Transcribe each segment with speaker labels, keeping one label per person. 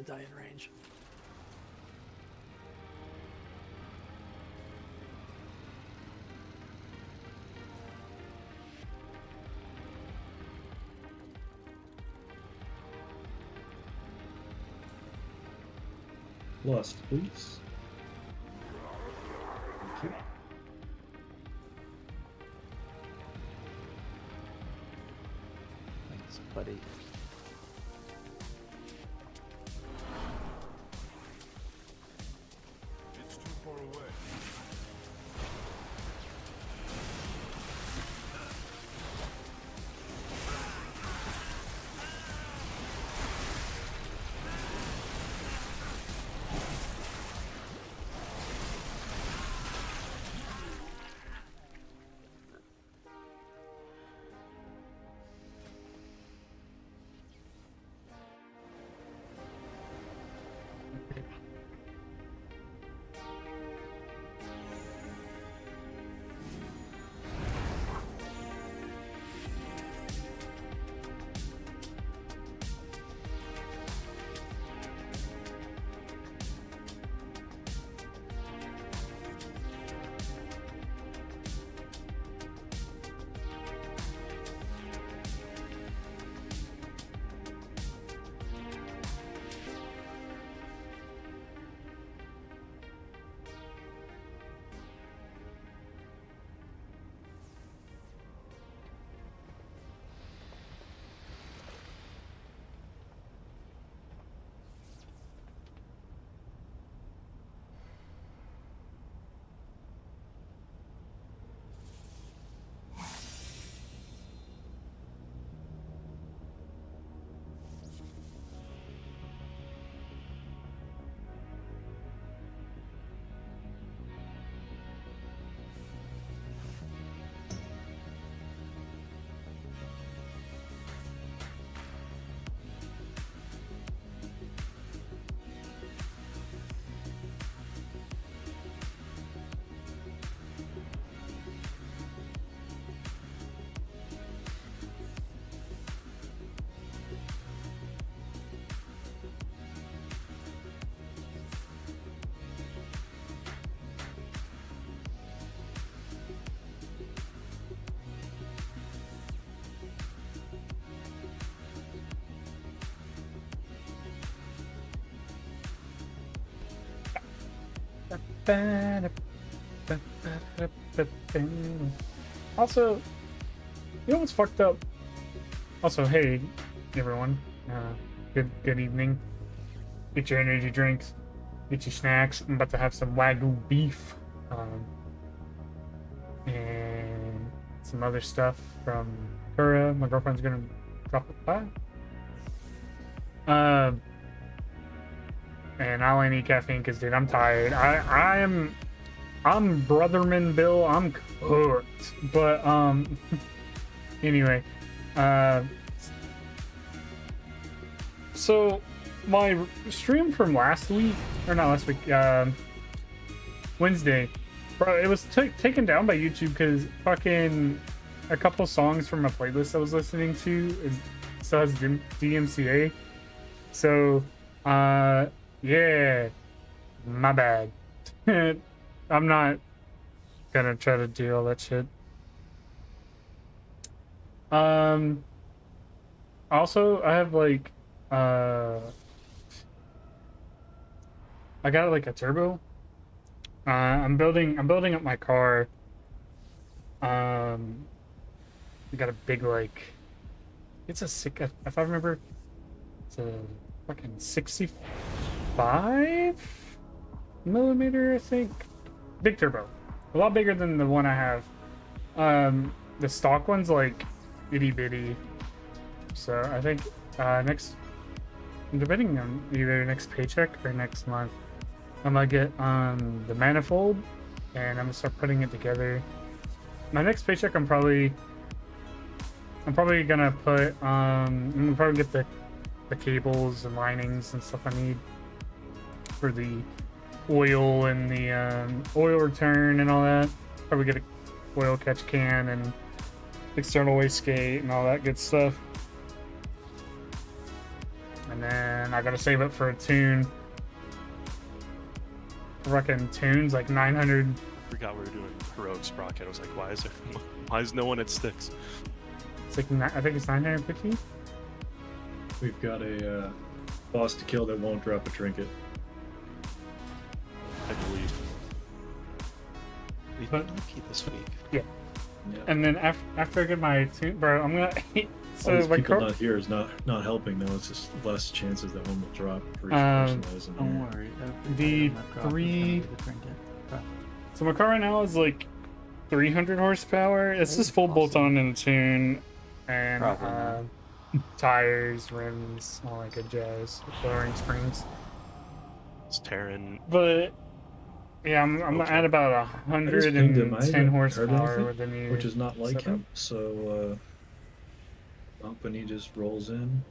Speaker 1: die in range.
Speaker 2: Lost, please. Thank you.
Speaker 1: Thanks, buddy.
Speaker 3: It's too far away.
Speaker 4: Also, you know what's fucked up? Also, hey, everyone. Good evening. Get your energy drinks. Get your snacks. I'm about to have some Wagyu beef. And some other stuff from Kura. My girlfriend's gonna drop it by. And I only need caffeine because, dude, I'm tired. I'm Brotherman Bill. I'm cooked. But, anyway, so my stream from last week, or not last week, Wednesday, bro, it was taken down by YouTube because fucking a couple songs from a playlist I was listening to still has DMCA. So, yeah, my bad. I'm not gonna try to do all that shit. Also, I have like, I got like a turbo. I'm building up my car. I got a big, like, it's a sick, if I remember, it's a fucking 65 millimeter, I think. Big turbo, a lot bigger than the one I have. The stock one's like itty bitty. So I think I'm debating on either next paycheck or next month, I'm gonna get the manifold and I'm gonna start putting it together. My next paycheck, I'm probably gonna put I'm gonna probably get the cables and linings and stuff I need for the oil and the oil return and all that. Probably get a oil catch can and external wastegate and all that good stuff. And then then I gotta save up for a tune. I reckon tunes like 900.
Speaker 1: I forgot we were doing heroic sprocket. I was like, why is no one at sticks?
Speaker 4: It's like I think it's 950.
Speaker 2: We've got a boss to kill that won't drop a trinket.
Speaker 1: I believe.
Speaker 3: We've
Speaker 4: But-
Speaker 3: been lucky this week.
Speaker 2: Yeah.
Speaker 4: And then after I get my tune, bro, I'm gonna.
Speaker 2: All these
Speaker 4: my
Speaker 2: people not here is not helping though. It's just less chances that one will drop for each person that isn't
Speaker 3: Don't
Speaker 2: here.
Speaker 3: worry.
Speaker 4: The So my car right now is like 300 horsepower. This is full
Speaker 3: awesome.
Speaker 4: bolt-on and tune, and
Speaker 3: Probably not.
Speaker 4: tires, rims, all that good jazz, lowering springs.
Speaker 1: It's Terran.
Speaker 4: But yeah, I'm
Speaker 1: Okay.
Speaker 4: at about
Speaker 2: I just pinged him. I
Speaker 4: 110
Speaker 2: haven't heard
Speaker 4: horsepower
Speaker 2: anything,
Speaker 4: with the new,
Speaker 2: which is not like
Speaker 4: setup.
Speaker 2: him. So company just rolls in.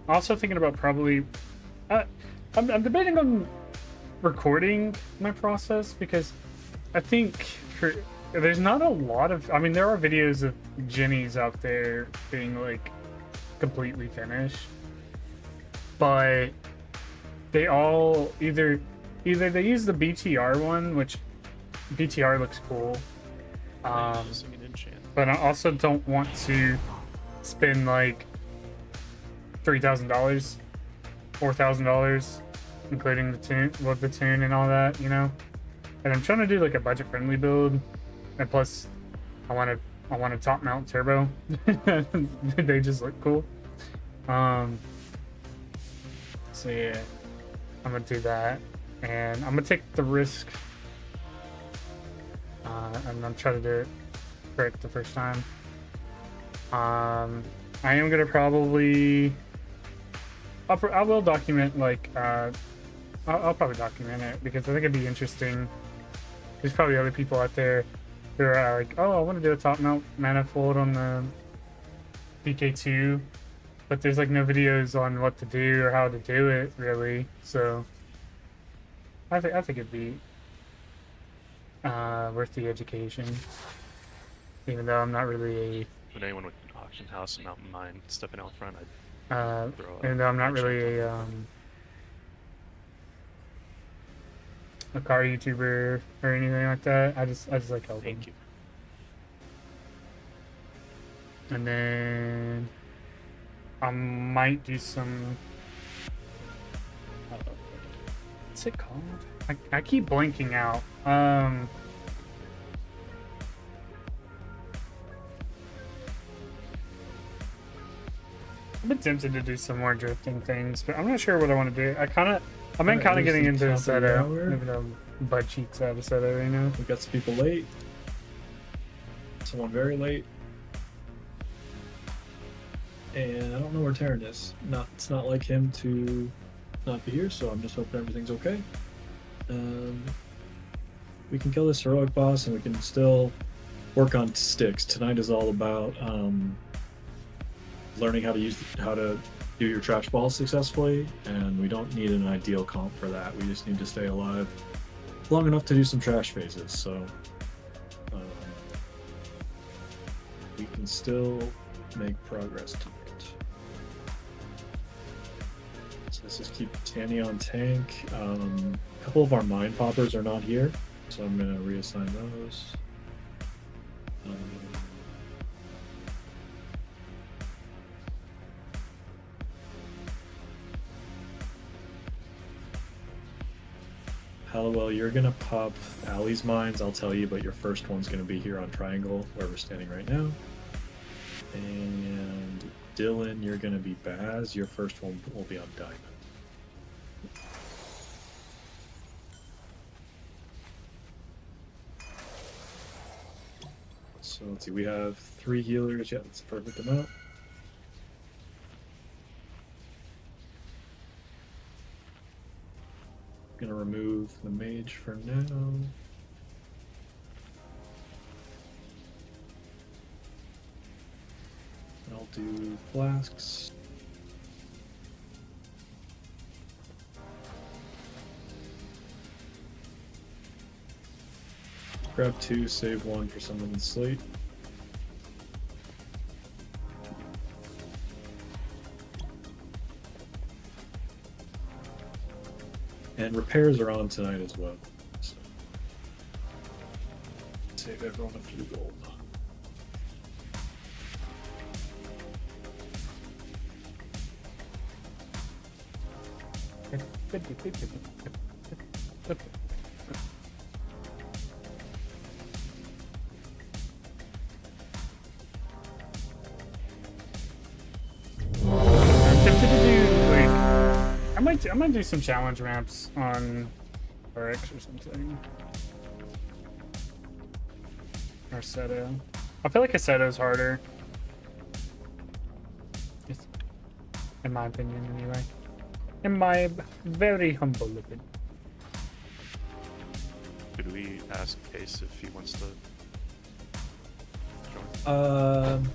Speaker 4: Also thinking about probably, I'm debating on recording my process because I think there's not a lot of, I mean, there are videos of Jennies out there being like completely finished, but they all either they use the BTR one, which BTR looks cool,
Speaker 1: Using an enchant.
Speaker 4: but I also don't want to spend like $3,000, $4,000, including the tune and all that, you know. And I'm trying to do like a budget-friendly build, and plus, I want a top-mount turbo. They just look cool. So yeah, I'm gonna do that, and I'm gonna take the risk, and I'm trying to do it correct the first time. I am gonna probably. I will document, like, I'll probably document it because I think it'd be interesting. There's probably other people out there who are like, oh, I want to do a top mount manifold on the DK2, but there's like no videos on what to do or how to do it, really. So I think it'd be worth the education, even though I'm not really
Speaker 1: When anyone with an auction house and mountain mine stepping out front, I'd throw
Speaker 4: even though I'm not
Speaker 1: a
Speaker 4: really a car YouTuber or anything like that. I just like helping.
Speaker 1: Thank you.
Speaker 4: And then I might do some. What's it called? I keep blanking out. I've been tempted to do some more drifting things, but I'm not sure what I want to do. I've been
Speaker 2: Alright,
Speaker 4: kind of
Speaker 2: here's
Speaker 4: getting
Speaker 2: the
Speaker 4: into the
Speaker 2: top of the
Speaker 4: setup,
Speaker 2: hour.
Speaker 4: even though butt cheeks out of setup right now.
Speaker 2: We got some people late. Someone very late. And I don't know where Terran is. It's not like him to not be here, so I'm just hoping everything's okay. We can kill this heroic boss and we can still work on sticks. Tonight is all about learning how to do your trash balls successfully, and we don't need an ideal comp for that. We just need to stay alive long enough to do some trash phases, so we can still make progress tonight. So let's just keep Tanny on tank. A couple of our mine poppers are not here, so I'm going to reassign those. Hallowell, you're gonna pop Allie's mines, I'll tell you, but your first one's gonna be here on Triangle, where we're standing right now. And Dylan, you're gonna be Baz. Your first one will be on Diamond. So let's see, we have 3 healers. Yeah, that's a perfect amount. Gonna remove the mage for now. I'll do flasks. Grab 2, save 1 for someone in slate. And repairs are on tonight as well. So save everyone a few gold.
Speaker 4: I'm tempted to do like I might do some challenge ramps on RX or something. Or Seto. I feel like a Seto's harder. Just in my opinion anyway. In my very humble opinion.
Speaker 1: Could we ask Case if he wants to join?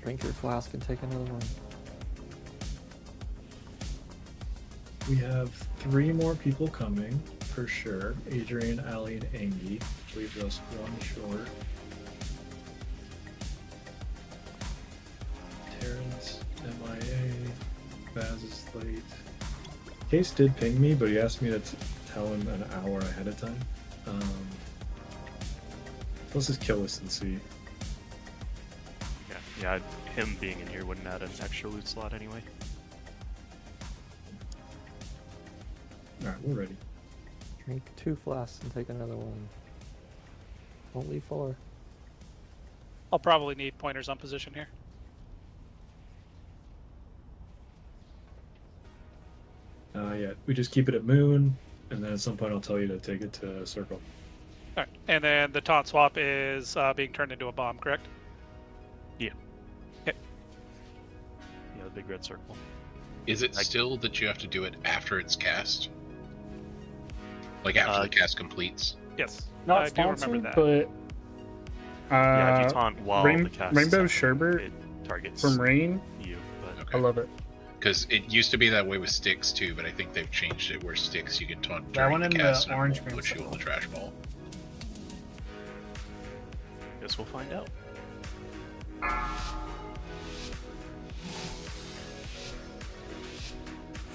Speaker 3: Drink your flask and take another one.
Speaker 2: We have 3 more people coming for sure. Adrian, Ali, and Angie, which leaves us 1 short. Terrence, MIA, Baz is late. Case did ping me, but he asked me to tell him an hour ahead of time. So let's just kill this and see.
Speaker 1: Yeah, him being in here wouldn't add an extra loot slot anyway.
Speaker 2: Alright, we're ready.
Speaker 3: Drink 2 flasks and take another one. Don't leave 4.
Speaker 5: I'll probably need pointers on position here.
Speaker 2: Yeah, we just keep it at moon, and then at some point I'll tell you to take it to circle.
Speaker 5: All right, and then the taunt swap is being turned into a bomb, correct?
Speaker 1: Yeah.
Speaker 5: Okay.
Speaker 1: Yeah, the big red circle.
Speaker 6: Is it still that you have to do it after it's cast? Like after the cast completes?
Speaker 5: Yes.
Speaker 4: Not
Speaker 5: I do remember
Speaker 4: sponsored,
Speaker 5: that.
Speaker 4: but
Speaker 1: Yeah, if you taunt while the cast
Speaker 4: Rainbow
Speaker 1: is happening,
Speaker 4: Sherbet
Speaker 1: it targets
Speaker 4: from Rain.
Speaker 1: you. But
Speaker 6: Okay.
Speaker 4: I love it.
Speaker 6: Because it used to be that way with sticks too, but I think they've changed it where sticks you can taunt
Speaker 4: That
Speaker 6: during
Speaker 4: one
Speaker 6: the
Speaker 4: and the
Speaker 6: cast and it
Speaker 4: orange
Speaker 6: won't
Speaker 4: green
Speaker 6: put you on the
Speaker 4: circle.
Speaker 6: trash ball.
Speaker 1: guess we'll find out.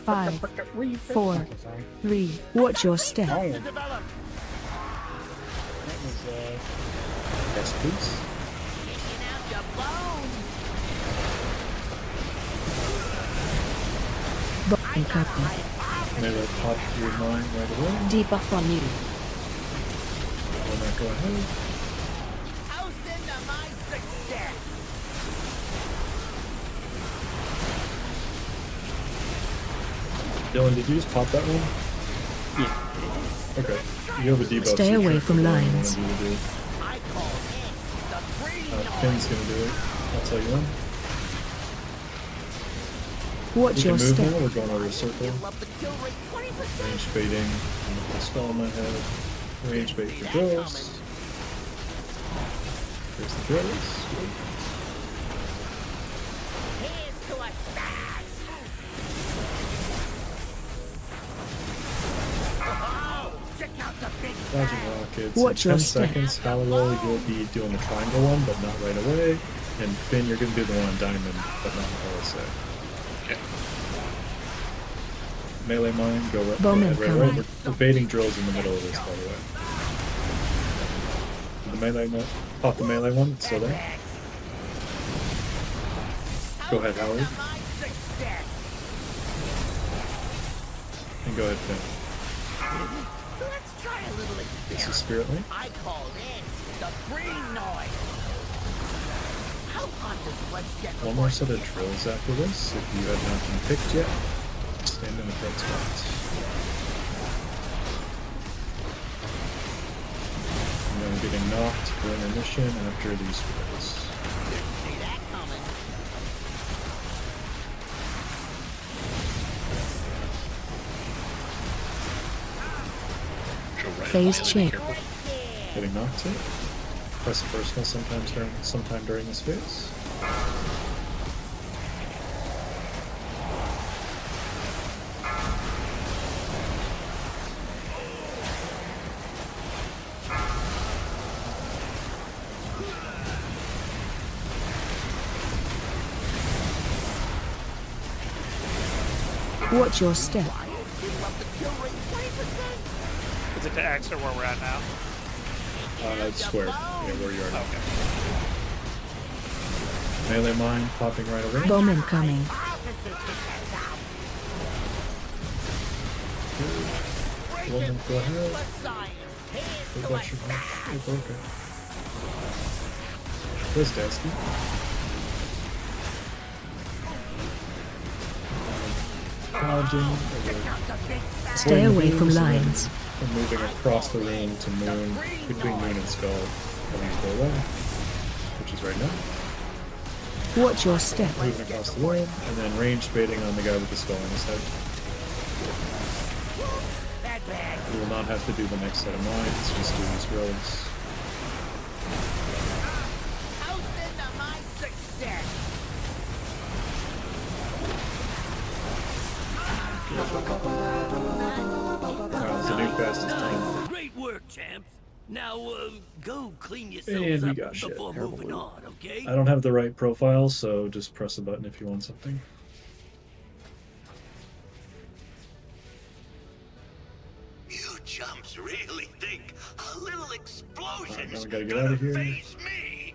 Speaker 7: Five, 4, 3. Watch your step.
Speaker 4: Oh. That was,
Speaker 2: Yes, please.
Speaker 7: Bottom couple.
Speaker 2: Melee pop through mine right away.
Speaker 7: Debuff on you.
Speaker 2: Will not go ahead. Dylan, did you just pop that one? Yeah. Okay. You have a debuff.
Speaker 7: Stay
Speaker 2: so
Speaker 7: away
Speaker 2: check
Speaker 7: from
Speaker 2: what you
Speaker 7: lines.
Speaker 2: wanna do to do. Finn's gonna do it. I'll tell you when.
Speaker 7: Watch
Speaker 2: We
Speaker 7: your
Speaker 2: can move
Speaker 7: step.
Speaker 2: now. We're going over a circle. Range baiting. I'm gonna put a spell on my head. Range bait for drills. There's the drills. Good. Dodging rockets.
Speaker 7: Watch
Speaker 2: In
Speaker 7: your
Speaker 2: 10
Speaker 7: step.
Speaker 2: seconds, Hallow, you'll be doing the triangle one, but not right away. And Finn, you're going to do the one on Diamond, but not in LSA.
Speaker 6: Okay.
Speaker 2: Melee mine, go right,
Speaker 7: Bowman
Speaker 2: ahead, right away.
Speaker 7: coming.
Speaker 2: We're baiting drills in the middle of this, by the way. The melee one, pop the melee one, it's still there. Go ahead, Howard. And go ahead, Finn.
Speaker 8: Let's try a little
Speaker 2: This is Spirit Link.
Speaker 8: I call this the green noise.
Speaker 2: One more set of drills after this. If you have not been picked yet, stand in the front spot. And then getting knocked for intermission after these drills.
Speaker 7: Phase change.
Speaker 2: Getting knocked hit. Press the first one sometime during this phase.
Speaker 7: Watch your step.
Speaker 5: Is it to X or where we're at now?
Speaker 2: It's square. Yeah, where you are now.
Speaker 5: Okay.
Speaker 2: Melee mine popping right away.
Speaker 7: Bomb incoming.
Speaker 2: Woman, go ahead. Go got your punch. It's okay. Where's Dasky? Dodging.
Speaker 7: Stay away from lines.
Speaker 2: And moving across the room to Moon, between Moon and Skull, coming to the left, which is right now.
Speaker 7: Watch your step.
Speaker 2: Moving across the room, and then range baiting on the guy with the skull on his head. We will not have to do the next set of mines, just do these rows. It's the new fastest time.
Speaker 8: Great work, champs. Now, go clean yourself
Speaker 2: And we
Speaker 8: up
Speaker 2: got shit.
Speaker 8: before moving on, okay?
Speaker 2: I don't have the right profile, so just press a button if you want something.
Speaker 8: You chumps really think a little explosion
Speaker 2: now we gotta get out of here.
Speaker 8: faze me?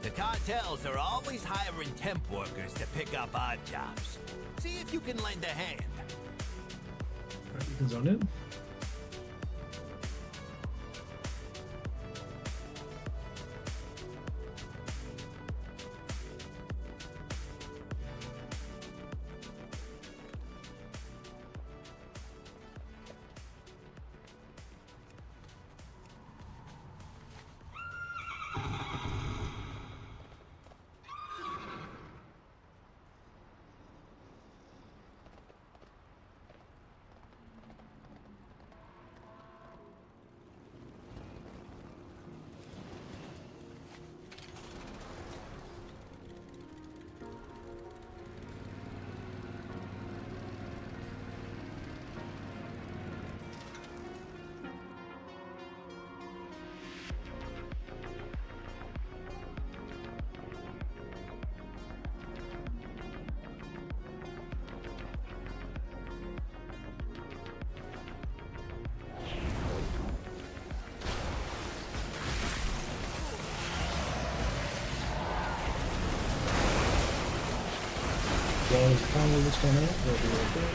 Speaker 9: The cartels are always hiring temp workers to pick up odd jobs. See if you can lend a hand.
Speaker 2: Alright, you can zone in. Well, there's a combo this one out. We'll be right there.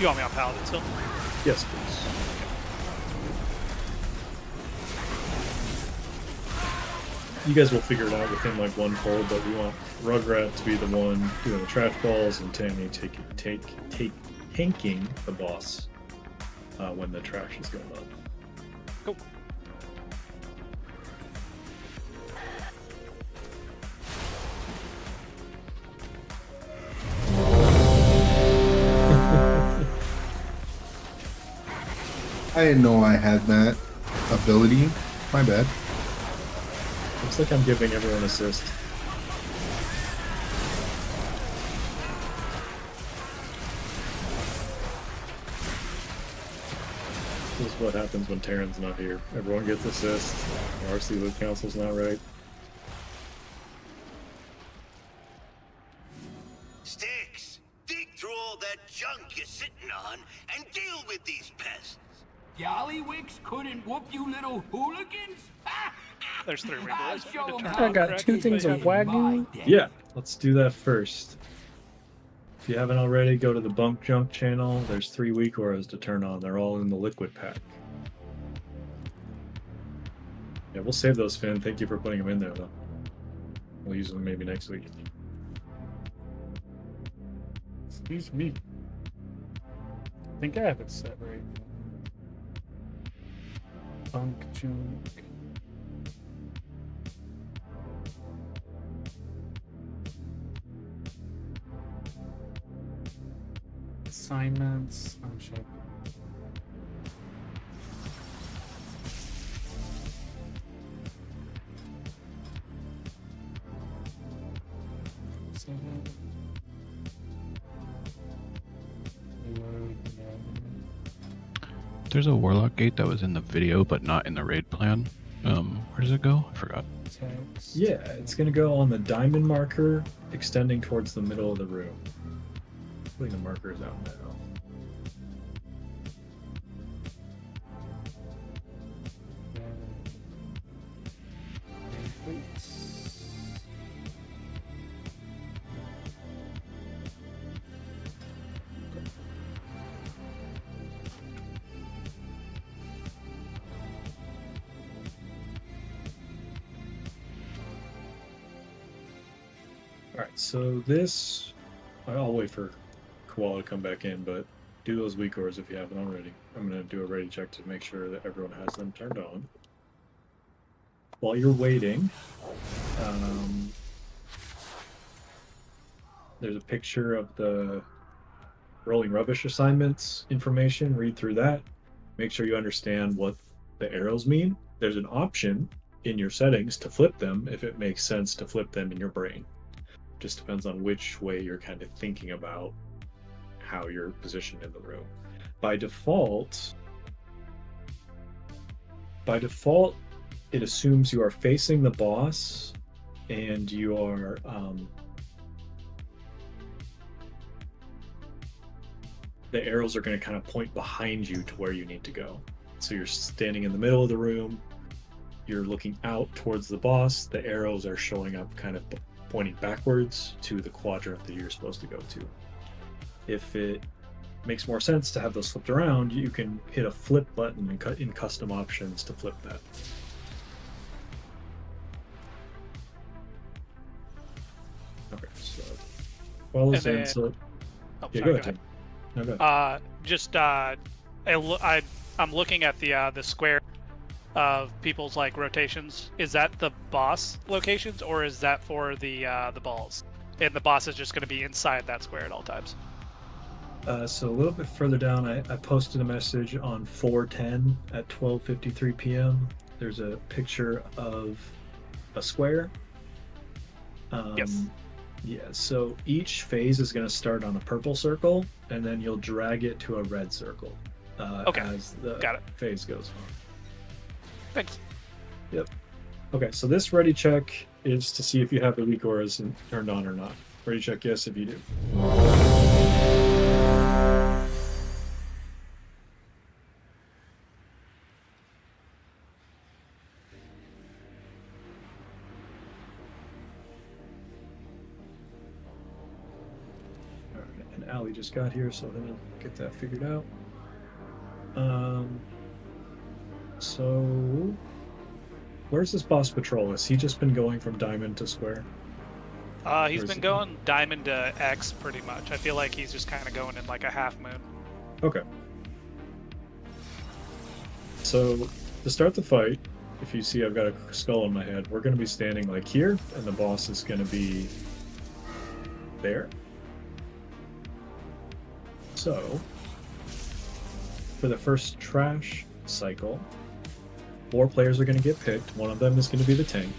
Speaker 5: You want me on Paladin still?
Speaker 2: Yes, please. you guys will figure it out within like one poll, but we want Rugrat to be the one doing the trash balls and Tammy tanking the boss when the trash is going on.
Speaker 5: Cool.
Speaker 10: I didn't know I had that ability. My bad.
Speaker 2: Looks like I'm giving everyone assist. This is what happens when Terran's not here. Everyone gets assist. The RC Loot Council's not right.
Speaker 9: Sticks, dig through all that junk you're sitting on and deal with these pests. Gollywicks couldn't whoop you little hooligans?
Speaker 5: There's 3 rewards.
Speaker 4: I got 2 things of Wagyu.
Speaker 2: Yeah, let's do that first. If you haven't already, go to the Bunk Junk channel. There's 3 weak auras to turn on. They're all in the liquid pack. Yeah, we'll save those, Finn. Thank you for putting them in there, though. We'll use them maybe next week.
Speaker 4: Excuse me. I think I have it set right. Bunk junk. Assignments. Oh shit.
Speaker 11: There's a Warlock gate that was in the video, but not in the raid plan. Where does it go? I forgot.
Speaker 4: Text.
Speaker 2: Yeah, it's going to go on the diamond marker extending towards the middle of the room. Putting the markers out now. Alright, so this... I'll wait for Koala to come back in, but do those weak auras if you haven't already. I'm going to do a ready check to make sure that everyone has them turned on. While you're waiting, there's a picture of the rolling rubbish assignments information. Read through that. Make sure you understand what the arrows mean. There's an option in your settings to flip them if it makes sense to flip them in your brain. Just depends on which way you're kind of thinking about how you're positioned in the room. By default, it assumes you are facing the boss and you are the arrows are going to kind of point behind you to where you need to go. So you're standing in the middle of the room, you're looking out towards the boss, the arrows are showing up kind of pointing backwards to the quadrant that you're supposed to go to. If it makes more sense to have those flipped around, you can hit a flip button in custom options to flip that. Okay, so follow this in. So yeah, go ahead. No, go ahead.
Speaker 5: I'm looking at the square of people's like rotations. Is that the boss locations or is that for the balls? And the boss is just going to be inside that square at all times.
Speaker 2: So a little bit further down, I posted a message on 4/10 at 12:53 p.m. There's a picture of a square.
Speaker 5: Yes.
Speaker 2: Yeah, so each phase is going to start on a purple circle, and then you'll drag it to a red circle as the phase goes on.
Speaker 5: Thanks.
Speaker 2: Yep. Okay, so this ready check is to see if you have the weak auras turned on or not. Ready check, yes, if you do. And Allie just got here, so then I'll get that figured out. So Where's this boss patrol? Has he just been going from diamond to square?
Speaker 5: He's
Speaker 2: Or is
Speaker 5: been
Speaker 2: it-
Speaker 5: going diamond to X pretty much. I feel like he's just kind of going in like a half moon.
Speaker 2: Okay. So, to start the fight, if you see I've got a skull on my head, we're going to be standing like here, and the boss is going to be there. So, for the first trash cycle, 4 players are going to get picked. One of them is going to be the tank.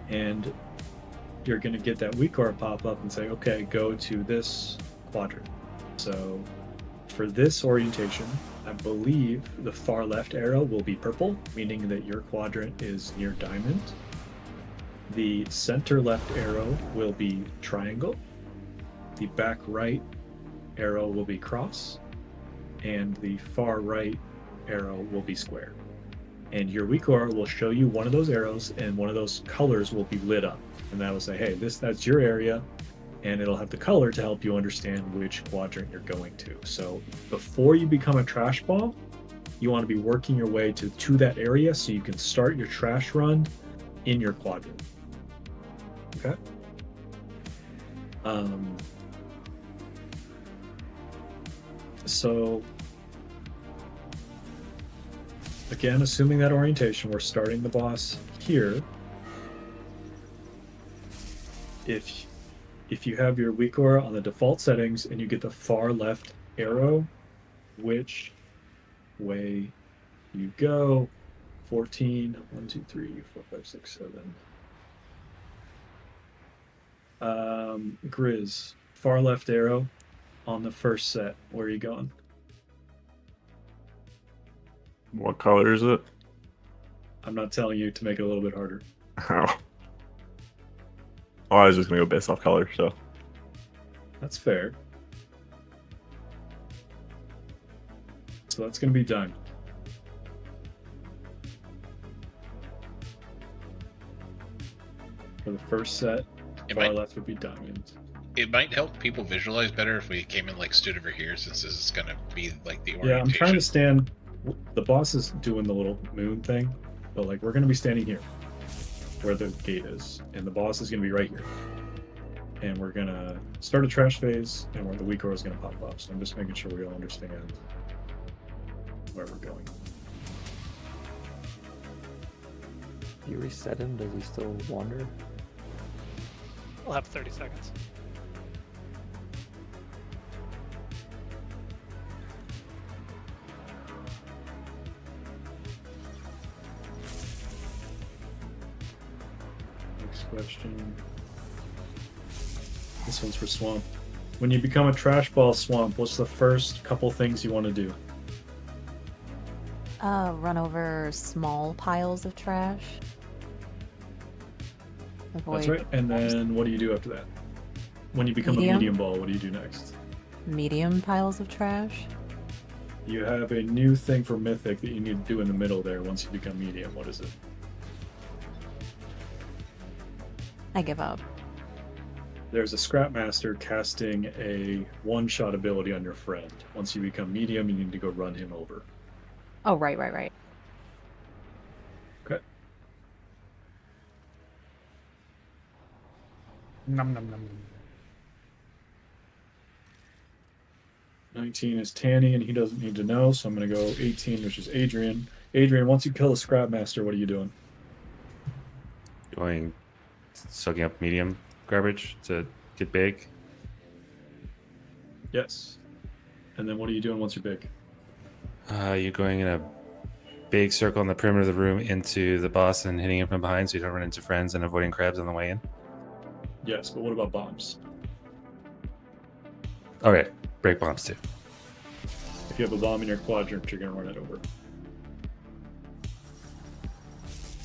Speaker 2: And you're going to get that weak aura pop up and say, okay, go to this quadrant. So, for this orientation, I believe the far left arrow will be purple, meaning that your quadrant is near diamond. The center left arrow will be triangle. The back right arrow will be cross. And the far right arrow will be square. And your weak aura will show you one of those arrows, and one of those colors will be lit up. And that will say, hey, that's your area. And it'll have the color to help you understand which quadrant you're going to. So before you become a trash ball, you want to be working your way to that area so you can start your trash run in your quadrant. Okay? So again, assuming that orientation, we're starting the boss here. If you have your weak aura on the default settings and you get the far left arrow, which way you go, 14, 1, 2, 3, 4, 5, 6, 7. Grizz, far left arrow on the first set. Where are you going?
Speaker 12: What color is it?
Speaker 2: I'm not telling you to make it a little bit harder.
Speaker 12: Oh. Oh, I was just gonna go based off color, so.
Speaker 2: That's fair. So that's going to be done. For the first set, far left would be diamond.
Speaker 6: It might help people visualize better if we came and like stood over here, since this is gonna be like the orientation.
Speaker 2: Yeah, I'm trying to stand. The boss is doing the little moon thing, but like we're going to be standing here, where the gate is, and the boss is going to be right here. And we're going to start a trash phase, and where the weak aura is going to pop up. So I'm just making sure we all understand where we're going.
Speaker 3: You reset him, does he still wander?
Speaker 5: We'll have 30 seconds.
Speaker 2: Next question. This one's for Swamp. When you become a trash ball, Swamp, what's the first couple things you want to do?
Speaker 13: Run over small piles of trash.
Speaker 2: That's right. And then what do you do after that? When you become a medium ball, what do you do next?
Speaker 13: Medium piles of trash.
Speaker 2: You have a new thing for Mythic that you need to do in the middle there once you become medium. What is it?
Speaker 13: I give up.
Speaker 2: There's a Scrapmaster casting a one-shot ability on your friend. Once you become medium, you need to go run him over.
Speaker 13: Oh, right.
Speaker 2: Okay.
Speaker 4: Num num num.
Speaker 2: 19 is Tanny, and he doesn't need to know, so I'm going to go 18, which is Adrian. Adrian, once you kill a Scrapmaster, what are you doing?
Speaker 14: Soaking up medium garbage to get big.
Speaker 2: Yes. And then what are you doing once you're big?
Speaker 14: You're going in a big circle in the perimeter of the room into the boss and hitting him from behind so you don't run into friends and avoiding crabs on the way in.
Speaker 2: Yes, but what about bombs?
Speaker 14: Okay, break bombs too.
Speaker 2: If you have a bomb in your quadrant, you're going to run it over.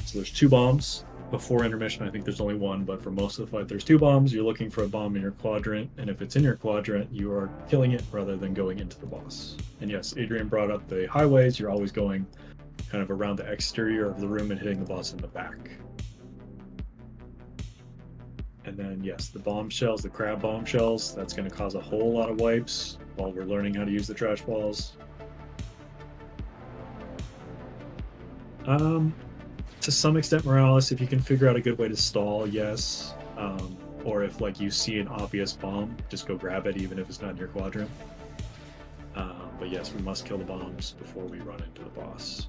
Speaker 2: So there's 2 bombs. Before intermission, I think there's only 1, but for most of the fight, there's 2 bombs. You're looking for a bomb in your quadrant, and if it's in your quadrant, you are killing it rather than going into the boss. And yes, Adrian brought up the highways. You're always going kind of around the exterior of the room and hitting the boss in the back. And then, yes, the bombshells, the crab bombshells, that's going to cause a whole lot of wipes while we're learning how to use the trash balls. To some extent, Morales, if you can figure out a good way to stall, yes. Or if like you see an obvious bomb, just go grab it, even if it's not in your quadrant. But yes, we must kill the bombs before we run into the boss.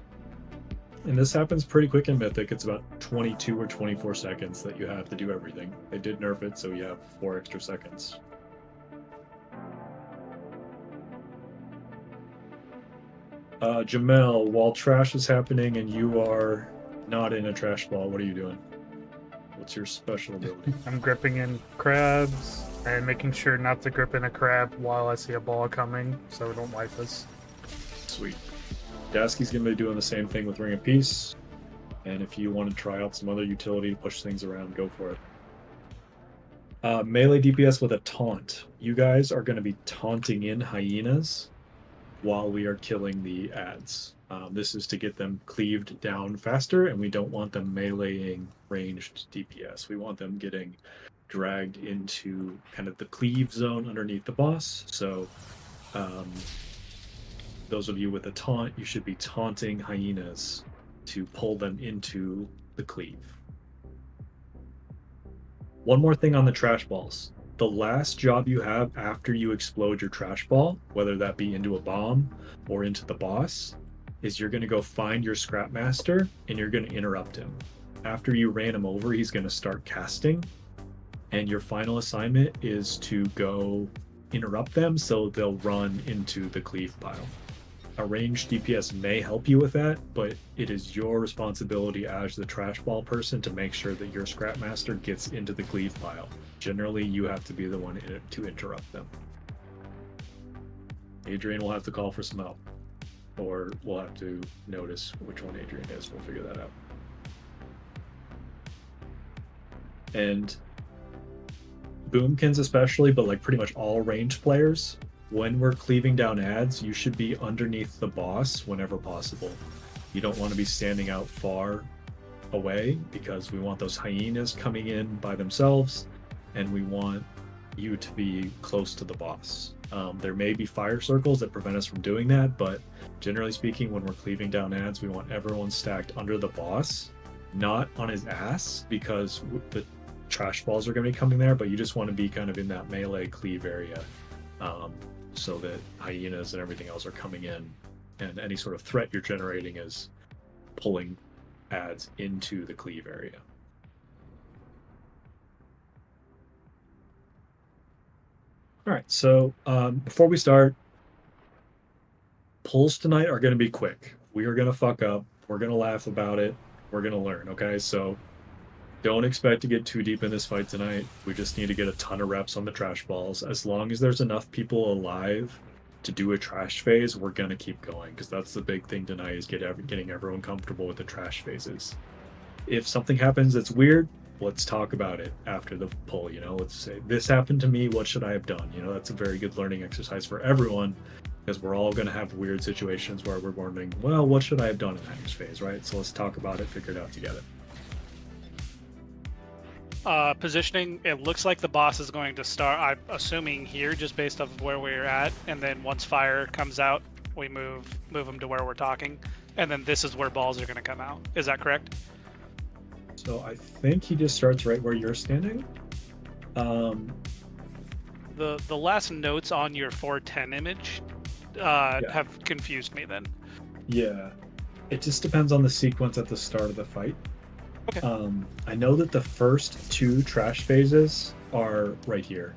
Speaker 2: And this happens pretty quick in Mythic. It's about 22 or 24 seconds that you have to do everything. They did nerf it, so you have 4 extra seconds. Jamel, while trash is happening and you are not in a trash ball, what are you doing? What's your special ability?
Speaker 4: I'm gripping in crabs and making sure not to grip in a crab while I see a ball coming, so it don't wipe us.
Speaker 2: Sweet. Dasky's going to be doing the same thing with Ring of Peace. And if you want to try out some other utility to push things around, go for it. Melee DPS with a taunt. You guys are going to be taunting in hyenas while we are killing the ads. This is to get them cleaved down faster, and we don't want them meleeing ranged DPS. We want them getting dragged into kind of the cleave zone underneath the boss. So those of you with a taunt, you should be taunting hyenas to pull them into the cleave. One more thing on the trash balls. The last job you have after you explode your trash ball, whether that be into a bomb or into the boss, is you're going to go find your scrap master and you're going to interrupt him. After you ran him over, he's going to start casting, and your final assignment is to go interrupt them so they'll run into the cleave pile. A ranged DPS may help you with that, but it is your responsibility as the trash ball person to make sure that your scrap master gets into the cleave pile. Generally, you have to be the one to interrupt them. Adrian will have to call for some help, or we'll have to notice which one Adrian is. We'll figure that out. And Boomkins especially, but like pretty much all ranged players, when we're cleaving down ads, you should be underneath the boss whenever possible. You don't want to be standing out far away because we want those hyenas coming in by themselves, and we want you to be close to the boss. There may be fire circles that prevent us from doing that, but generally speaking, when we're cleaving down ads, we want everyone stacked under the boss, not on his ass, because the trash balls are going to be coming there, but you just want to be kind of in that melee cleave area. So that hyenas and everything else are coming in, and any sort of threat you're generating is pulling ads into the cleave area. All right, so before we start, pulls tonight are going to be quick. We are going to fuck up. We're going to laugh about it. We're going to learn, okay? So don't expect to get too deep in this fight tonight. We just need to get a ton of reps on the trash balls. As long as there's enough people alive to do a trash phase, we're going to keep going, because that's the big thing tonight, is getting everyone comfortable with the trash phases. If something happens that's weird, let's talk about it after the pull. Let's say, this happened to me, what should I have done? That's a very good learning exercise for everyone, because we're all going to have weird situations where we're wondering, well, what should I have done in that next phase, right? So let's talk about it, figure it out together.
Speaker 5: Positioning, it looks like the boss is going to start, I'm assuming here, just based off of where we're at, and then once fire comes out, we move them to where we're talking, and then this is where balls are going to come out. Is that correct?
Speaker 2: So I think he just starts right where you're standing.
Speaker 5: The last notes on your 410 image have confused me then.
Speaker 2: Yeah, it just depends on the sequence at the start of the fight.
Speaker 5: Okay.
Speaker 2: I know that the first 2 trash phases are right here.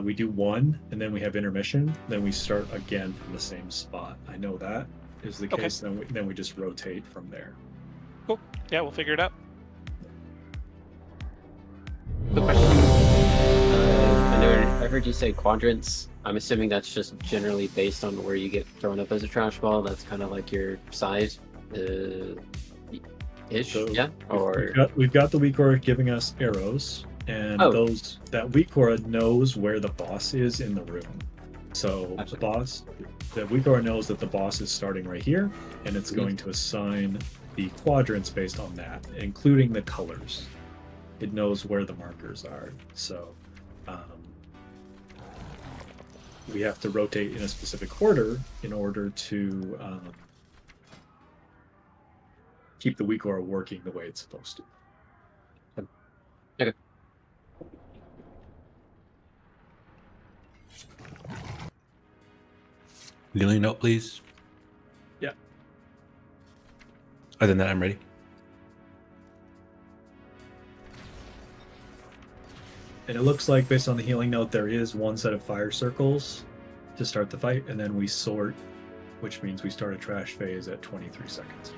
Speaker 2: We do 1, and then we have intermission. Then we start again from the same spot. I know that is the case. Then we just rotate from there.
Speaker 5: Cool. Yeah, we'll figure it out.
Speaker 15: The question. I heard you say quadrants. I'm assuming that's just generally based on where you get thrown up as a trash ball. That's kind of like your size.
Speaker 2: So
Speaker 15: yeah, or
Speaker 2: we've got the weak aura giving us arrows, and that weak aura knows where the boss is in the room. So the weak aura knows that the boss is starting right here, and it's going to assign the quadrants based on that, including the colors. It knows where the markers are. So we have to rotate in a specific order in order to keep the weak aura working the way it's supposed to.
Speaker 15: Okay.
Speaker 14: Healing note, please.
Speaker 2: Yeah.
Speaker 14: Other than that, I'm ready.
Speaker 2: And it looks like, based on the healing note, there is one set of fire circles to start the fight, and then we sort, which means we start a trash phase at 23 seconds.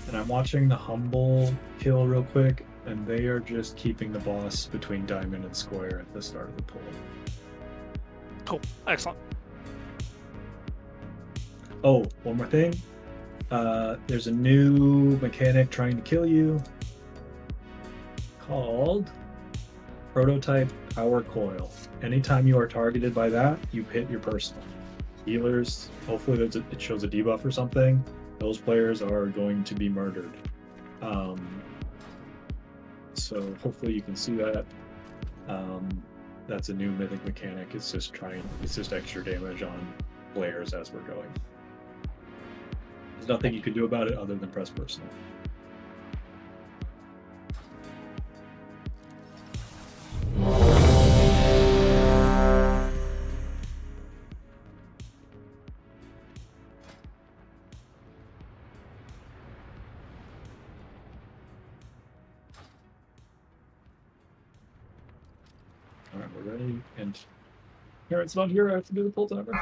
Speaker 2: And I'm watching the Humble kill real quick, and they are just keeping the boss between diamond and square at the start of the pull.
Speaker 5: Cool. Excellent.
Speaker 2: Oh, one more thing. There's a new mechanic trying to kill you called Prototype Power Coil. Anytime you are targeted by that, you hit your personal. Healers, hopefully it shows a debuff or something. Those players are going to be murdered. So hopefully you can see that. That's a new mythic mechanic. It's just extra damage on players as we're going. There's nothing you can do about it other than press personal. Alright, we're ready. And here it's not here. I have to do the pull timer.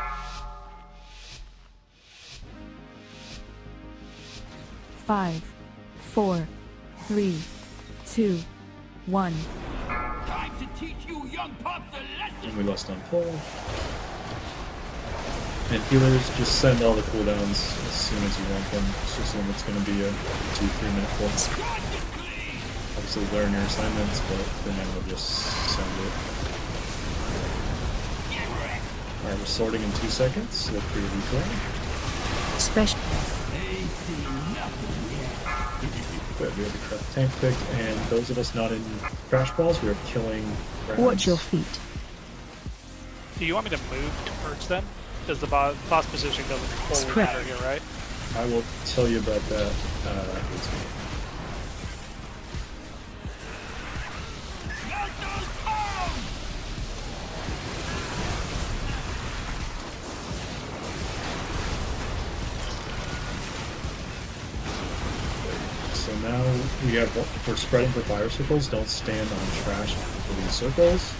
Speaker 7: Five, 4, 3, 2, 1.
Speaker 9: Time to teach you young pups a lesson.
Speaker 2: And we lost on pull. And healers, just send all the cooldowns as soon as you want them. It's just when it's going to be a 2-3 minute pull. Obviously learn your assignments, but for now we'll just send it. Alright, we're sorting in 2 seconds. Look for your reclaim.
Speaker 7: Special.
Speaker 2: Good, we have the correct tank picked, and those of us not in crash balls, we are killing crabs.
Speaker 7: Watch your feet.
Speaker 5: Do you want me to move towards them? Because the boss position doesn't fully matter here, right?
Speaker 2: I will tell you about that after this meeting. So now we're spreading for fire circles. Don't stand on trash for these circles.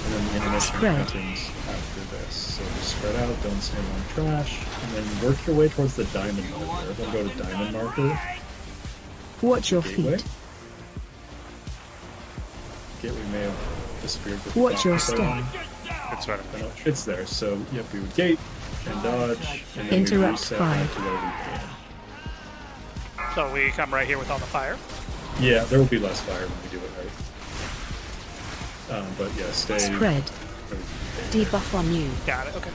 Speaker 2: And then the intermission happens after this. So just spread out, don't stand on trash, and then work your way towards the diamond marker. Everyone go to diamond marker.
Speaker 7: Watch your feet.
Speaker 2: Gateway may have disappeared.
Speaker 7: Watch your step.
Speaker 2: It's right. It's there. So yep, we would gate and dodge, and then
Speaker 7: Interrupt
Speaker 2: we reset
Speaker 7: fire.
Speaker 2: back to where we can.
Speaker 5: So we come right here with all the fire.
Speaker 2: Yeah, there will be less fire when we do it right. But yeah, stay.
Speaker 7: Spread. Debuff on you.
Speaker 5: Got it. Okay.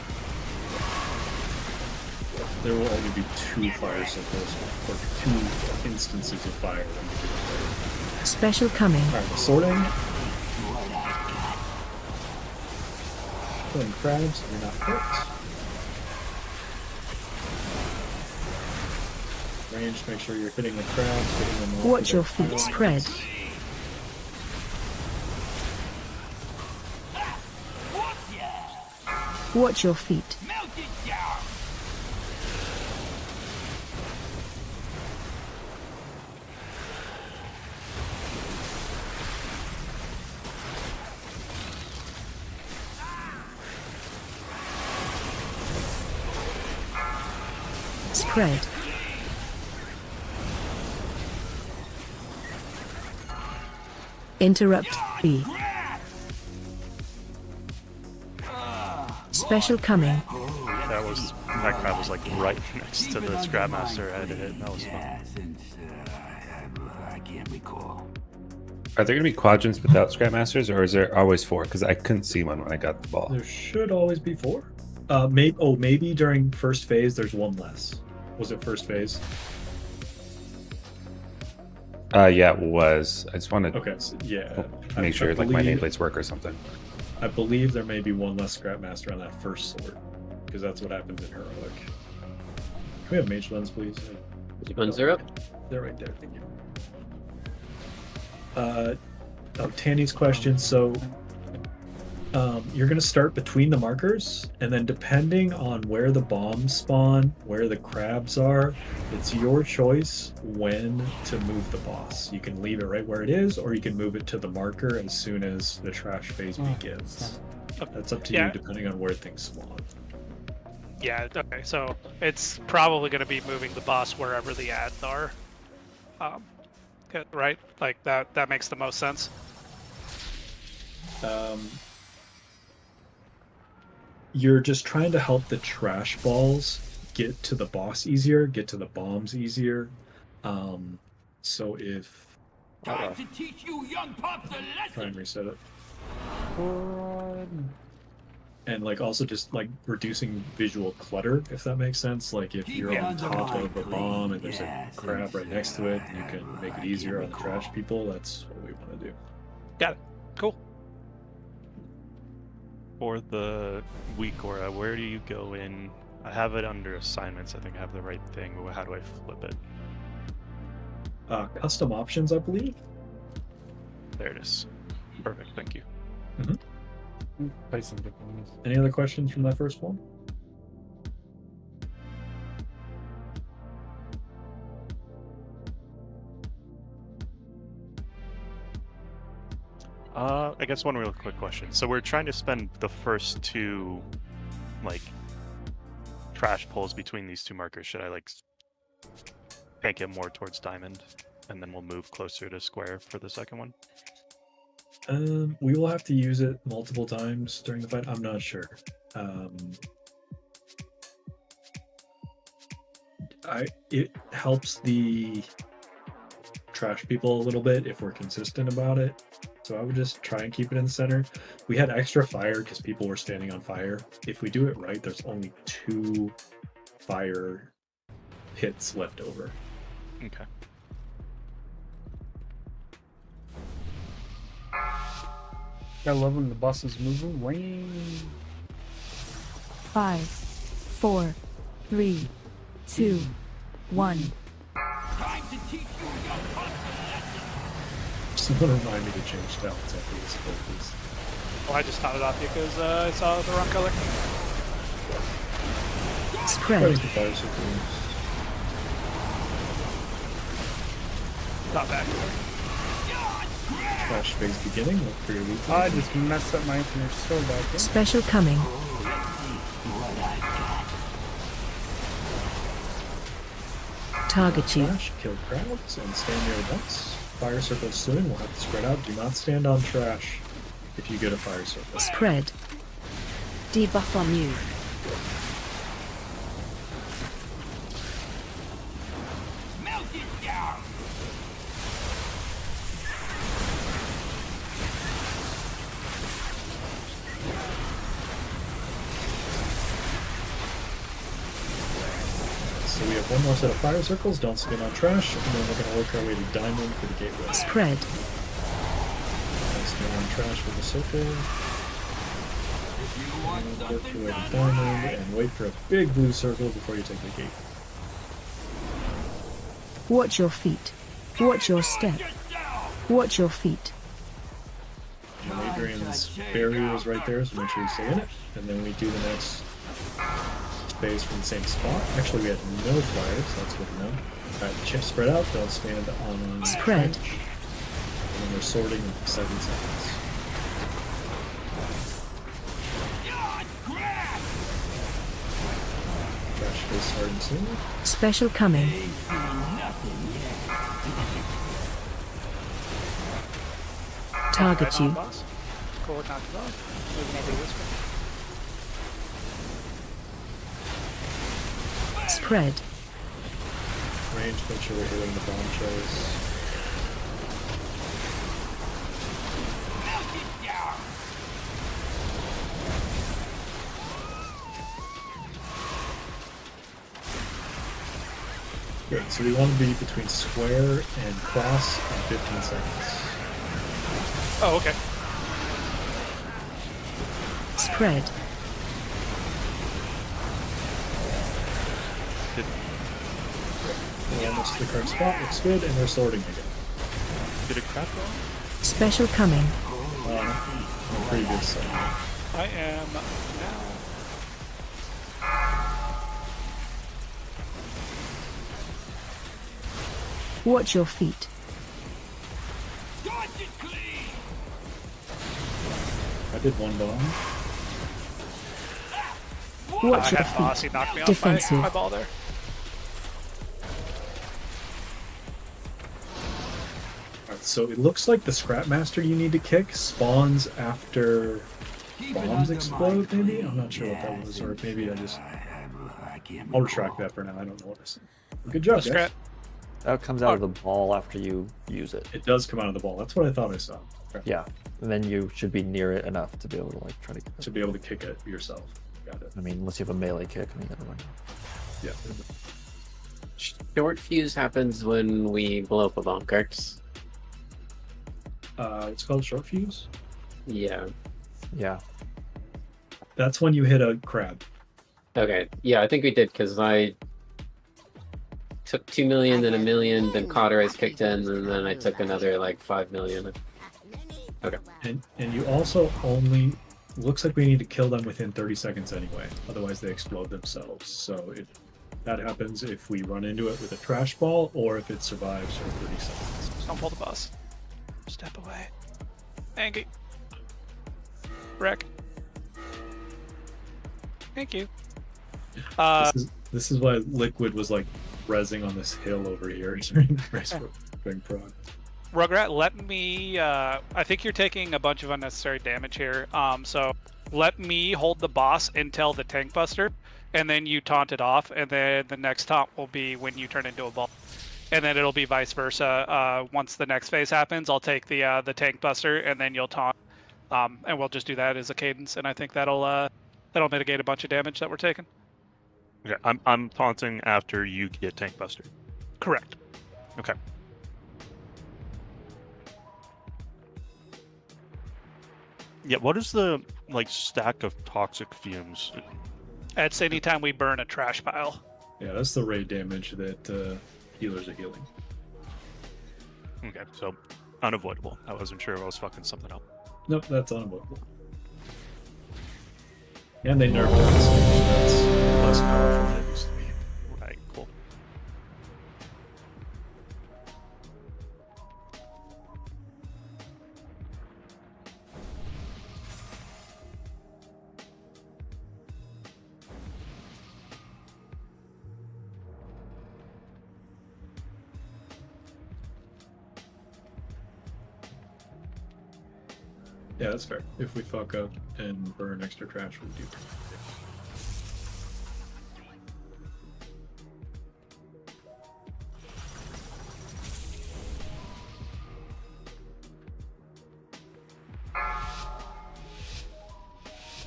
Speaker 2: There will only be 2 fire circles or 2 instances of fire when we do it right.
Speaker 7: Special coming.
Speaker 2: Alright, we're sorting. Killing crabs, you're not hurt. Range, make sure you're hitting the crabs, hitting them all.
Speaker 7: Watch your feet. Spread. Watch your feet. Spread. Interrupt B. Special coming.
Speaker 1: That crab was like right next to the Scrapmaster I had to hit. That was fun.
Speaker 8: I can't recall.
Speaker 14: Are there going to be quadrants without Scrapmasters, or is there always 4? Because I couldn't see one when I got the ball.
Speaker 2: There should always be 4. Maybe during first phase there's 1 less. Was it first phase?
Speaker 14: Yeah, it was. I just wanted
Speaker 2: Okay, so yeah.
Speaker 14: to make sure like my nameplates work or something.
Speaker 2: I believe there may be one less Scrapmaster on that first sword, because that's what happens in Heroic. Can we have Mage Lens, please?
Speaker 15: Mage Lens are up.
Speaker 2: They're right there, thank you. Tandy's question, so you're going to start between the markers, and then depending on where the bombs spawn, where the crabs are, it's your choice when to move the boss. You can leave it right where it is, or you can move it to the marker as soon as the trash phase begins. That's up to you, depending on where things spawn.
Speaker 5: Yeah, okay, so it's probably going to be moving the boss wherever the ads are. Right? Like, that makes the most sense.
Speaker 2: You're just trying to help the trash balls get to the boss easier, get to the bombs easier. So if...
Speaker 9: Time to teach you young pups a lesson.
Speaker 2: Try and reset it. And like also just like reducing visual clutter, if that makes sense. Like if you're on top of a bomb and there's a crab right next to it, you can make it easier on the trash people. That's what we want to do.
Speaker 5: Got it. Cool.
Speaker 1: For the week aura, where do you go in? I have it under assignments. I think I have the right thing. But how do I flip it?
Speaker 2: Custom options, I believe.
Speaker 1: There it is. Perfect. Thank you.
Speaker 4: Play some different ones.
Speaker 2: Any other questions from that first one?
Speaker 1: I guess one real quick question. So we're trying to spend the first two, like, trash pulls between these two markers. Should I, like, tank it more towards diamond, and then we'll move closer to square for the second one?
Speaker 2: We will have to use it multiple times during the fight. I'm not sure. It helps the trash people a little bit if we're consistent about it. So I would just try and keep it in the center. We had extra fire because people were standing on fire. If we do it right, there's only 2 fire hits left over.
Speaker 1: Okay.
Speaker 4: I love when the bus is moving. Wing.
Speaker 7: 5, 4, 3, 2, 1.
Speaker 9: Time to teach you young pups a lesson.
Speaker 2: Someone remind me to change talents after this pull, please.
Speaker 5: Well, I just taught it off you because I saw the wrong color.
Speaker 7: Spread.
Speaker 5: Not bad.
Speaker 2: Trash phase beginning. Look for your weak.
Speaker 4: I just messed up my infinite so bad.
Speaker 7: Special coming. Target you.
Speaker 2: Trash, kill crowds, and stand near the box. Fire circle soon. We'll have to spread out. Do not stand on trash if you get a fire circle.
Speaker 7: Spread. Debuff on you.
Speaker 9: Melt it down.
Speaker 2: So we have one more set of fire circles. Don't stand on trash, and then we're going to work our way to diamond for the gateway.
Speaker 7: Spread.
Speaker 2: Stand on trash with the circle. And we'll work your way to diamond and wait for a big blue circle before you take the gate.
Speaker 7: Watch your feet. Watch your step. Watch your feet.
Speaker 2: And Adrian's barrier is right there, so make sure you stay in it. And then we do the next phase from the same spot. Actually, we had no flyers, that's good to know. Alright, chip spread out, don't stand on
Speaker 7: Spread.
Speaker 2: trench. And then we're sorting in 7 seconds. Trash phase starting soon.
Speaker 7: Special coming. Target you.
Speaker 5: Cool, knocked it off. Moving over to this one.
Speaker 7: Spread.
Speaker 2: Range, make sure we're hitting the bomb shells. Good. So we want to be between square and cross in 15 seconds.
Speaker 5: Oh, okay.
Speaker 7: Spread.
Speaker 2: We're almost to the correct spot. Looks good, and we're sorting again.
Speaker 1: Did it crack wrong?
Speaker 7: Special coming.
Speaker 2: Pretty good stuff.
Speaker 5: I am now.
Speaker 7: Watch your feet.
Speaker 2: I did one bomb.
Speaker 7: Watch
Speaker 5: I
Speaker 7: your
Speaker 5: had boss. He
Speaker 7: feet.
Speaker 5: knocked me off
Speaker 7: Defensive.
Speaker 5: my ball there.
Speaker 2: Alright, so it looks like the Scrap Master you need to kick spawns after bombs explode, maybe? I'm not sure what that was, or maybe I just... I'll retract that for now, I don't know what I said. Good job, guys.
Speaker 3: That comes out of the ball after you use it.
Speaker 2: It does come out of the ball, that's what I thought I saw. Okay.
Speaker 3: Yeah, and then you should be near it enough to be able to like try to get it.
Speaker 2: To be able to kick it yourself. Got it.
Speaker 3: I mean, unless you have a melee kick and the other one.
Speaker 2: Yeah.
Speaker 15: Short fuse happens when we blow up a bomb, correct?
Speaker 2: It's called short fuse?
Speaker 15: Yeah.
Speaker 3: Yeah.
Speaker 2: That's when you hit a crab.
Speaker 15: Okay. Yeah, I think we did, because I took 2 million, then 1 million, then Cauterize kicked in, and then I took another like 5 million. Okay.
Speaker 2: And you also only... Looks like we need to kill them within 30 seconds anyway, otherwise they explode themselves. So that happens if we run into it with a trash ball, or if it survives for 30 seconds.
Speaker 5: Don't pull the boss. Step away. Angie. Wreck. Thank you.
Speaker 2: This is why Liquid was like rezzing on this hill over here during prod.
Speaker 5: Rugrat, let me. I think you're taking a bunch of unnecessary damage here. So let me hold the boss until the tank buster, and then you taunt it off, and then the next taunt will be when you turn into a ball, and then it'll be vice versa. Once the next phase happens, I'll take the tank buster, and then you'll taunt, and we'll just do that as a cadence, and I think that'll mitigate a bunch of damage that we're taking.
Speaker 1: Okay, I'm taunting after you get tank buster.
Speaker 5: Correct.
Speaker 1: Okay. Yeah, what is the like stack of toxic fumes?
Speaker 5: That's anytime we burn a trash pile.
Speaker 2: Yeah, that's the raid damage that healers are healing.
Speaker 1: Okay, so unavoidable. I wasn't sure if I was fucking something up.
Speaker 2: Nope, that's unavoidable. And they nerfed it at this stage, that's less powerful than it used to be.
Speaker 1: Right, cool.
Speaker 2: Yeah, that's fair. If we fuck up and burn extra trash, we do.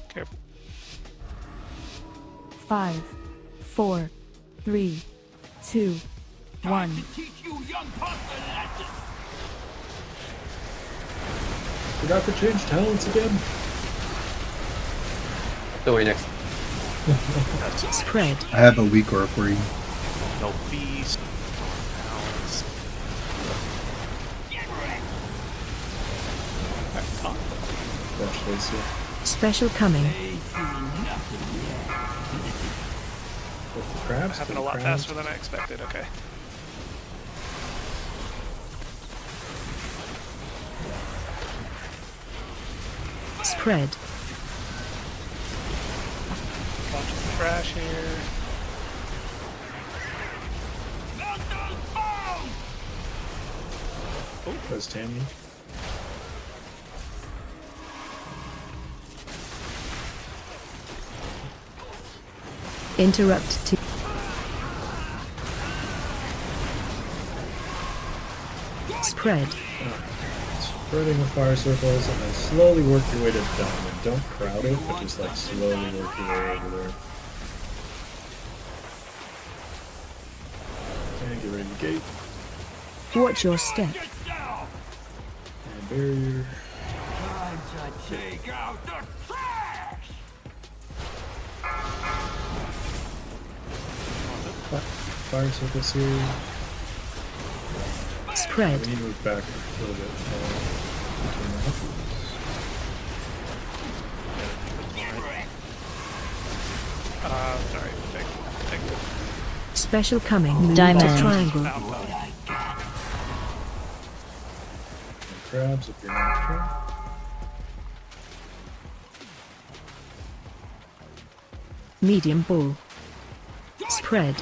Speaker 5: Careful.
Speaker 7: 5, 4, 3, 2, 1.
Speaker 2: Forgot to change talents again.
Speaker 15: Don't worry, next.
Speaker 7: Spread.
Speaker 10: I have a weak aura for you.
Speaker 1: No beast.
Speaker 7: Special coming.
Speaker 2: Crabs?
Speaker 5: Happened a lot faster than I expected. Okay.
Speaker 7: Spread.
Speaker 5: Bunch of trash here.
Speaker 2: Oh, there's Tammy.
Speaker 7: Interrupt to spread.
Speaker 2: Spreading the fire circles and then slowly work your way to diamond. Don't crowd it, but just like slowly work your way over there. And get ready to gate.
Speaker 7: Watch your step.
Speaker 2: And barrier.
Speaker 9: Time to take out the trash!
Speaker 2: Fire circles here.
Speaker 7: Spread.
Speaker 2: We need to move back a little bit. Between the hooks.
Speaker 5: Sorry. Take.
Speaker 7: Special coming.
Speaker 13: Diamond.
Speaker 7: Triangle.
Speaker 2: And crabs if you're not sure.
Speaker 7: Medium ball. Spread.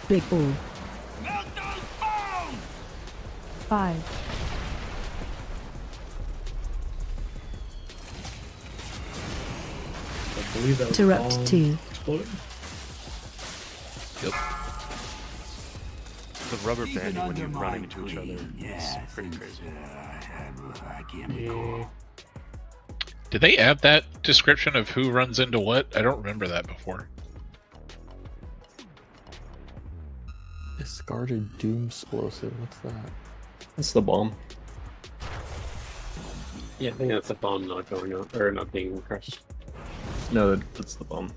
Speaker 7: Big ball. 5.
Speaker 2: I believe that was
Speaker 7: Interrupt
Speaker 2: bomb
Speaker 7: 2.
Speaker 2: exploding.
Speaker 6: Yep.
Speaker 1: The rubber banding when you're running into each other is pretty crazy.
Speaker 4: Yeah.
Speaker 6: Did they add that description of who runs into what? I don't remember that before.
Speaker 3: Discarded doom explosive. What's that?
Speaker 12: That's the bomb.
Speaker 15: Yeah, I think that's a bomb not going on or not being crushed.
Speaker 12: No, that's the bomb.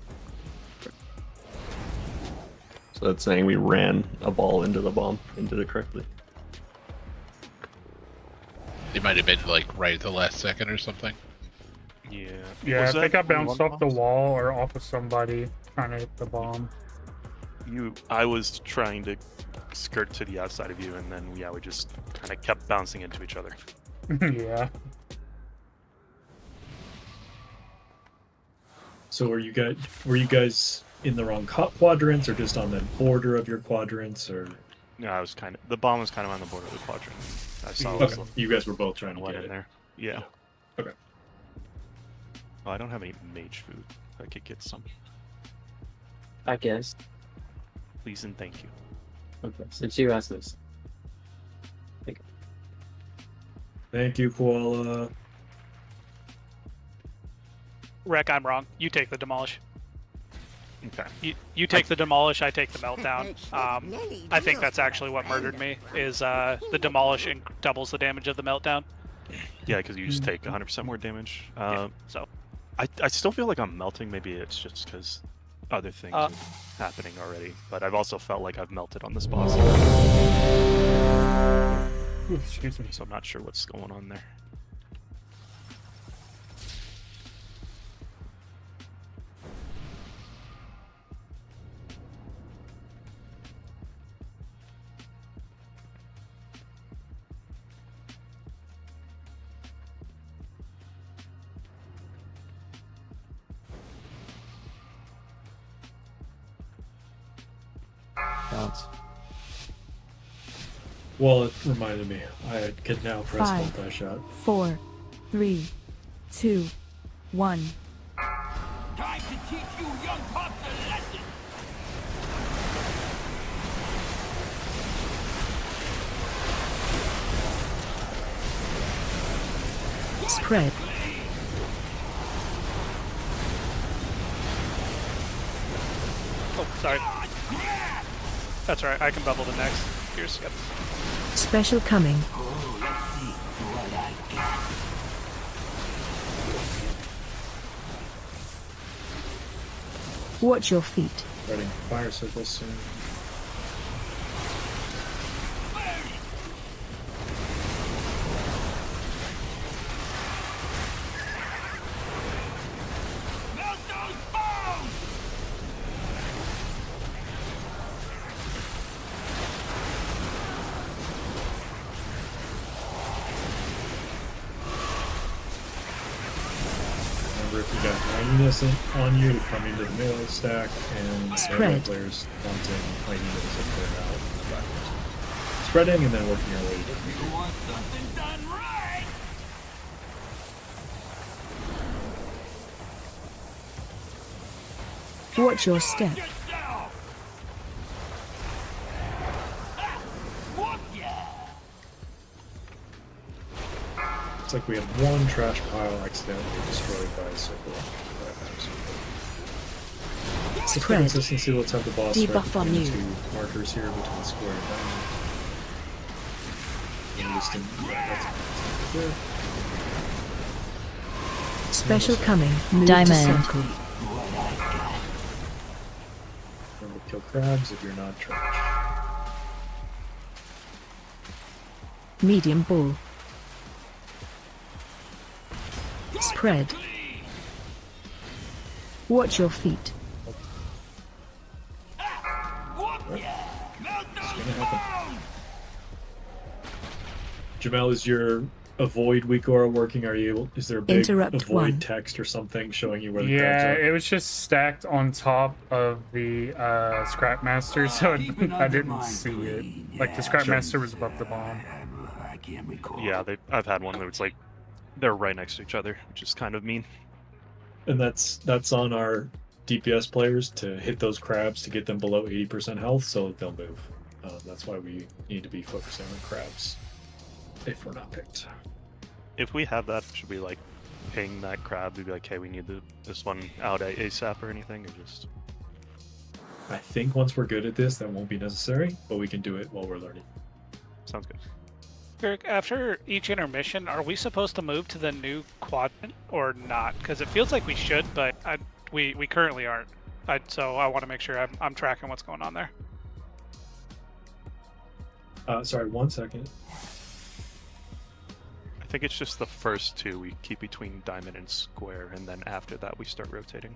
Speaker 12: So that's saying we ran a ball into the bomb and did it correctly.
Speaker 6: It might have been like right at the last second or something.
Speaker 1: Yeah.
Speaker 4: Yeah,
Speaker 1: Was
Speaker 4: I think
Speaker 1: that
Speaker 4: I bounced
Speaker 1: one
Speaker 4: off the
Speaker 1: boss?
Speaker 4: wall or off of somebody trying to hit the bomb.
Speaker 1: I was trying to skirt to the outside of you, and then we just kind of kept bouncing into each other.
Speaker 4: Yeah.
Speaker 2: So were you guys in the wrong quadrants, or just on the border of your quadrants, or?
Speaker 1: No, the bomb was kind of on the border of the quadrant. I saw it
Speaker 2: Okay.
Speaker 1: was
Speaker 2: You guys were both trying to
Speaker 1: wet
Speaker 2: get
Speaker 1: in
Speaker 2: it.
Speaker 1: there. Yeah.
Speaker 2: Okay.
Speaker 1: Oh, I don't have any mage food. I could get some.
Speaker 15: I guess.
Speaker 1: Please and thank you.
Speaker 15: Okay, since you asked this.
Speaker 2: Thank you, Koala.
Speaker 5: Wreck, I'm wrong. You take the demolish.
Speaker 1: Okay.
Speaker 5: You take the demolish, I take the meltdown. I think that's actually what murdered me, is the demolish doubles the damage of the meltdown.
Speaker 1: Yeah, because you just take 100% more damage.
Speaker 5: So
Speaker 1: I still feel like I'm melting. Maybe it's just because other things are happening already. But I've also felt like I've melted on this boss.
Speaker 4: Excuse me.
Speaker 1: So I'm not sure what's going on there.
Speaker 3: Bounce.
Speaker 2: Well, it reminded me. I can now press
Speaker 7: 5,
Speaker 2: multi-shot.
Speaker 7: 4, 3, 2, 1.
Speaker 9: Time to teach you young pups a lesson!
Speaker 7: Spread.
Speaker 5: Oh, sorry. That's right. I can bubble the next. Here's. Yep.
Speaker 7: Special coming.
Speaker 9: Oh, let's see what I got.
Speaker 7: Watch your feet.
Speaker 2: Starting fire circles soon.
Speaker 9: Melt those bones!
Speaker 2: Remember, if you got mightiness on you, to come into the melee stack, and
Speaker 7: Spread.
Speaker 2: melee players wanting mightiness if they're out in the backwards. Spreading and then working your way to
Speaker 9: You want something done right?
Speaker 7: Watch your step.
Speaker 9: Yourself! Ha! Whoop ya!
Speaker 2: It's like we had one trash pile accidentally destroyed by a circle. Just for
Speaker 7: Spread.
Speaker 2: consistency, let's have the boss right
Speaker 7: Debuff on
Speaker 2: between
Speaker 7: you.
Speaker 2: the two markers here between square and diamond. And just that's good.
Speaker 7: Special coming. Move to
Speaker 13: Diamond.
Speaker 7: circle.
Speaker 2: Remember, kill crabs if you're not trash.
Speaker 7: Medium ball. Spread. Watch your feet.
Speaker 2: Jamel, is your avoid weak aura working? Are you able? Is there a big
Speaker 7: Interrupt
Speaker 2: avoid
Speaker 7: one.
Speaker 2: text or something showing you where the
Speaker 4: Yeah,
Speaker 2: crabs are?
Speaker 4: it was just stacked on top of the Scrap Master, so I didn't see it. Like the Scrap Master was above the bomb.
Speaker 1: Yeah, I've had one where it's like they're right next to each other, which is kind of mean.
Speaker 2: And that's on our DPS players to hit those crabs to get them below 80% health so that they'll move. That's why we need to be focusing on crabs if we're not picked.
Speaker 1: If we have that, should we like ping that crab to be like, hey, we need this one out at ASAP or anything, or just?
Speaker 2: I think once we're good at this, that won't be necessary, but we can do it while we're learning.
Speaker 1: Sounds good.
Speaker 5: Eric, after each intermission, are we supposed to move to the new quadrant or not? Because it feels like we should, but we currently aren't. So I want to make sure I'm tracking what's going on there.
Speaker 2: Sorry, 1 second.
Speaker 1: I think it's just the first two we keep between diamond and square, and then after that we start rotating.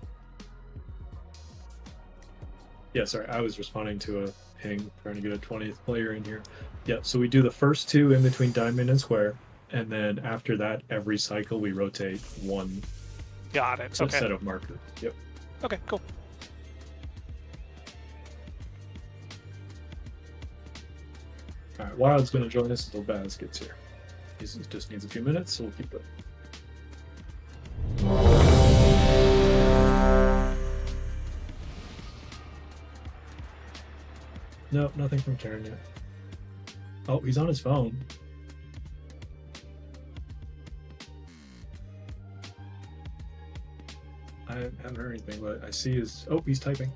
Speaker 2: Yeah, sorry, I was responding to a ping, trying to get a 20th player in here. Yeah, so we do the first two in between diamond and square, and then after that, every cycle we rotate one
Speaker 5: Got it. Okay.
Speaker 2: set of markers. Yep.
Speaker 5: Okay, cool.
Speaker 2: Alright, Wild's going to join us until Baz gets here. He just needs a few minutes, so we'll keep going. No, nothing from Karen yet. Oh, he's on his phone. I haven't heard anything, but I see his... Oh, he's typing.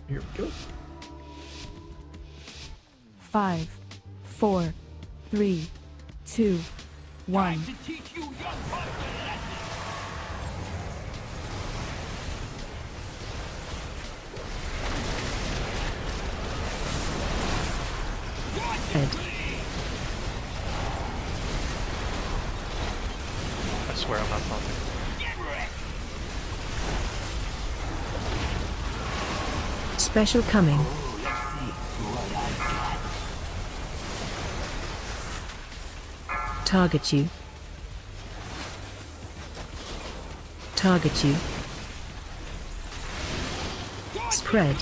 Speaker 2: Here we go.
Speaker 7: 5, 4, 3, 2, 1. Head.
Speaker 1: I swear I'm not talking.
Speaker 7: Special coming. Target you. Target you. Spread.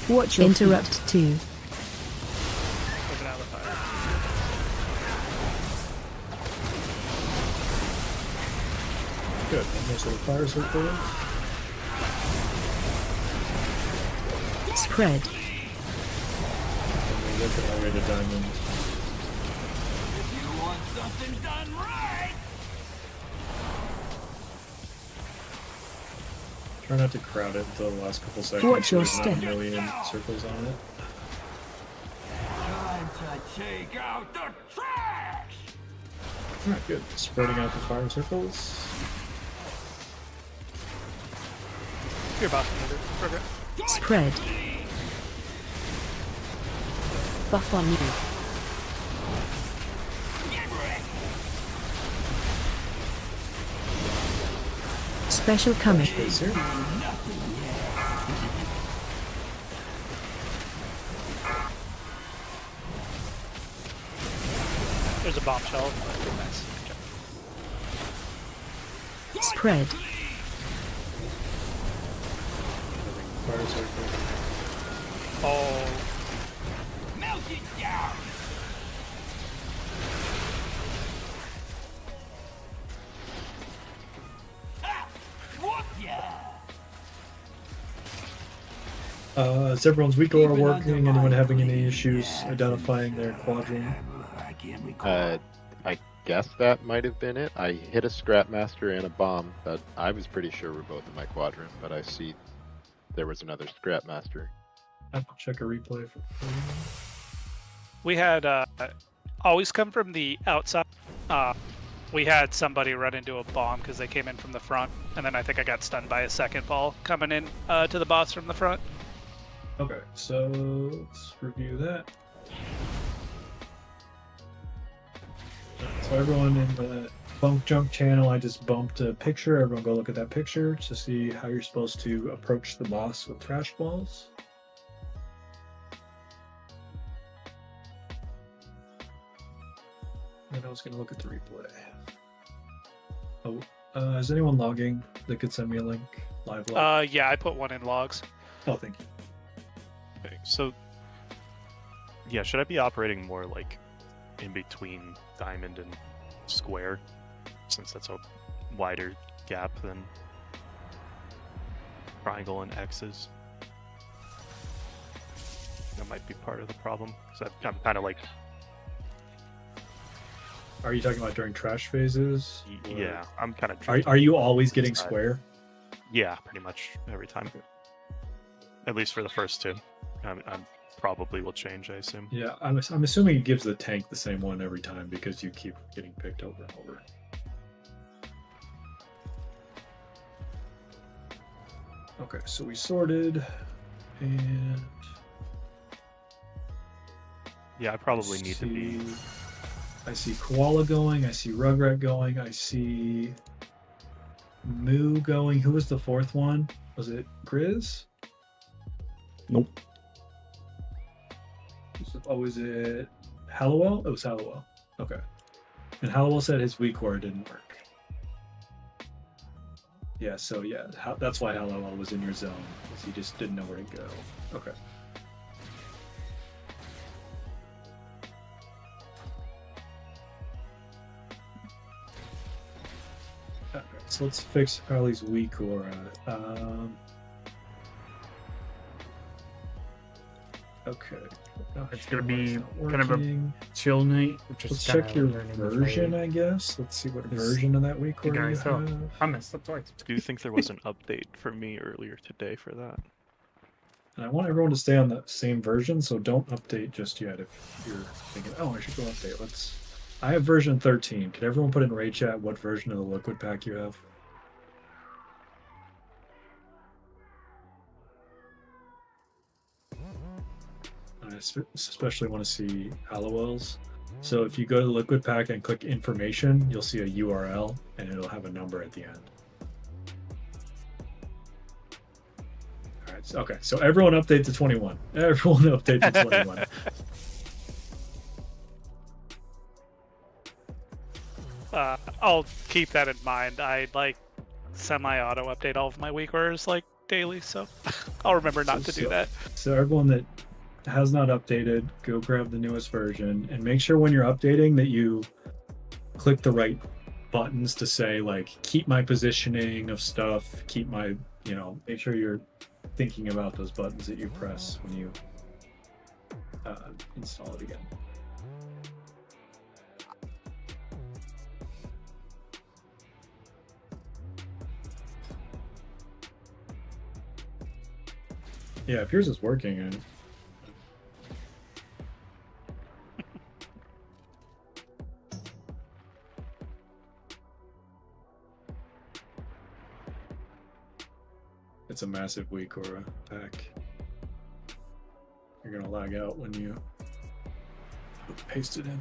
Speaker 7: Watch your interrupt 2.
Speaker 5: Moving out of the fire.
Speaker 2: Good. Almost all the fire circle.
Speaker 7: Spread.
Speaker 2: And we look at our way to diamond.
Speaker 9: If you want something done right,
Speaker 2: Try not to crowd it until the last couple seconds.
Speaker 7: Watch your
Speaker 2: so there's not
Speaker 7: step.
Speaker 2: a million circles on it.
Speaker 9: time to take out the trash.
Speaker 2: Alright, good. Spreading out the fire circles.
Speaker 5: You're about to move it. Okay.
Speaker 7: Spread. Buff on you. Special coming.
Speaker 2: Is here.
Speaker 5: There's a bombshell. Nice.
Speaker 7: Spread.
Speaker 2: Fire circle.
Speaker 5: Oh.
Speaker 9: Melt it down.
Speaker 2: Is everyone's week aura working? Anyone having any issues identifying their quadrant?
Speaker 16: I guess that might have been it. I hit a Scrapmaster and a bomb, but I was pretty sure we're both in my quadrant, but I see there was another Scrapmaster.
Speaker 2: I have to check a replay for
Speaker 5: We had always come from the outside. We had somebody run into a bomb because they came in from the front, and then I think I got stunned by a second ball coming in to the boss from the front.
Speaker 2: Okay, so let's review that. So everyone in the Bump Jump channel, I just bumped a picture. Everyone go look at that picture to see how you're supposed to approach the boss with trash balls. And I was going to look at the replay. Oh, is anyone logging that could send me a link? Live log?
Speaker 5: Yeah, I put one in logs.
Speaker 2: Oh, thank you.
Speaker 1: Okay, so yeah, should I be operating more like in between diamond and square, since that's a wider gap than triangle and X's? That might be part of the problem. So I'm kind of like.
Speaker 2: Are you talking about during trash phases?
Speaker 1: Yeah, I'm kind of.
Speaker 2: Are you always getting square?
Speaker 1: Yeah, pretty much every time. At least for the first two. I'm probably will change, I assume.
Speaker 2: Yeah, I'm assuming it gives the tank the same one every time because you keep getting picked over and over. Okay, so we sorted, and
Speaker 1: yeah, I probably need to be.
Speaker 2: I see Koala going. I see Rugrat going. I see Moo going. Who was the fourth one? Was it Grizz?
Speaker 12: Nope.
Speaker 2: Oh, was it Hallowell? It was Hallowell. Okay. And Hallowell said his weak core didn't work. Yeah, so yeah, that's why Hallowell was in your zone, because he just didn't know where to go. Okay. Okay, so let's fix Harley's weak aura. Okay.
Speaker 4: It's gonna be kind of a chill night.
Speaker 2: Let's check your version, I guess. Let's see what version of that week aura you have.
Speaker 4: I messed up twice.
Speaker 1: Do you think there was an update for me earlier today for that?
Speaker 2: And I want everyone to stay on the same version, so don't update just yet if you're thinking, oh, I should go update. I have version 13. Could everyone put in raid chat what version of the liquid pack you have? I especially want to see Hallowell's. So if you go to the liquid pack and click information, you'll see a URL and it'll have a number at the end. All right. Okay. So everyone update to 21. Everyone update to 21.
Speaker 5: I'll keep that in mind. I like semi-auto update all of my week orders like daily, so I'll remember not to do that.
Speaker 2: So everyone that has not updated, go grab the newest version and make sure when you're updating that you click the right buttons to say like keep my positioning of stuff, keep my, make sure you're thinking about those buttons that you press when you install it again. Yeah, if yours is working, it's a massive weak aura pack. You're gonna lag out when you paste it in.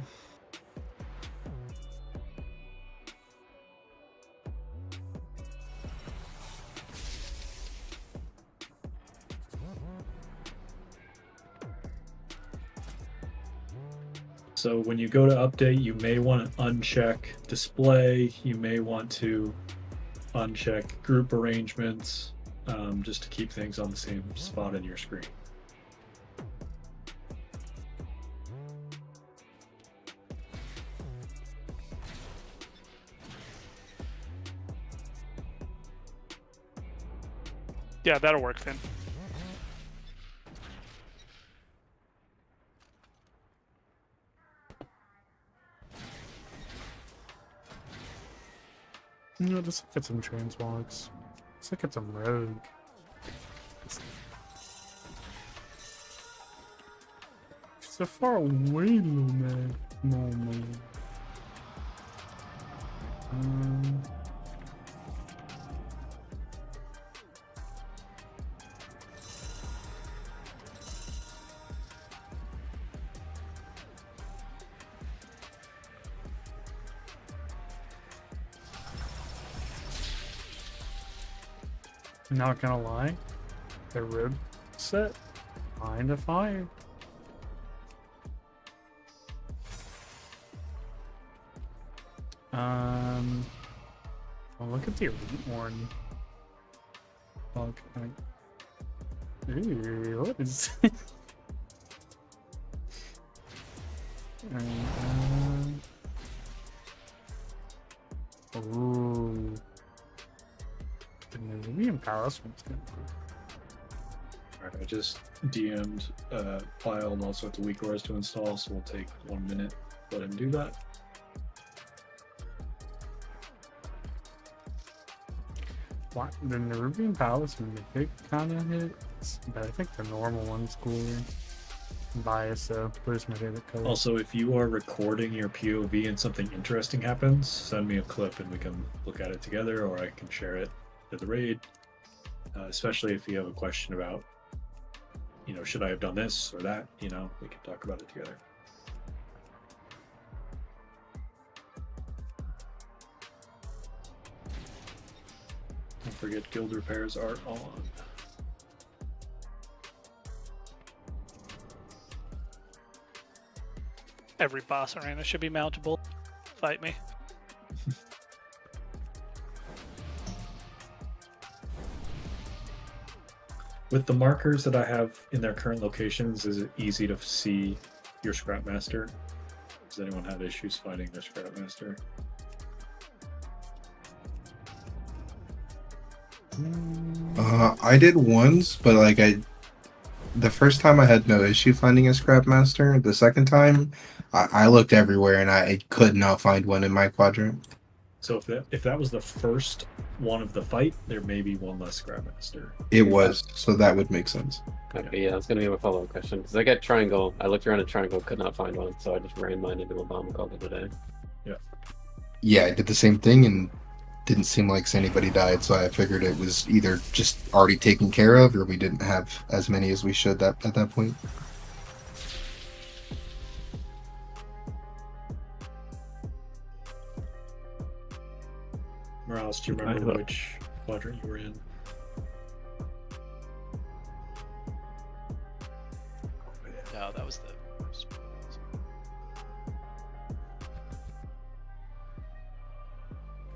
Speaker 2: So when you go to update, you may want to uncheck display. You may want to uncheck group arrangements, just to keep things on the same spot in your screen.
Speaker 5: Yeah, that'll work, Finn.
Speaker 4: No, just look at some transmogs. Let's look at some rogue. So far away, little man. No, man. Not gonna lie, the rib set kinda fire. Well, look at the elite one. Fuck. Ooh, what is? Ooh. The Nubian Palace one's kind of cool.
Speaker 2: Alright, I just DM'd Pile and also to WeakOrs to install, so we'll take 1 minute. Let him do that.
Speaker 4: What? The Nerubian Palace and Mythic kind of hits, but I think the normal one's cooler. Bias, so blue's my favorite color.
Speaker 2: Also, if you are recording your POV and something interesting happens, send me a clip and we can look at it together, or I can share it to the raid. Especially if you have a question about, you know, should I have done this or that? You know, we can talk about it together. Don't forget guild repairs are on.
Speaker 5: Every boss arena should be mountable. Fight me.
Speaker 2: With the markers that I have in their current locations, is it easy to see your Scrapmaster? Does anyone have issues finding their Scrapmaster?
Speaker 10: I did once, but like the first time I had no issue finding a Scrapmaster. The second time, I looked everywhere and I could not find one in my quadrant.
Speaker 2: So if that was the first one of the fight, there may be one less Scrapmaster.
Speaker 10: It was, so that would make sense.
Speaker 15: Okay, yeah, that's gonna be my follow-up question because I got triangle. I looked around a triangle, could not find one, so I just ran mine into a bomb and called it a day.
Speaker 2: Yeah.
Speaker 10: Yeah, I did the same thing and didn't seem like anybody died, so I figured it was either just already taken care of or we didn't have as many as we should at that point.
Speaker 2: Morales, do you remember which quadrant you were in?
Speaker 5: No, that was the first.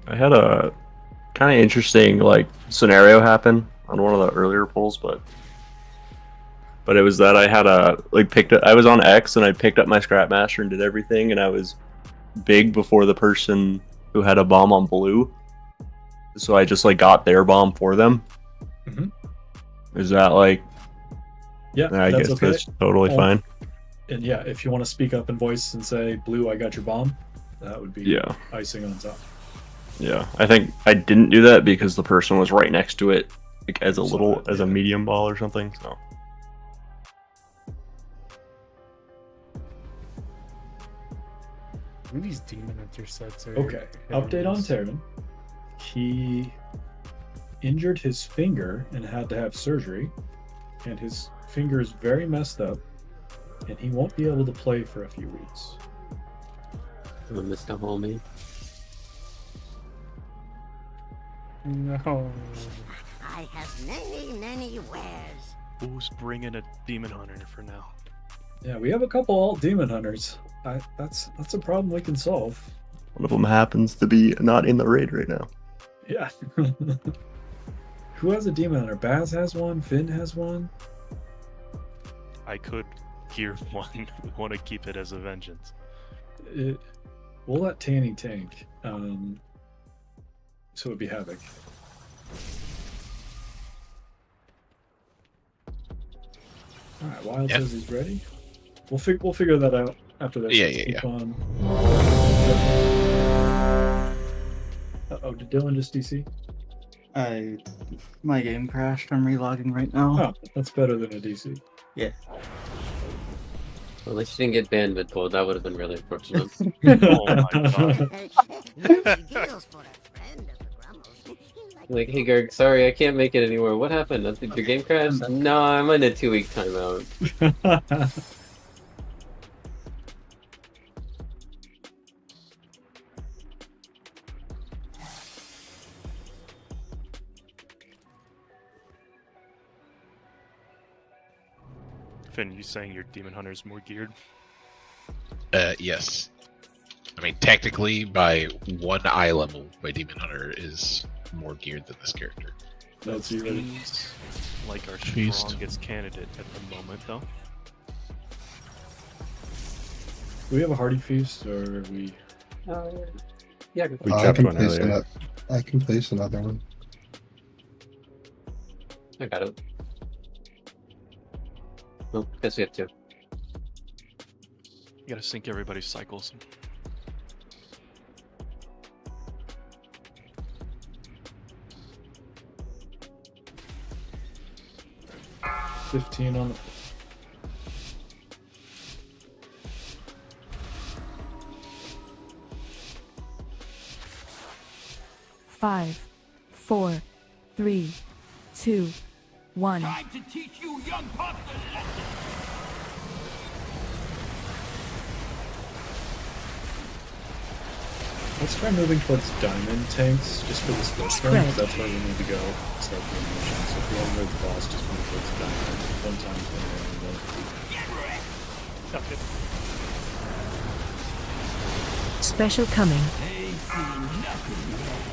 Speaker 12: I had a kind of interesting like scenario happen on one of the earlier polls, but it was that I had I was on X and I picked up my Scrapmaster and did everything, and I was big before the person who had a bomb on blue, so I just like got their bomb for them. Is that like?
Speaker 2: Yeah,
Speaker 12: I
Speaker 2: that's
Speaker 12: guess
Speaker 2: okay.
Speaker 12: that's totally fine.
Speaker 2: And yeah, if you want to speak up in voice and say, "Blue, I got your bomb," that would be icing on top.
Speaker 12: Yeah, I think I didn't do that because the person was right next to it, like as a medium ball or something. So.
Speaker 4: These demon hunter sets are
Speaker 2: Okay, update on Terran. He injured his finger and had to have surgery, and his finger is very messed up, and he won't be able to play for a few weeks.
Speaker 15: Mr. Homie.
Speaker 4: No.
Speaker 17: I have many wares.
Speaker 1: Who's bringing a demon hunter for now?
Speaker 2: Yeah, we have a couple alt demon hunters. That's a problem we can solve.
Speaker 12: One of them happens to be not in the raid right now.
Speaker 2: Yeah. Who has a demon hunter? Baz has one. Finn has one.
Speaker 1: I could gear one. Want to keep it as a vengeance.
Speaker 2: We'll let Tanny tank. So it'd be Havoc. Alright, Wild says he's ready. We'll figure that out after this.
Speaker 6: Yeah,
Speaker 2: Let's keep on. Uh-oh, did Dylan just DC?
Speaker 18: My game crashed. I'm relogging right now.
Speaker 2: Oh, that's better than a DC.
Speaker 18: Yeah.
Speaker 15: Well, at least you didn't get banned mid-pull. That would have been really unfortunate.
Speaker 1: Oh my god.
Speaker 15: Like, hey Gerg, sorry, I can't make it anymore. What happened? Did your game crash? No, I'm in a 2-week timeout.
Speaker 1: Finn, you saying your Demon Hunter's more geared?
Speaker 6: Yes. I mean, technically, by 1 eye level, my Demon Hunter is more geared than this character.
Speaker 2: That's you ready?
Speaker 1: Seems like our
Speaker 11: Feast.
Speaker 1: strongest candidate at the moment, though.
Speaker 2: Do we have a Hardy Feast, or are we...
Speaker 15: Yeah,
Speaker 14: We
Speaker 10: I
Speaker 14: dropped
Speaker 10: can
Speaker 14: one
Speaker 10: place
Speaker 14: earlier.
Speaker 10: I can place another one.
Speaker 15: I got it. Well, guess we have 2.
Speaker 1: You gotta sync everybody's cycles.
Speaker 2: 15 on the...
Speaker 7: Five, 4, 3, 2, 1.
Speaker 9: Time to teach you young pups a lesson.
Speaker 2: Let's try moving towards diamond tanks just for this first one, because that's where we need to go. Start the animation. So if you want to move the boss, just move towards diamond. One time is going to
Speaker 5: Sounds good.
Speaker 7: Special coming.
Speaker 9: They see nothing yet.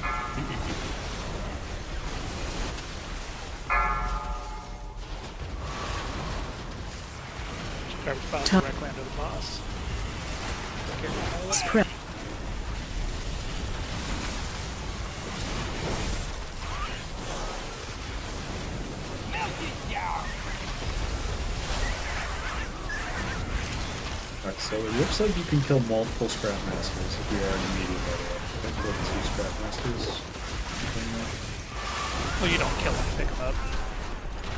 Speaker 5: Garbage files
Speaker 7: Top.
Speaker 5: directly under the boss.
Speaker 7: Spread.
Speaker 2: Alright, so it looks like you can kill multiple Scrap Masters if you are in the medium area. I think we'll have 2 Scrap Masters.
Speaker 5: Well, you don't kill them, pick them up.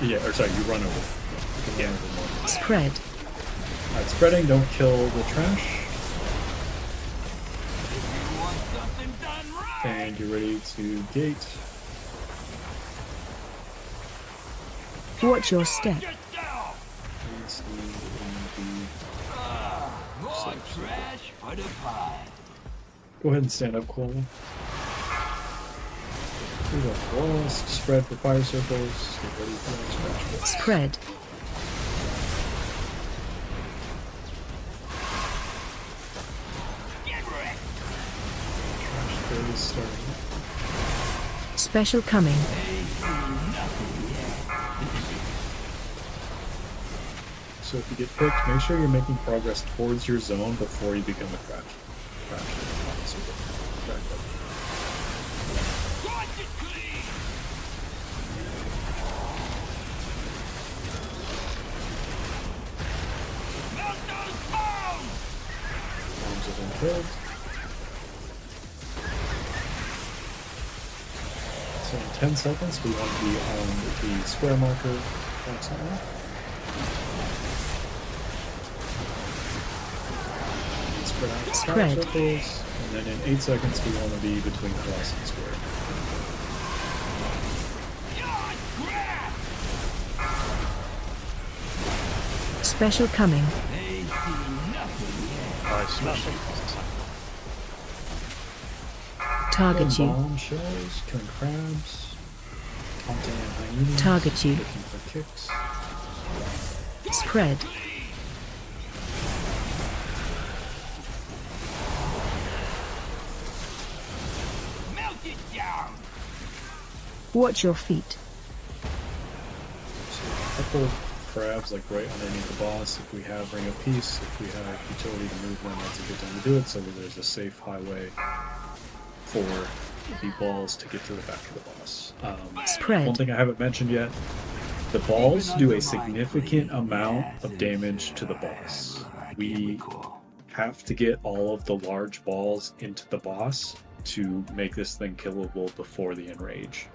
Speaker 2: Yeah, or sorry, you run over. You can run over more.
Speaker 7: Spread.
Speaker 2: Alright, spreading, don't kill the trash. And you're ready to gate.
Speaker 7: Watch your step.
Speaker 2: Let's see,
Speaker 9: More trash for the pile.
Speaker 2: go ahead and stand up, Cole. We got lost. Spread for fire circles. Get ready for that scratch.
Speaker 7: Spread.
Speaker 2: Trash is starting.
Speaker 7: Special coming.
Speaker 2: So if you get picked, make sure you're making progress towards your zone before you become a crash. Bombs have been killed. So in 10 seconds, we want to be on the square marker approximately. Spread out
Speaker 7: Spread.
Speaker 2: circles, and then in 8 seconds we want to be between cross and square.
Speaker 7: Special coming. Target
Speaker 2: Killing
Speaker 7: you.
Speaker 2: bombshells, killing crabs, taunting and hyenas,
Speaker 7: Target you.
Speaker 2: looking for kicks.
Speaker 7: Spread. Watch your feet.
Speaker 2: So a couple of crabs like right underneath the boss. If we have Ring of Peace, if we have utility to move them, that's a good time to do it so that there's a safe highway for the balls to get to the back of the boss.
Speaker 7: Spread.
Speaker 2: One thing I haven't mentioned yet, the balls do a significant amount of damage to the boss. We have to get all of the large balls into the boss to make this thing killable before the enrage.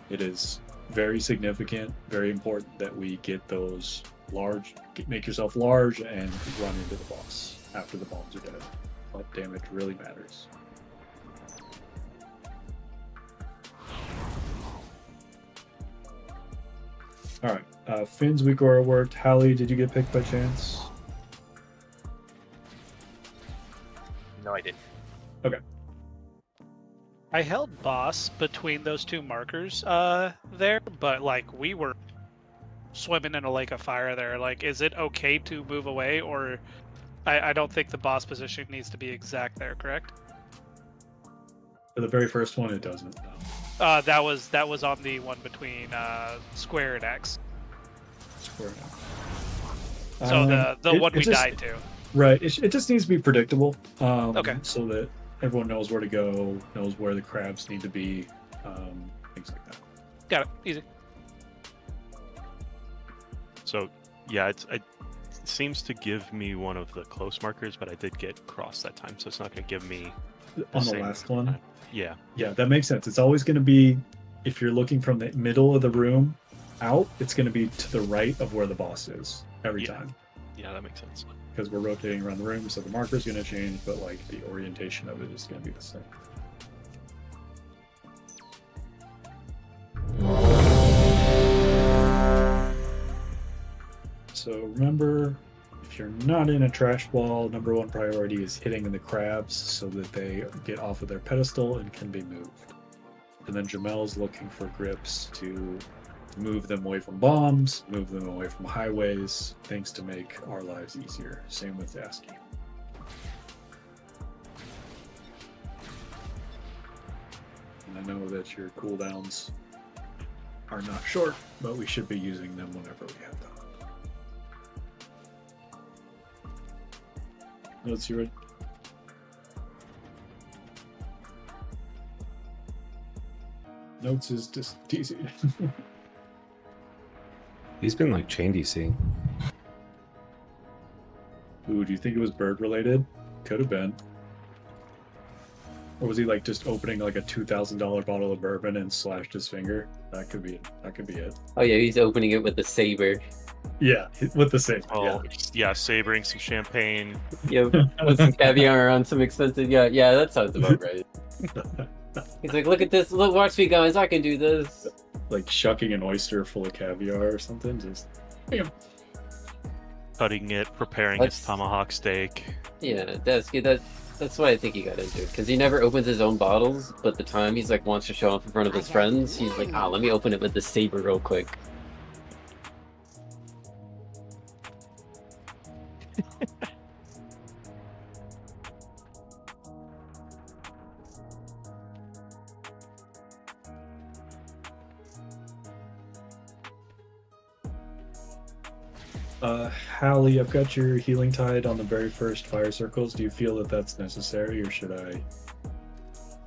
Speaker 2: It is very significant, very important that we get those large, make yourself large and run into the boss after the bombs are dead. That damage really matters. All right, Finn's weak aura worked. Hallie, did you get picked by chance?
Speaker 19: No, I didn't.
Speaker 2: Okay.
Speaker 5: I held boss between those two markers there, but like we were swimming in a lake of fire there. Like, is it okay to move away, or I don't think the boss position needs to be exact there, correct?
Speaker 2: For the very first one, it doesn't. No.
Speaker 5: That was on the one between square and X.
Speaker 2: Square and
Speaker 5: X. So the one we died to.
Speaker 2: Right. It just needs to be predictable.
Speaker 5: Okay.
Speaker 2: So that everyone knows where to go, knows where the crabs need to be, things like that.
Speaker 5: Got it. Easy.
Speaker 1: So, yeah, it seems to give me one of the close markers, but I did get cross that time, so it's not going to give me
Speaker 2: On the last one?
Speaker 1: Yeah.
Speaker 2: Yeah, that makes sense. It's always going to be, if you're looking from the middle of the room out, it's going to be to the right of where the boss is every time.
Speaker 1: Yeah, that makes sense.
Speaker 2: Because we're rotating around the room, so the marker's going to change, but like the orientation of it is going to be the same. So remember, if you're not in a trash ball, number one priority is hitting the crabs so that they get off of their pedestal and can be moved. And then Jamel's looking for grips to move them away from bombs, move them away from highways, things to make our lives easier. Same with Dasky. And I know that your cooldowns are not short, but we should be using them whenever we have them. Notes, you ready? Notes is just DC.
Speaker 14: He's been like chain DC.
Speaker 2: Ooh, do you think it was bird related? Could have been. Or was he like just opening like a $2,000 bottle of bourbon and slashed his finger? That could be it. That could be it.
Speaker 15: Oh yeah, he's opening it with the saber.
Speaker 2: Yeah, with the saber.
Speaker 1: Oh, yeah, sabering some champagne.
Speaker 15: Yep, with some caviar on some expensive. Yeah, that sounds about right. He's like, look at this. Look, watch me, guys. I can do this.
Speaker 2: Like shucking an oyster full of caviar or something. Just bam.
Speaker 1: Cutting it, preparing his tomahawk steak.
Speaker 15: Yeah, that's why I think he got into it, because he never opens his own bottles, but the time he's like wants to show off in front of his friends, he's like, let me open it with the saber real quick.
Speaker 2: Hallie, I've got your healing tide on the very first fire circles. Do you feel that that's necessary, or should I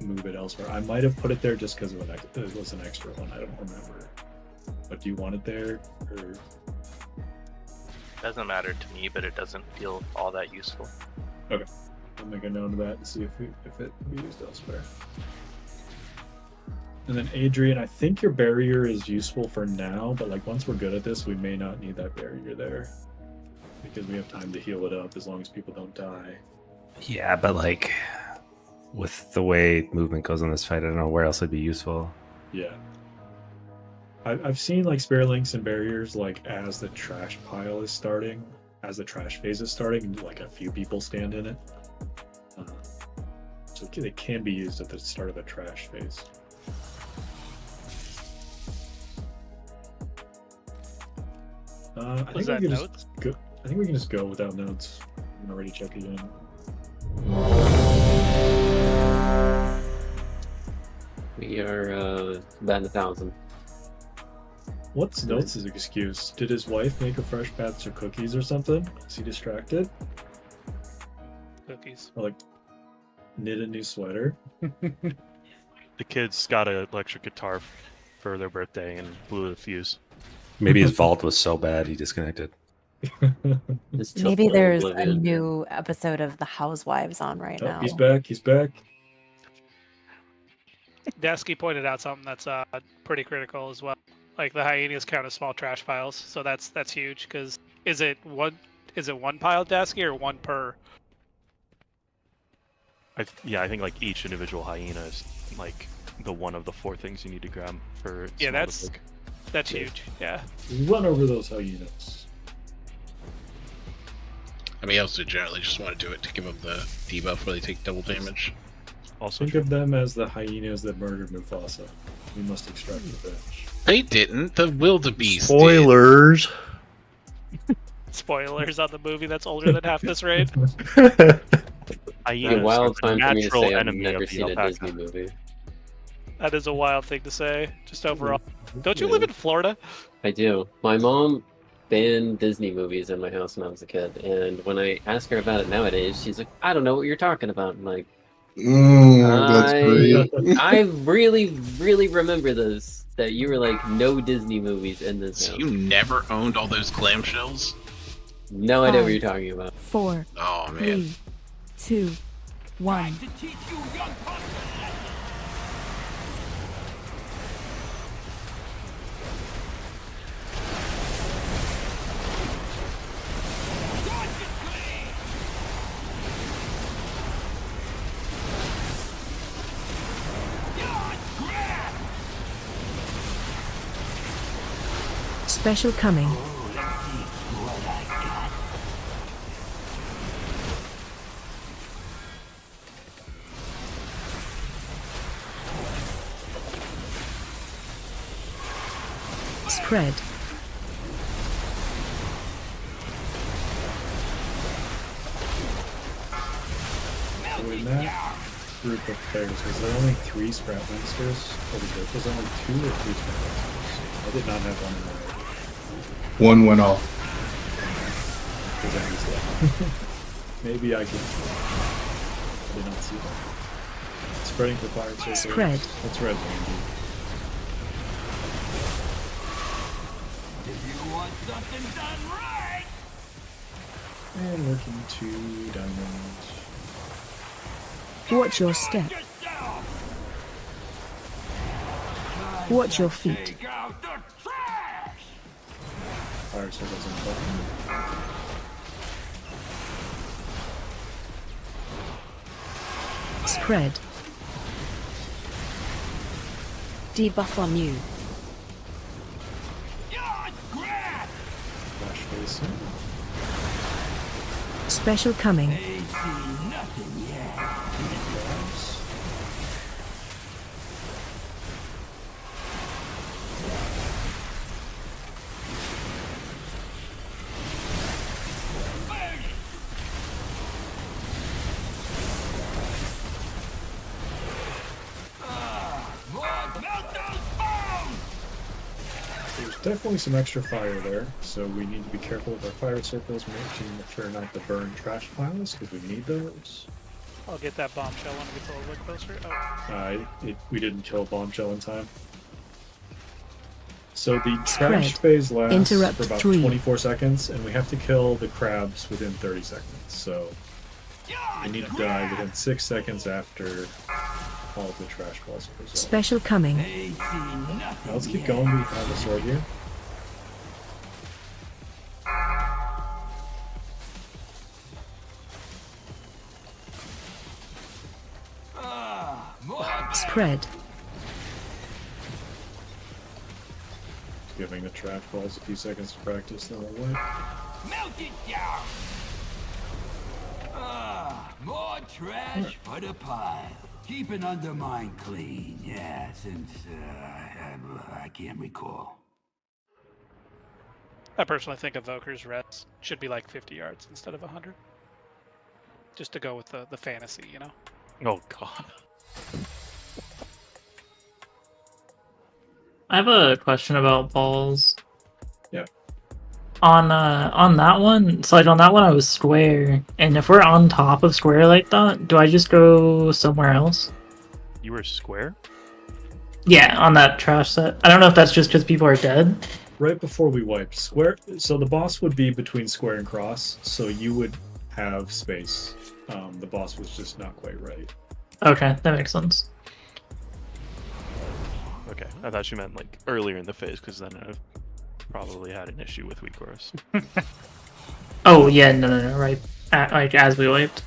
Speaker 2: move it elsewhere? I might have put it there just because it was an extra one. I don't remember. But do you want it there, or?
Speaker 19: Doesn't matter to me, but it doesn't feel all that useful.
Speaker 2: Okay, I'll make a note of that and see if it can be used elsewhere. And then Adrian, I think your barrier is useful for now, but like once we're good at this, we may not need that barrier there because we have time to heal it up as long as people don't die.
Speaker 14: Yeah, but like with the way movement goes in this fight, I don't know where else it'd be useful.
Speaker 2: Yeah. I've seen like spare links and barriers like as the trash pile is starting, as the trash phase is starting, like a few people stand in it. So they can be used at the start of the trash phase. I think we can just go without notes. I'm already checking in.
Speaker 15: We are about 1,000.
Speaker 2: What's Notes' excuse? Did his wife make a fresh batch of cookies or something? Is he distracted?
Speaker 5: Cookies.
Speaker 2: Or like knit a new sweater?
Speaker 1: The kids got an electric guitar for their birthday and blew the fuse.
Speaker 14: Maybe his vault was so bad he disconnected.
Speaker 13: Maybe there's a new episode of The Housewives on right now.
Speaker 2: He's back.
Speaker 5: Dasky pointed out something that's pretty critical as well. Like the hyenas count as small trash piles, so that's huge. Because is it one pile, Dasky, or one per?
Speaker 1: Yeah, I think like each individual hyena is like the one of the 4 things you need to grab for.
Speaker 5: Yeah,
Speaker 1: small to big.
Speaker 5: that's huge. Yeah.
Speaker 2: Run over those hyenas.
Speaker 6: I mean, I also generally just want to do it to give them the debuff where they take double damage.
Speaker 1: Also,
Speaker 2: think of them as the hyenas that murdered Mufasa. We must extract revenge.
Speaker 6: They didn't. The wildebeest.
Speaker 12: Spoilers.
Speaker 5: Spoilers on the movie that's older than half this raid.
Speaker 15: A wild time for me to say I've
Speaker 1: enemy
Speaker 15: never
Speaker 1: of the
Speaker 15: seen a
Speaker 1: alpaca.
Speaker 15: Disney movie.
Speaker 5: That is a wild thing to say, just overall. Don't you live in Florida?
Speaker 15: I do. My mom banned Disney movies in my house when I was a kid, and when I ask her about it nowadays, she's like, "I don't know what you're talking about." I'm like,
Speaker 10: that's great.
Speaker 15: I really, really remember those. That you were like, no Disney movies in this house.
Speaker 6: You never owned all those clamshells?
Speaker 15: No idea what you're talking about.
Speaker 7: 4,
Speaker 6: Oh, man.
Speaker 7: 3, 2, 1. Special coming. Spread.
Speaker 2: So in that group of players, was there only 3 scrap monsters? Or was there only 2 or 3 scrap monsters? I did not have one in my
Speaker 10: One went off.
Speaker 2: because I missed that. Maybe I could. I did not see that. Spreading for fire circles.
Speaker 7: Spread.
Speaker 2: That's red, Randy.
Speaker 9: If you want something done right,
Speaker 2: And working 2 diamonds.
Speaker 7: Watch your step. Watch your feet.
Speaker 9: take out the trash.
Speaker 2: Fire circles and button.
Speaker 7: Spread. Debuff on you.
Speaker 2: Flash facing.
Speaker 7: Special coming.
Speaker 9: Ain't seen nothing yet.
Speaker 2: Grabs. There's definitely some extra fire there, so we need to be careful with our fire circles, making sure not to burn trash piles, because we need those.
Speaker 5: I'll get that bombshell when we get a little bit closer. Oh.
Speaker 2: We didn't kill bombshell in time. So the
Speaker 7: Spread.
Speaker 2: trash phase lasts
Speaker 7: Interrupt
Speaker 2: for about
Speaker 7: 3.
Speaker 2: 24 seconds, and we have to kill the crabs within 30 seconds. So we need to die within 6 seconds after all of the trash balls are resolved.
Speaker 7: Special coming.
Speaker 2: Now let's keep going. We have a sword here.
Speaker 7: Spread.
Speaker 2: Giving the trash balls a few seconds to practice them away.
Speaker 9: Melt it down. More trash for the pile. Keep an undermine clean. Yeah, since I can't recall.
Speaker 5: I personally think Evoker's rest should be like 50 yards instead of 100. Just to go with the fantasy, you know?
Speaker 1: Oh, God.
Speaker 20: I have a question about balls.
Speaker 2: Yeah.
Speaker 20: On that one, so like on that one I was square, and if we're on top of square like that, do I just go somewhere else?
Speaker 1: You were square?
Speaker 20: Yeah, on that trash set. I don't know if that's just because people are dead.
Speaker 2: Right before we wiped square, so the boss would be between square and cross, so you would have space. The boss was just not quite right.
Speaker 20: Okay, that makes sense.
Speaker 1: Okay, I thought you meant like earlier in the phase, because then I've probably had an issue with weak chorus.
Speaker 20: Oh yeah, no, right. Like as we wiped.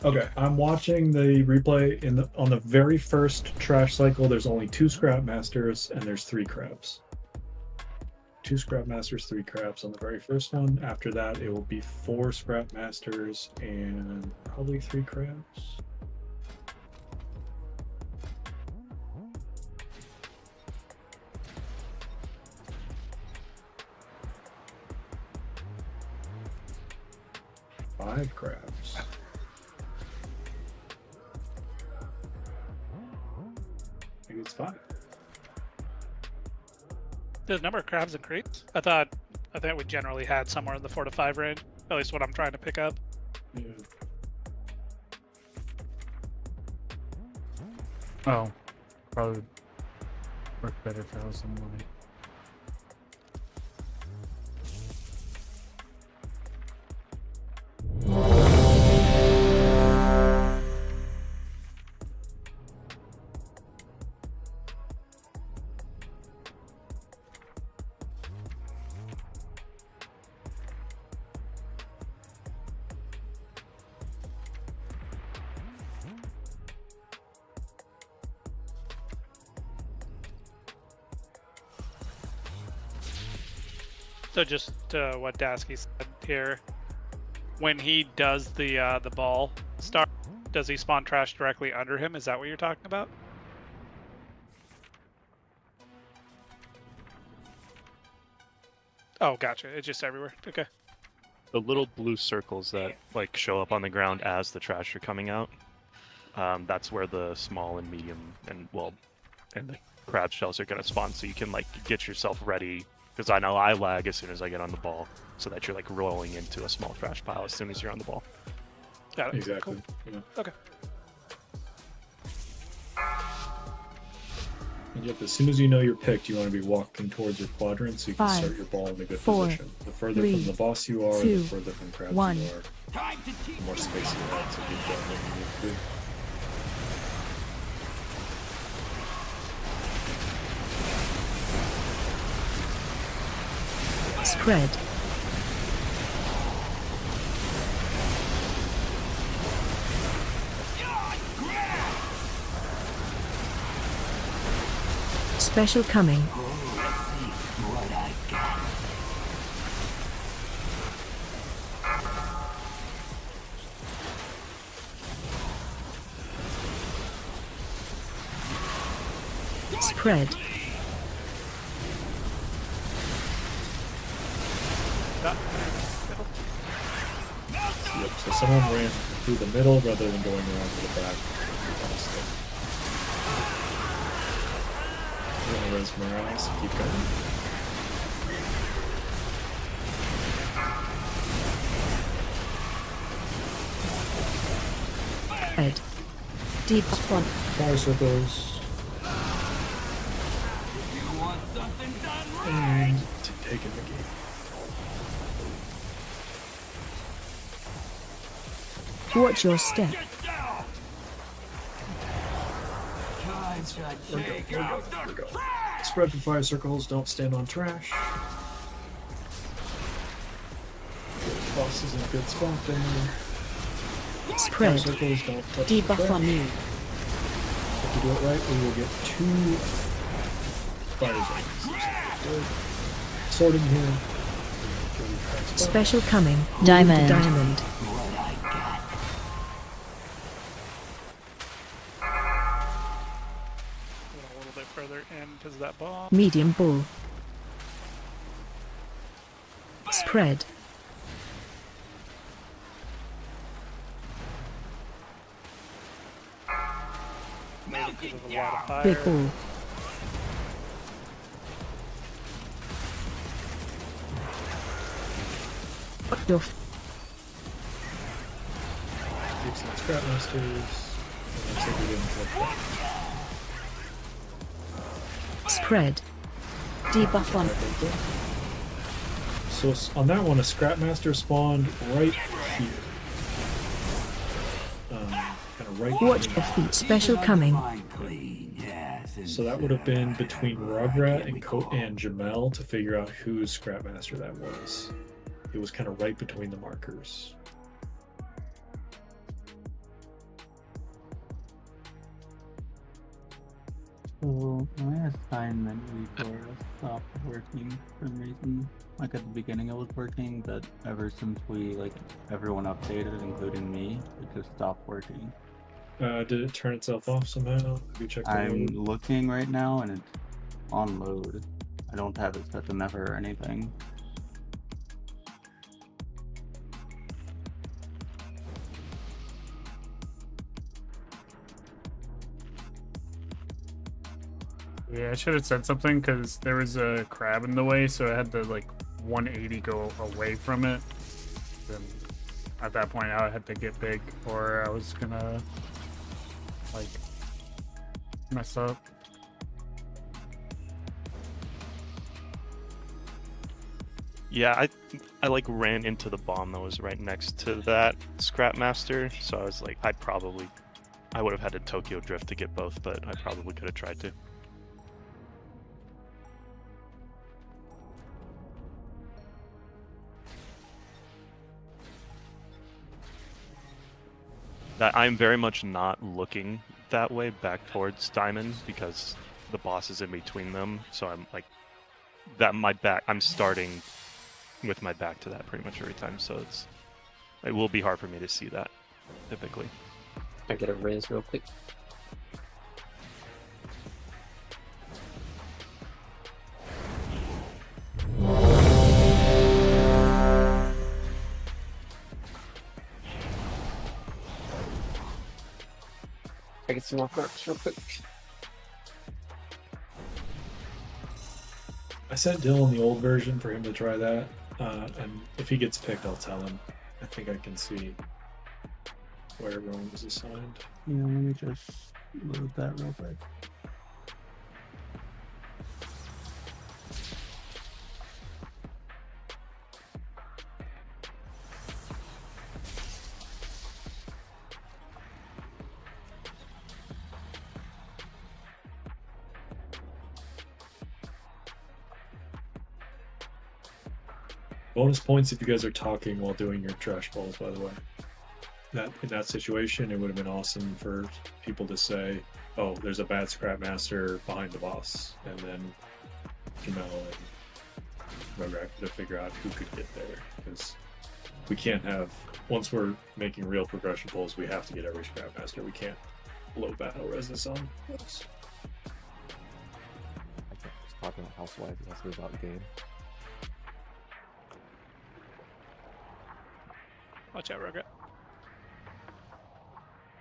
Speaker 2: Okay, I'm watching the replay on the very first trash cycle. There's only 2 scrap masters and there's 3 crabs. 2 scrap masters, 3 crabs on the very first one. After that, it will be 4 scrap masters and probably 3 crabs. Five crabs. Maybe it's 5.
Speaker 5: The number of crabs increase? I think we generally had somewhere in the 4 to 5 range. At least what I'm trying to pick up.
Speaker 2: Yeah.
Speaker 4: Oh, probably work better if I was in money.
Speaker 5: So just what Dasky said here, when he does the ball start, does he spawn trash directly under him? Is that what you're talking about? Oh, gotcha. It's just everywhere. Okay.
Speaker 1: The little blue circles that like show up on the ground as the trash are coming out, that's where the small and medium and the crab shells are gonna spawn. So you can like get yourself ready, because I know I lag as soon as I get on the ball, so that you're like rolling into a small trash pile as soon as you're on the ball.
Speaker 5: Got it.
Speaker 2: Exactly.
Speaker 5: Cool.
Speaker 2: Yeah.
Speaker 5: Okay.
Speaker 2: And yep, as soon as you know you're picked, you want to be walking towards your quadrant so you can
Speaker 7: 5,
Speaker 2: start your ball in a good
Speaker 7: 4,
Speaker 2: position. The further
Speaker 7: 3,
Speaker 2: from the boss you are,
Speaker 7: 2,
Speaker 2: the further from crabs
Speaker 7: 1.
Speaker 2: you are, the more space you have to get done what you need to do.
Speaker 7: Spread. Special coming.
Speaker 8: What I got.
Speaker 7: Spread.
Speaker 2: Yep, so someone ran through the middle rather than going around to the back. We're gonna res Morales, keep going.
Speaker 7: Ed. Deep front.
Speaker 2: Fire circles. And taking the game.
Speaker 7: Watch your step.
Speaker 2: Here we go. Spread for fire circles, don't stand on trash. Boss is in a good spot there.
Speaker 7: Spread.
Speaker 2: Fire circles, don't touch
Speaker 7: Debuff
Speaker 2: the
Speaker 7: on you.
Speaker 2: If you do it right, we will get 2 fire zones. Good. Sorting here.
Speaker 7: Special coming. Diamond. Diamond.
Speaker 5: A little bit further in because of that ball.
Speaker 7: Medium ball. Spread.
Speaker 5: Maybe because of a lot of fire.
Speaker 7: Big ball. Your
Speaker 2: Keep some scrap masters. Looks like we didn't flip that.
Speaker 7: spread. Debuff on.
Speaker 2: So on that one, a scrap master spawned right here. Kind of right.
Speaker 7: Watch your feet. Special coming.
Speaker 8: Clean, yes.
Speaker 2: So that would have been between Rugrat and Jamel to figure out whose Scrapmaster that was. It was kind of right between the markers.
Speaker 18: So my assignment resource stopped working for some reason. Like at the beginning it was working, but ever since everyone updated, including me, it just stopped working.
Speaker 2: Did it turn itself off somehow? Have you checked the
Speaker 18: I'm
Speaker 2: load?
Speaker 18: looking right now and it's on load. I don't have it set to never or anything.
Speaker 4: Yeah, I should have said something because there was a crab in the way, so I had to like 180 go away from it. Then at that point, I had to get big, or I was gonna like mess up.
Speaker 1: Yeah, I like ran into the bomb that was right next to that Scrapmaster, so I was like, I would have had to Tokyo Drift to get both, but I probably could have tried to. That I'm very much not looking that way back towards Diamond because the boss is in between them, so I'm like I'm starting with my back to that pretty much every time, so it will be hard for me to see that typically.
Speaker 15: I get a raise real quick. I get some more cards real quick.
Speaker 2: I sent Dylan the old version for him to try that, and if he gets picked, I'll tell him. I think I can see where everyone was assigned.
Speaker 18: Yeah, let me just load that real quick.
Speaker 2: Bonus points if you guys are talking while doing your trash balls, by the way. In that situation, it would have been awesome for people to say, oh, there's a bad Scrapmaster behind the boss. And then Jamel and Rugrat could have figured out who could get there. Because we can't have, once we're making real progression polls, we have to get every Scrapmaster. We can't blow battle resist on those.
Speaker 3: I kept just talking about Housewives, that's me about the game.
Speaker 5: Watch out, Rugrat.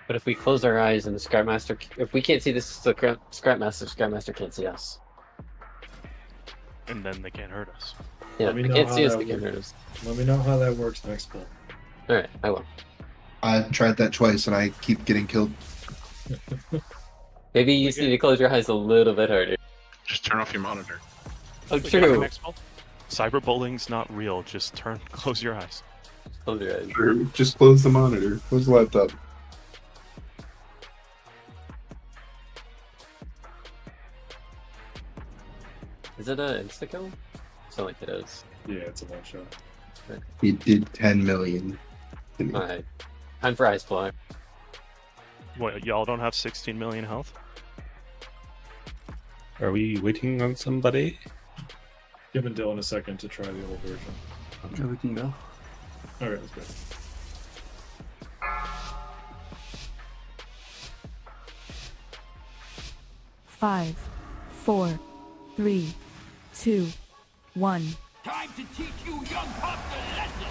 Speaker 15: But if we close our eyes and the Scrapmaster, if we can't see this Scrapmaster can't see us.
Speaker 1: And then they can't hurt us.
Speaker 15: Yeah, they can't see us, they can't hurt us.
Speaker 2: Let me know how that works next poll.
Speaker 15: Alright, I will.
Speaker 10: I've tried that twice and I keep getting killed.
Speaker 15: Maybe you just need to close your eyes a little bit harder.
Speaker 6: Just turn off your monitor.
Speaker 15: Oh, true.
Speaker 1: Cyberbullying's not real. Just close your eyes.
Speaker 15: Close your eyes.
Speaker 10: Or just close the monitor. Close the laptop.
Speaker 15: Is it an insta-kill? Sound like it is.
Speaker 2: Yeah, it's a one shot.
Speaker 10: He did 10 million.
Speaker 15: Alright. Time for Ice Fly.
Speaker 1: What, y'all don't have 16 million health?
Speaker 14: Are we waiting on somebody?
Speaker 2: Giving Dylan a second to try the old version.
Speaker 18: Yeah, we can go.
Speaker 2: Alright, let's go.
Speaker 7: Five, 4, 3, 2, 1.
Speaker 9: Time to teach you young pups a lesson!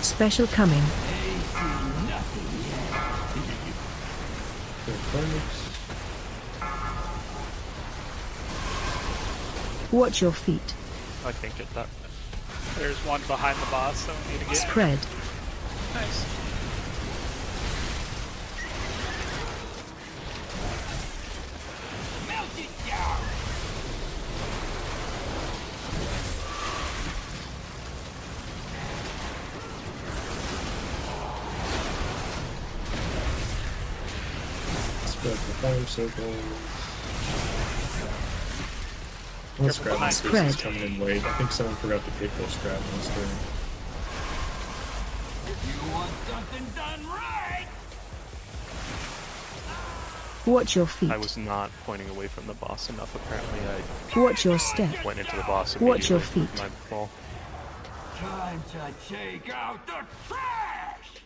Speaker 7: Special coming. Watch your feet.
Speaker 1: I think it that.
Speaker 5: There's one behind the boss that we need to get.
Speaker 7: Spread.
Speaker 5: Nice.
Speaker 2: Spread the fire circles. Well, scrap monsters is
Speaker 7: Spread.
Speaker 2: coming in late. I think someone forgot to pick those scrap monster.
Speaker 9: You want something done right?
Speaker 7: Watch your feet.
Speaker 1: I was not pointing away from the boss enough. Apparently, I
Speaker 7: Watch your step.
Speaker 1: went into the boss
Speaker 7: Watch your
Speaker 1: immediately with
Speaker 7: feet.
Speaker 1: my ball.
Speaker 9: Time to take out the trash!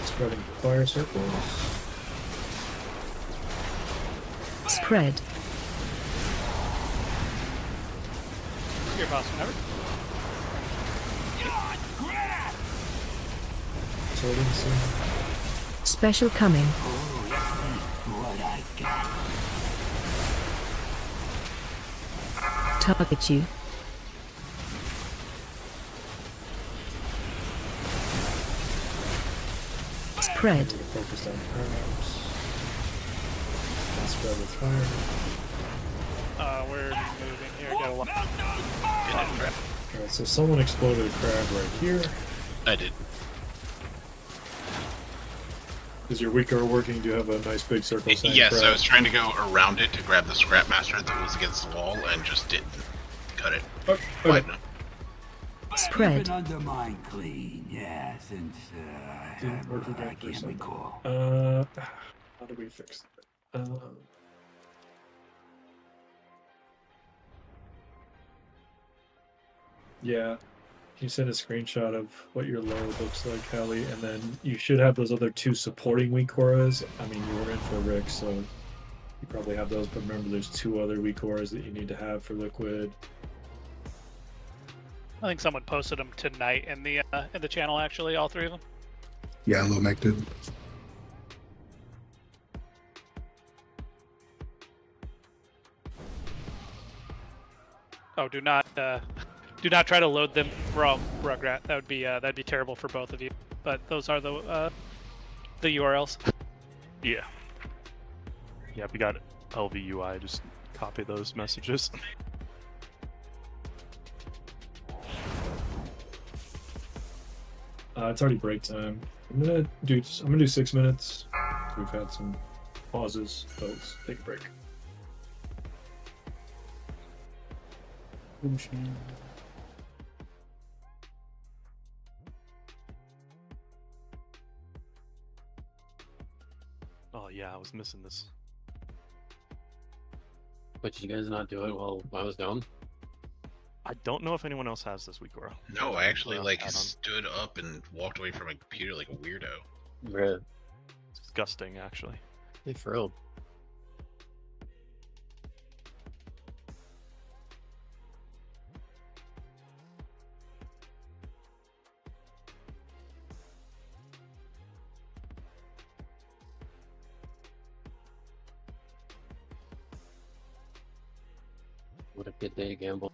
Speaker 2: Spreading the fire circles.
Speaker 7: Spread.
Speaker 5: Your boss whenever.
Speaker 2: Sorting soon.
Speaker 7: Special coming.
Speaker 9: What I got.
Speaker 7: Target you. Spread.
Speaker 2: Focus on arrows. And spread with fire.
Speaker 5: We're moving here. Got a lot.
Speaker 2: Alright, so someone exploded a crab right here.
Speaker 6: I did.
Speaker 2: Is your weak arrow working? Do you have a nice big circle saying
Speaker 6: Yes,
Speaker 2: crab?
Speaker 6: I was trying to go around it to grab the scrap master that was against the wall and just didn't cut it.
Speaker 2: Okay.
Speaker 7: Spread.
Speaker 9: Keep an undermine clean, yeah, since
Speaker 2: Didn't work again
Speaker 9: I
Speaker 2: for
Speaker 9: can't
Speaker 2: some.
Speaker 9: recall.
Speaker 2: How do we fix that? Yeah. Can you send a screenshot of what your load looks like, Hallie? And then you should have those other two supporting weak auras. I mean, you were in for Rick, so you probably have those, but remember there's two other weak auras that you need to have for Liquid.
Speaker 5: I think someone posted them tonight in the channel. Actually, all three of them.
Speaker 10: Yeah, Lomek did.
Speaker 5: Oh, do not try to load them from Rugrat. That'd be terrible for both of you. But those are the URLs.
Speaker 1: Yeah. Yeah, we got LVUI. Just copy those messages.
Speaker 2: It's already break time. I'm gonna do 6 minutes. We've had some pauses, so let's take a break.
Speaker 1: Oh yeah, I was missing this.
Speaker 15: But did you guys not do it while I was gone?
Speaker 1: I don't know if anyone else has this week, Goro.
Speaker 6: No, I actually stood up and walked away from my computer like a weirdo.
Speaker 15: Bruh.
Speaker 1: Disgusting, actually.
Speaker 15: Hey, for real. What a good day to gamble.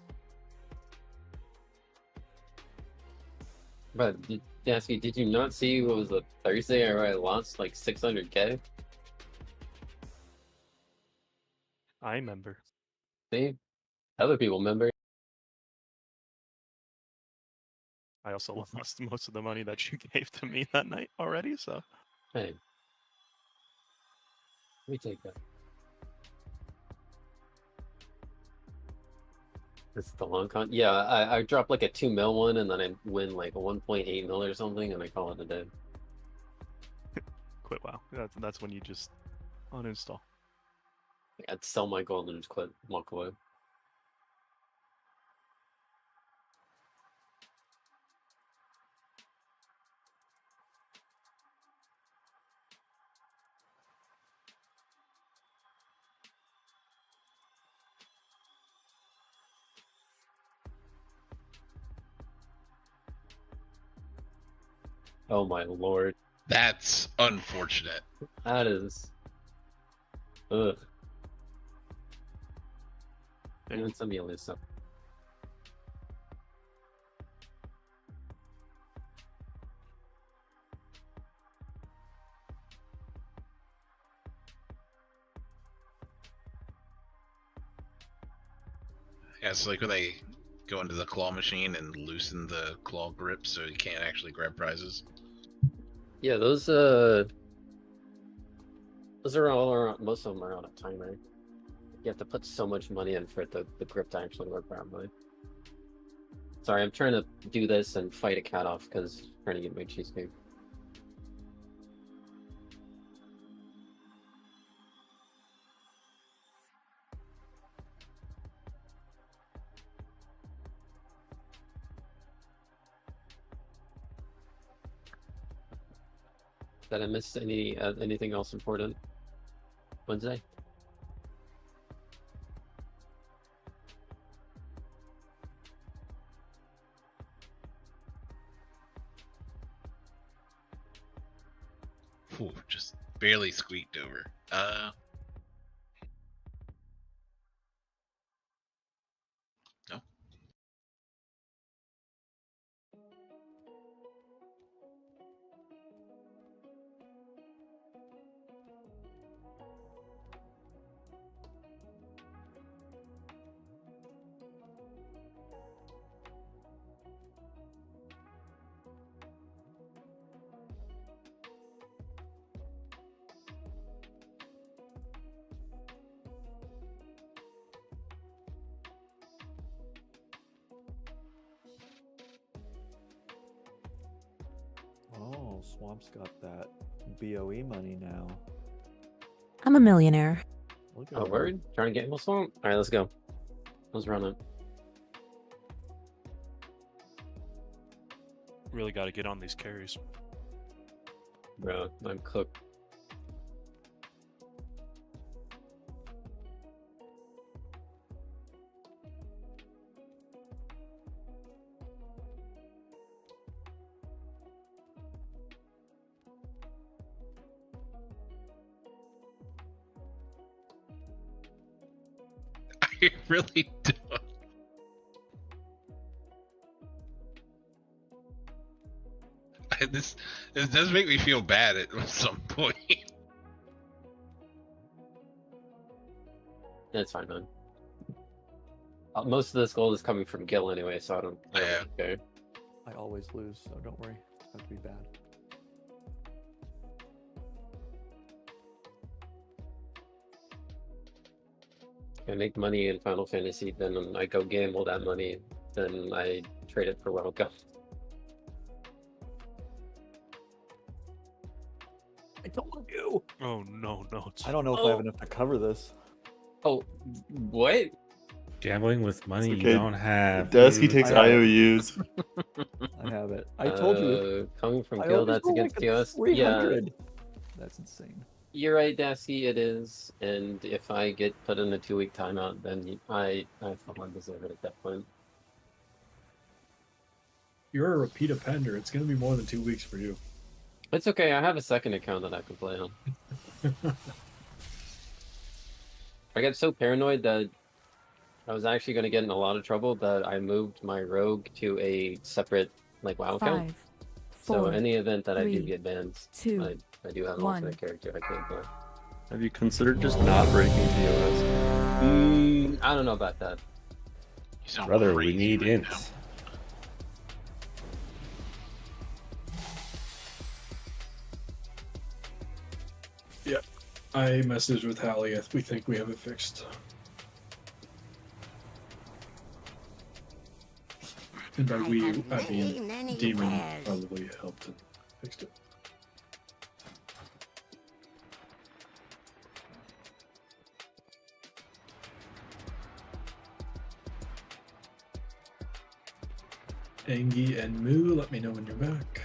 Speaker 15: But Dasky, did you not see what was a Thursday where I lost like 600k?
Speaker 1: I remember.
Speaker 15: See? Other people remember.
Speaker 1: I also lost most of the money that you gave to me that night already, so.
Speaker 15: Hey. Let me take that. This is the long con. Yeah, I dropped like a 2 mil one and then I win like a 1.8 mil or something and I call it a day.
Speaker 1: Quit WoW. That's when you just uninstall.
Speaker 15: I'd sell my gold and just quit, walk away. Oh my lord.
Speaker 6: That's unfortunate.
Speaker 15: That is. Ugh. Even some of this stuff.
Speaker 6: Yeah, it's like when they go into the claw machine and loosen the claw grip so you can't actually grab prizes.
Speaker 15: Yeah, those are all around, most of them are on a timer. You have to put so much money in for the grip to actually work properly. Sorry, I'm trying to do this and fight a cat off because I'm trying to get my cheesecake. Did I miss anything else important? Wednesday?
Speaker 6: Ooh, just barely squeaked over. No.
Speaker 3: Oh, Swamp's got that BOE money now.
Speaker 7: I'm a millionaire.
Speaker 3: Look at
Speaker 15: Oh,
Speaker 3: her.
Speaker 15: word? Trying to get more swamp? Alright, let's go. Let's run it.
Speaker 1: Really got to get on these carries.
Speaker 15: Bro, I'm cooked.
Speaker 6: I really don't. This does make me feel bad at some point.
Speaker 15: It's fine, man. Most of this gold is coming from Gil anyway, so I don't really care.
Speaker 3: I always lose, so don't worry. It's not to be bad.
Speaker 15: If I make money in Final Fantasy, then I go gamble that money, then I trade it for World Cup.
Speaker 3: I told you!
Speaker 1: Oh no, no.
Speaker 3: I don't know if I have enough to cover this.
Speaker 15: Oh, what?
Speaker 14: Gambling with money
Speaker 12: It's
Speaker 14: you
Speaker 12: okay.
Speaker 14: don't have.
Speaker 12: Dasky
Speaker 14: dude.
Speaker 12: takes
Speaker 3: I have it.
Speaker 12: IOUs.
Speaker 3: I have it. I told you.
Speaker 15: Coming from
Speaker 3: I
Speaker 15: Gil,
Speaker 3: always
Speaker 15: that's
Speaker 3: roll
Speaker 15: against
Speaker 3: like a
Speaker 15: us.
Speaker 3: 300. That's insane.
Speaker 15: You're right, Dasky, it is. And if I get put in a 2-week timeout, then I fucking deserve it at that point.
Speaker 2: You're a repeat offender. It's going to be more than 2 weeks for you.
Speaker 15: It's okay, I have a second account that I can play on. I got so paranoid that I was actually going to get in a lot of trouble that I moved my rogue to a separate, like, WoW account.
Speaker 7: 5,
Speaker 15: So
Speaker 7: 4,
Speaker 15: any event that I do
Speaker 7: 3,
Speaker 15: get banned,
Speaker 7: 2,
Speaker 15: I do have an
Speaker 7: 1.
Speaker 15: alternate character I can play.
Speaker 12: Have you considered just not breaking TOS?
Speaker 15: I don't know about that.
Speaker 14: Brother, we need ints.
Speaker 2: Yeah. I messaged with Hallie. We think we have it fixed. And by we, I mean Demon probably helped and fixed it. Angie and Moo, let me know when you're back.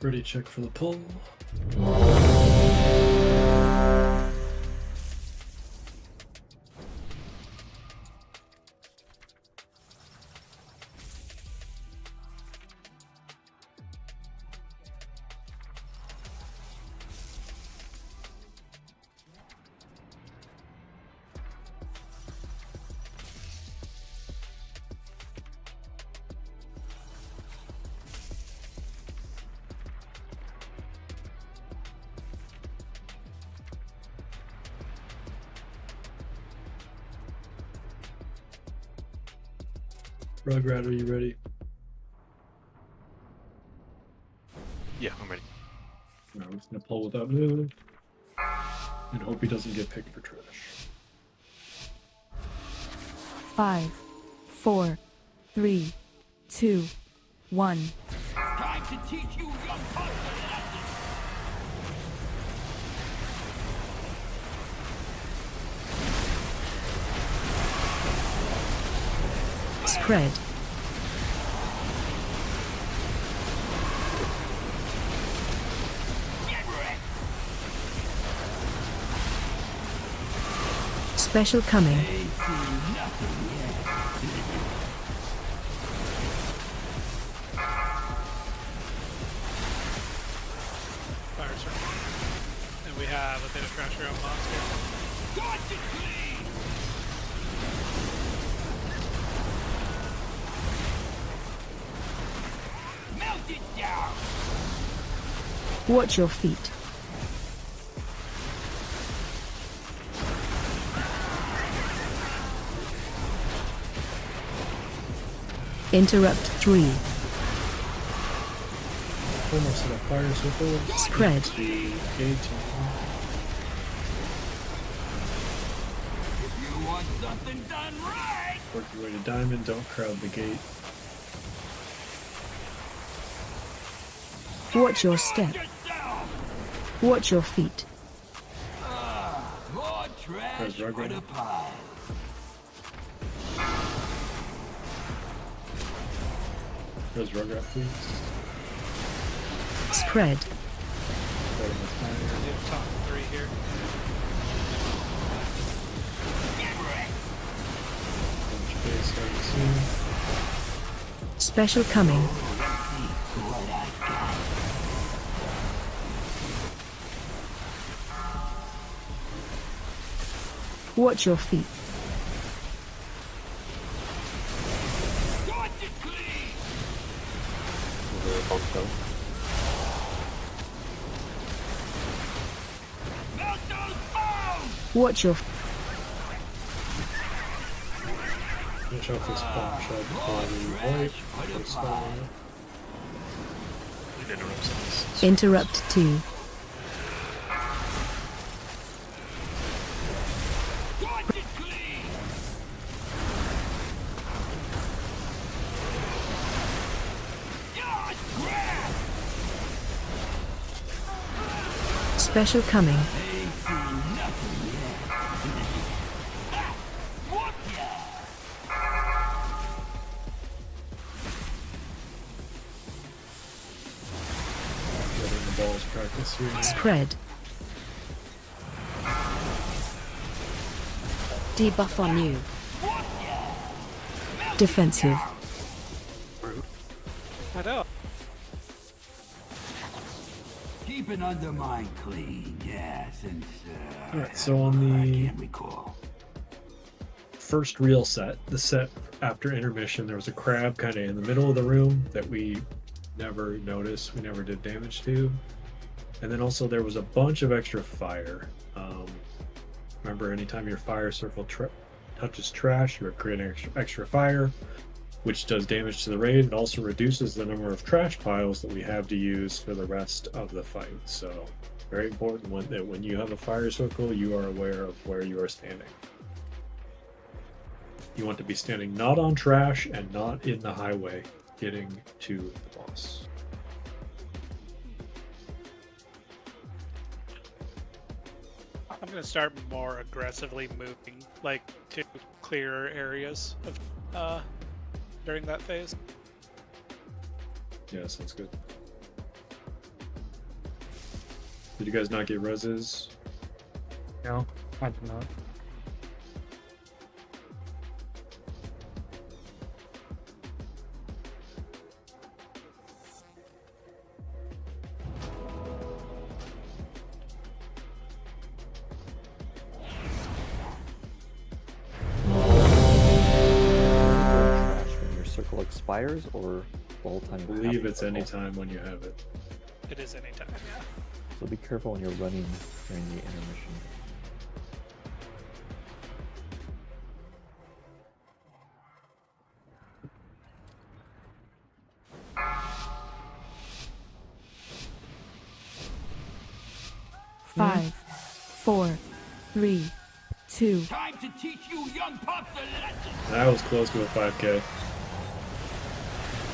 Speaker 2: Ready, check for the pull. Rugrat, are you ready?
Speaker 1: Yeah, I'm ready.
Speaker 2: I'm just gonna pull without move and hope he doesn't get picked for trash.
Speaker 7: 5, 4, 3, 2, 1.
Speaker 9: Time to teach you young puzzle lessons.
Speaker 7: Spread. Special coming.
Speaker 5: Fire circle. And we have a bit of trash around monster.
Speaker 9: Melt it down.
Speaker 7: Watch your feet. Interrupt 3.
Speaker 2: Almost in a fire circle.
Speaker 7: Spread.
Speaker 2: To gate.
Speaker 9: If you want something done right,
Speaker 2: Work your way to diamond. Don't crowd the gate.
Speaker 7: Watch your step. Watch your feet.
Speaker 9: more trash
Speaker 2: There's
Speaker 9: for the pile.
Speaker 2: There's Rugrat, please.
Speaker 7: Spread.
Speaker 5: We have top 3 here.
Speaker 2: Base starting soon.
Speaker 7: Special coming. Watch your feet. Watch your
Speaker 2: Finish off this bomb shot before we wipe. Put a spell on it.
Speaker 7: interrupt 2. Special coming.
Speaker 2: Letting the balls practice here.
Speaker 7: Spread. Debuff on you. Defensive.
Speaker 5: I know.
Speaker 9: Keep an undermine clean, yeah, since
Speaker 2: Alright, so on the first real set, the set after intermission, there was a crab kind of in the middle of the room that we never noticed, we never did damage to. And then also there was a bunch of extra fire. Remember, anytime your fire circle touches trash, you're creating extra fire, which does damage to the raid. It also reduces the number of trash piles that we have to use for the rest of the fight. So very important that when you have a fire circle, you are aware of where you are standing. You want to be standing not on trash and not in the highway getting to the boss.
Speaker 5: I'm gonna start more aggressively moving, like, to clearer areas of during that phase.
Speaker 2: Yeah, sounds good. Did you guys not get reses?
Speaker 4: No, I did not.
Speaker 3: When your circle expires, or the whole time?
Speaker 2: I believe it's any time when you have it.
Speaker 5: It is anytime, yeah.
Speaker 3: So be careful when you're running during the intermission.
Speaker 7: 5, 4, 3, 2.
Speaker 9: Time to teach you young pups a lesson.
Speaker 2: That was close to a 5K.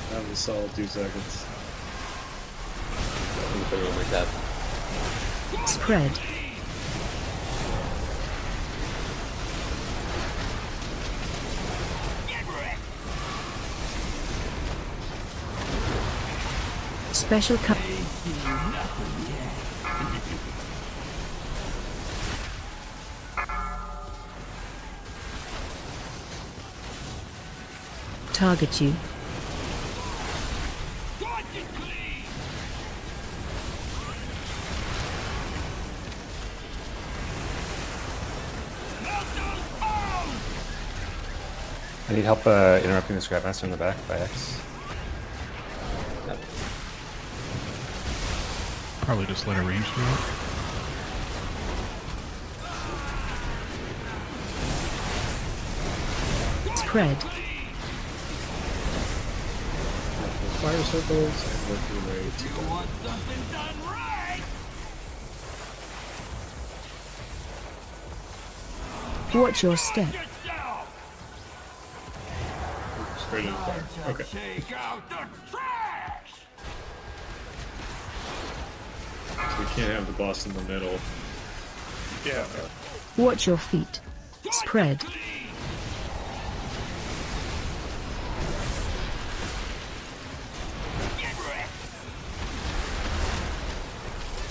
Speaker 2: That was a solid 2 seconds.
Speaker 7: Spread. Special cut. Target you.
Speaker 14: I need help interrupting the Scrapmaster in the back by X.
Speaker 11: Probably just let a range do it.
Speaker 7: Spread.
Speaker 2: Fire circles and working way to go.
Speaker 7: Watch your step.
Speaker 2: Straight in the fire. Okay. So we can't have the boss in the middle.
Speaker 5: Yeah.
Speaker 7: Watch your feet. Spread.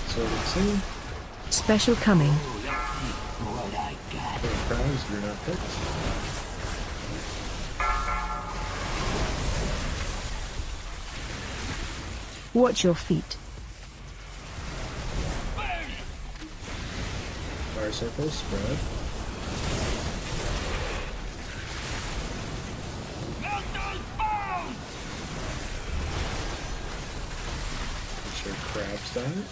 Speaker 2: So let's see.
Speaker 7: Special coming.
Speaker 2: Crowds, you're not picked.
Speaker 7: Watch your feet.
Speaker 2: Fire circles, spread. Make sure crabs die.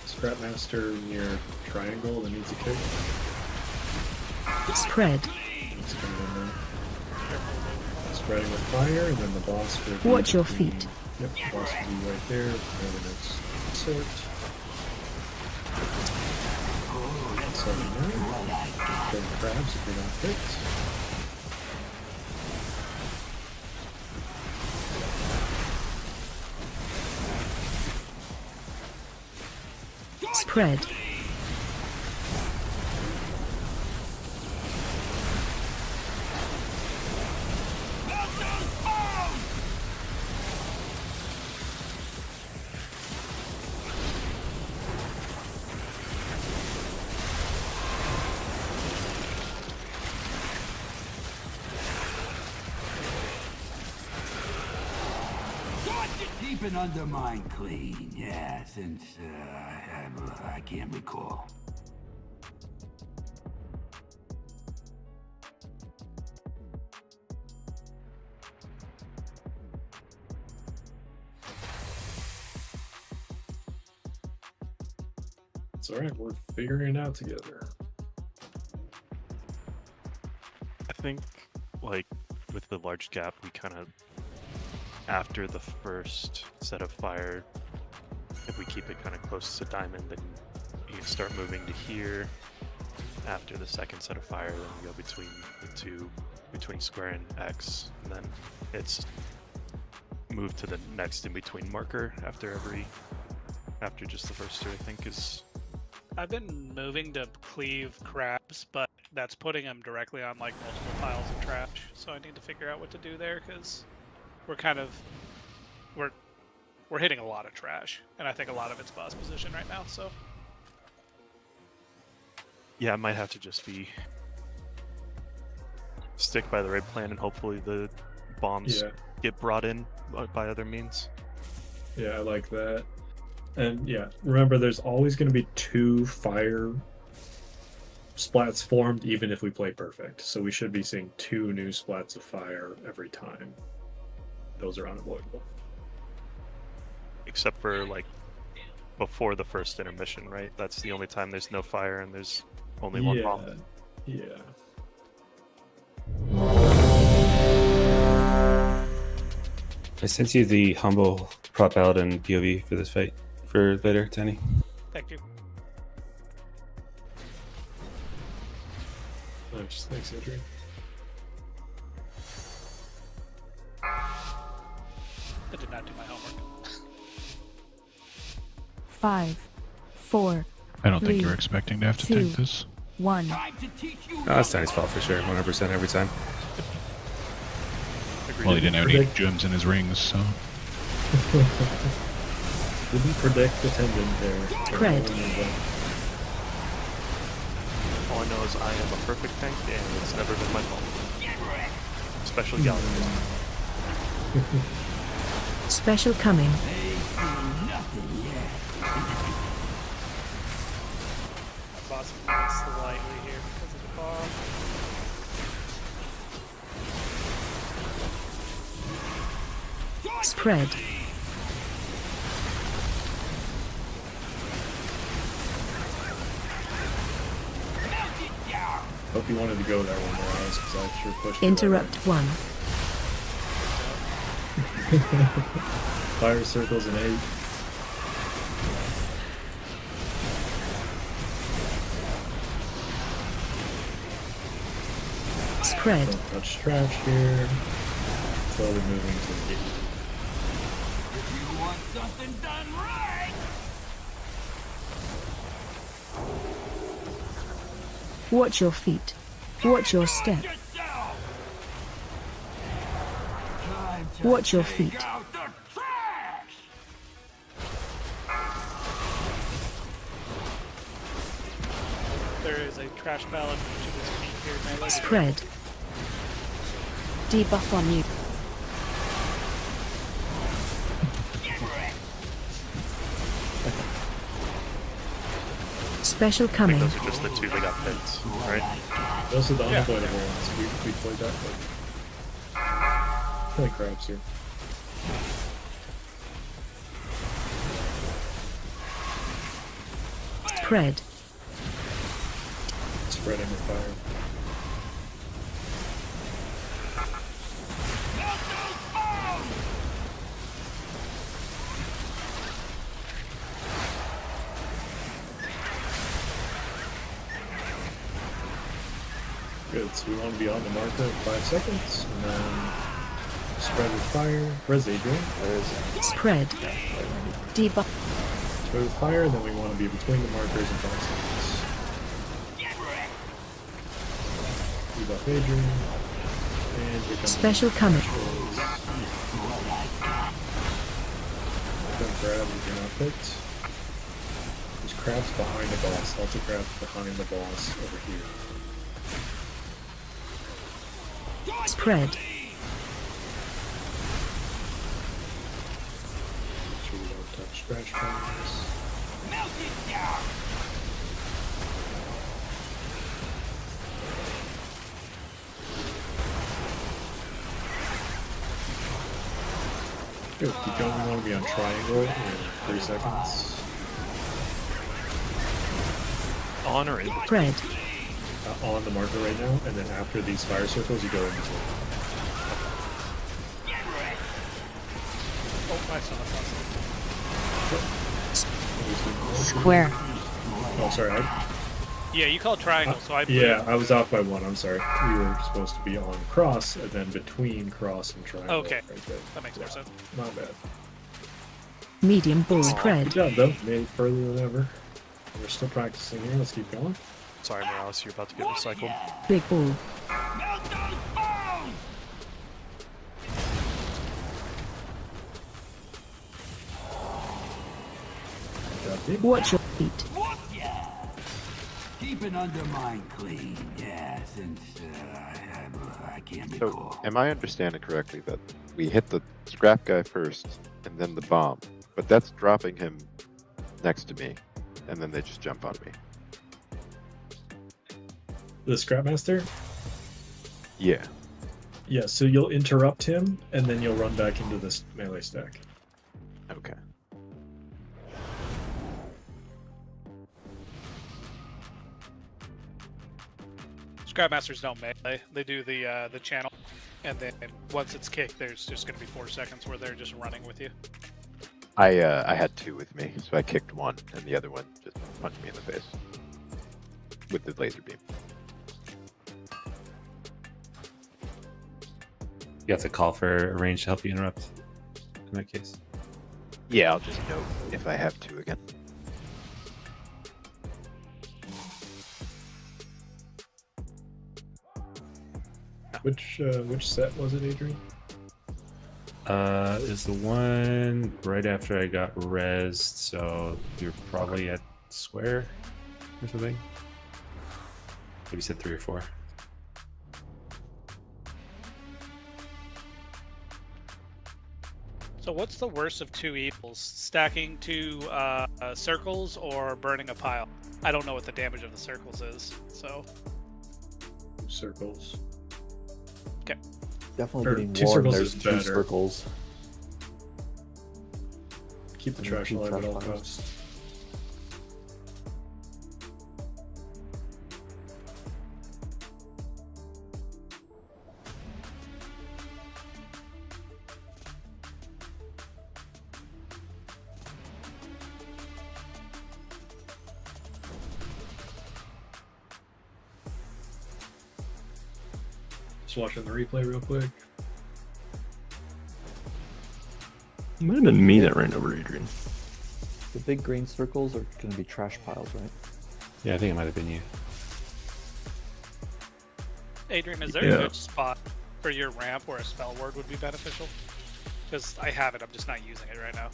Speaker 2: Scrapmaster near triangle that needs a kick.
Speaker 7: Spread.
Speaker 2: It's coming in there. Spreading with fire, and then the boss will be
Speaker 7: Watch your
Speaker 2: between-
Speaker 7: feet.
Speaker 2: Yep, the boss will be right there. For the next sort. 79. Then crabs if you're not picked.
Speaker 7: Spread.
Speaker 9: Keep an undermine clean, yeah, since I can't recall.
Speaker 2: It's alright, we're figuring it out together.
Speaker 1: I think, like, with the large gap, we kind of, after the first set of fire, if we keep it kind of close to diamond, then you can start moving to here. After the second set of fire, then you go between the two, between square and X, and then it's move to the next in between marker after just the first two, I think is.
Speaker 5: I've been moving to cleave crabs, but that's putting them directly on like multiple piles of trash. So I need to figure out what to do there because we're kind of we're hitting a lot of trash, and I think a lot of it's boss position right now. So
Speaker 1: Yeah, it might have to just be stick by the raid plan, and hopefully the bombs get brought in by other means.
Speaker 2: Yeah, I like that. And yeah, remember there's always going to be 2 fire splats formed even if we play perfect. So we should be seeing 2 new splats of fire every time. Those are unavoidable.
Speaker 1: Except for like before the first intermission, right? That's the only time there's no fire and there's only one bomb.
Speaker 2: Yeah.
Speaker 14: I sent you the humble prop paladin POV for this fight for later, Tenny.
Speaker 5: Thank you.
Speaker 2: Nice. Thanks, Adrian.
Speaker 5: I did not do my homework.
Speaker 7: 5, 4.
Speaker 11: I don't think
Speaker 7: 3,
Speaker 11: you're expecting to have to
Speaker 7: 2,
Speaker 11: tank this.
Speaker 7: 1.
Speaker 14: Oh, that's Tenny's fault for sure, 100% every time.
Speaker 11: Well, he didn't have any gems in his rings, so.
Speaker 2: Didn't predict the tendon there.
Speaker 7: Spread.
Speaker 1: All I know is I am a perfect tank, and it's never been my fault. Especially Gallium.
Speaker 7: Special coming.
Speaker 5: Boss moving slightly here because of the bomb.
Speaker 7: Spread.
Speaker 2: Hope you wanted to go there one more hours because I sure pushed it.
Speaker 7: Interrupt 1.
Speaker 2: Fire circles and 8.
Speaker 7: Spread.
Speaker 2: Don't touch trash here. Slowly moving to the gate.
Speaker 9: If you want something done right,
Speaker 7: Watch your feet. Watch your step. Watch your feet.
Speaker 5: There is a trash ballad to this feet here. Melee.
Speaker 7: Spread. Debuff on you. Special coming.
Speaker 1: Those are just the two that got picked, right?
Speaker 2: Those are the unavoidable ones. We played that one. Play crabs here.
Speaker 7: Spread.
Speaker 2: Spreading the fire. Good, so we want to be on the marker in 5 seconds, and then spread with fire. Where's Adrian? There is
Speaker 7: Spread. Debuff.
Speaker 2: Spread with fire, and then we want to be between the markers in 5 seconds. Debuff Adrian. And here comes
Speaker 7: Special coming.
Speaker 2: Don't grab if you're not picked. There's crabs behind the boss. Lots of crabs behind the boss over here.
Speaker 7: Spread.
Speaker 2: Make sure we don't touch trash cans. Good, keep going. We want to be on triangle in 3 seconds.
Speaker 1: On or in?
Speaker 7: Spread.
Speaker 2: On the marker right now, and then after these fire circles, you go in between.
Speaker 5: Oh, I saw that.
Speaker 7: Square.
Speaker 2: Oh, sorry.
Speaker 5: Yeah, you called triangle, so I.
Speaker 2: Yeah, I was off by 1. I'm sorry. We were supposed to be on cross, and then between cross and triangle.
Speaker 5: Okay,
Speaker 2: right there.
Speaker 5: that makes more sense.
Speaker 2: Not bad.
Speaker 7: Medium bull spread.
Speaker 2: Good job, though. Made it further than ever. We're still practicing here. Let's keep going.
Speaker 1: Sorry, Morales, you're about to get recycled.
Speaker 7: Big bull. Watch your feet.
Speaker 9: keep an undermine clean. Yeah, since I can't be cool.
Speaker 16: So, am I understanding correctly that we hit the scrap guy first, and then the bomb, but that's dropping him next to me, and then they just jump on me?
Speaker 2: The Scrapmaster?
Speaker 16: Yeah.
Speaker 2: Yeah, so you'll interrupt him, and then you'll run back into this melee stack.
Speaker 16: Okay.
Speaker 5: Scrapmasters don't melee. They do the channel. and then once it's kicked, there's just going to be 4 seconds where they're just running with you.
Speaker 16: I had 2 with me, so I kicked one, and the other one just punched me in the face with the laser beam.
Speaker 14: You have to call for a range to help you interrupt in that case.
Speaker 16: Yeah, I'll just note if I have 2 again.
Speaker 2: Which set was it, Adrian?
Speaker 14: Is the one right after I got rezzed, so you're probably at square or something. Maybe said 3 or 4.
Speaker 5: So what's the worst of 2 evils? Stacking 2 circles or burning a pile? I don't know what the damage of the circles is, so...
Speaker 2: Circles.
Speaker 5: Okay.
Speaker 3: Definitely
Speaker 2: Or
Speaker 3: getting
Speaker 2: 2
Speaker 3: warm.
Speaker 2: circles
Speaker 3: There's
Speaker 2: is
Speaker 3: 2
Speaker 2: better.
Speaker 3: circles.
Speaker 2: Keep the
Speaker 3: And
Speaker 2: trash
Speaker 3: 2
Speaker 2: alive at all
Speaker 3: piles.
Speaker 2: costs. Just watching the replay real quick.
Speaker 12: It might have been me that ran over Adrian.
Speaker 3: The big green circles are going to be trash piles, right?
Speaker 14: Yeah, I think it might have been you.
Speaker 5: Adrian, is there a good spot for your ramp where a spell word would be beneficial? Because I have it, I'm just not using it right now.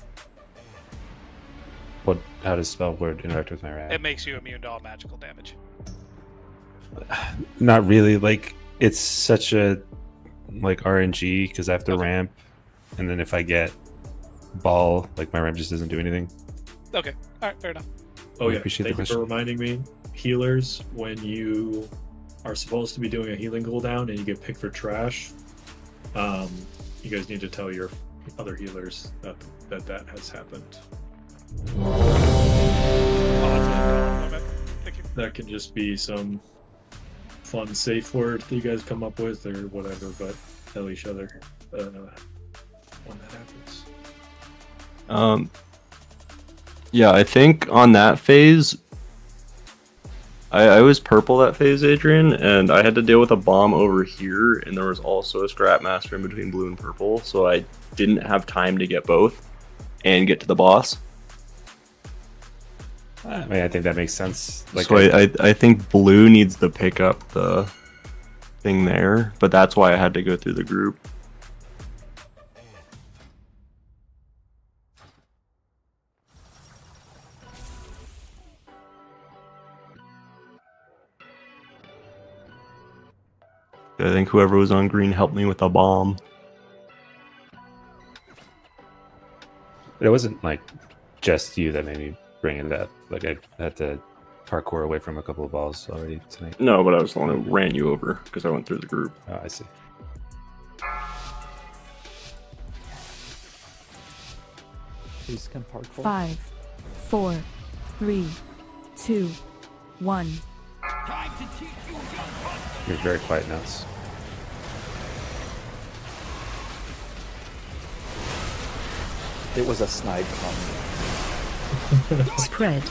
Speaker 14: How does spell word interact with my ramp?
Speaker 5: It makes you immune to all magical damage.
Speaker 14: Not really. Like, it's such a RNG because I have to ramp, and then if I get ball, like my ramp just doesn't do anything.
Speaker 5: Okay, alright, fair enough.
Speaker 2: Oh
Speaker 14: I
Speaker 2: yeah,
Speaker 14: appreciate the
Speaker 2: thank you
Speaker 14: question.
Speaker 2: for reminding me. Healers, when you are supposed to be doing a healing cooldown and you get picked for trash, you guys need to tell your other healers that has happened. That can just be some fun safe word that you guys come up with or whatever, but tell each other when that happens.
Speaker 12: Yeah, I think on that phase, I was purple that phase, Adrian, and I had to deal with a bomb over here, and there was also a scrap master in between blue and purple, so I didn't have time to get both and get to the boss.
Speaker 14: I mean, I think that makes sense.
Speaker 12: So I think blue needs to pick up the thing there, but that's why I had to go through the group. I think whoever was on green helped me with a bomb.
Speaker 14: But it wasn't like just you that made me bring it up. Like I had to parkour away from a couple of balls already tonight.
Speaker 12: No, but I was the one who ran you over because I went through the group.
Speaker 14: Oh, I see.
Speaker 3: Please can parkour.
Speaker 7: 5, 4, 3, 2, 1.
Speaker 14: You're very quiet now.
Speaker 3: It was a snide comment.
Speaker 7: Spread.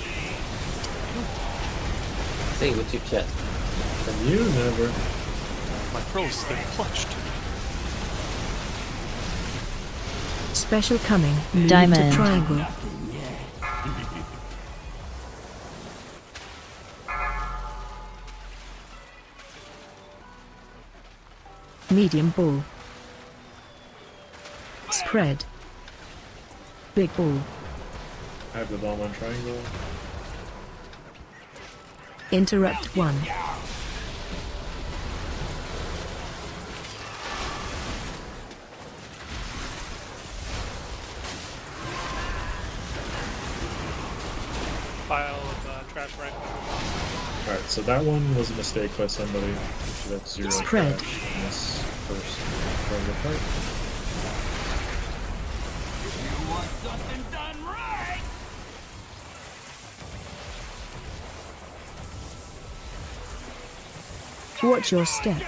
Speaker 15: Say with your chest.
Speaker 2: And you never.
Speaker 1: My pros, they're clutched.
Speaker 7: Special coming. Move
Speaker 20: Diamond.
Speaker 7: to triangle. Medium ball. Spread. Big ball.
Speaker 2: I have the bomb on triangle.
Speaker 7: Interrupt 1.
Speaker 5: Pile of trash right.
Speaker 2: Alright, so that one was a mistake by somebody. So that's 0
Speaker 7: Spread.
Speaker 2: trash in this first part of the fight.
Speaker 9: You want something done right?
Speaker 7: Watch your step.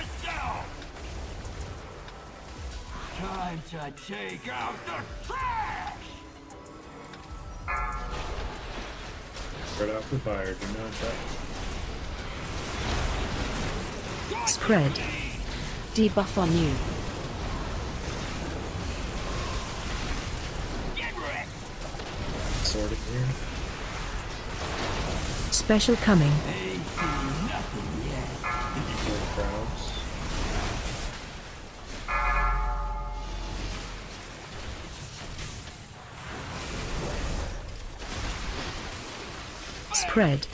Speaker 9: Time to take out the trash!
Speaker 2: Spread out for fire. Do not touch.
Speaker 7: Spread. Debuff on you.
Speaker 2: Sword in here.
Speaker 7: Special coming.
Speaker 2: Crowds.
Speaker 7: Spread.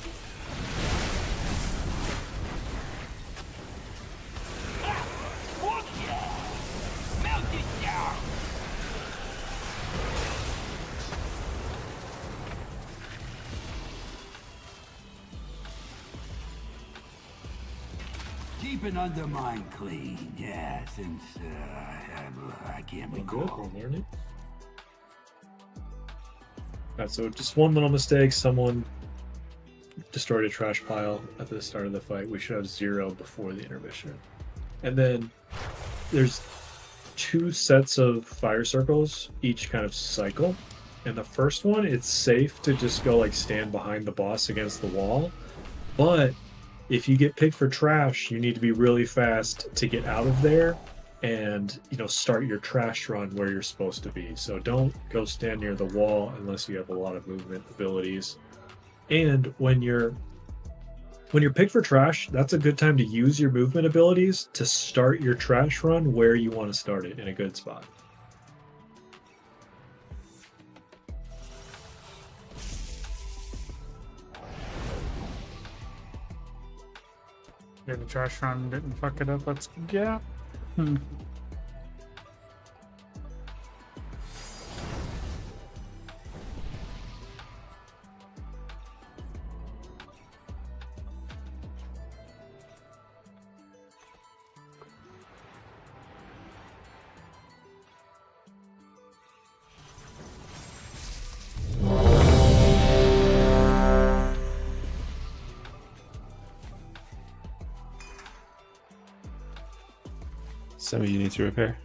Speaker 9: Keep an undermine clean, yeah, since I can't recall.
Speaker 2: We're learning. Alright, so just one little mistake. Someone destroyed a trash pile at the start of the fight. We should have 0 before the intermission. And then there's 2 sets of fire circles, each kind of cycle. And the first one, it's safe to just go like stand behind the boss against the wall. But if you get picked for trash, you need to be really fast to get out of there and, you know, start your trash run where you're supposed to be. So don't go stand near the wall unless you have a lot of movement abilities. And when you're picked for trash, that's a good time to use your movement abilities to start your trash run where you want to start it in a good spot.
Speaker 4: Yeah, the trash run didn't fuck it up. Let's go.
Speaker 14: Some of you need to repair.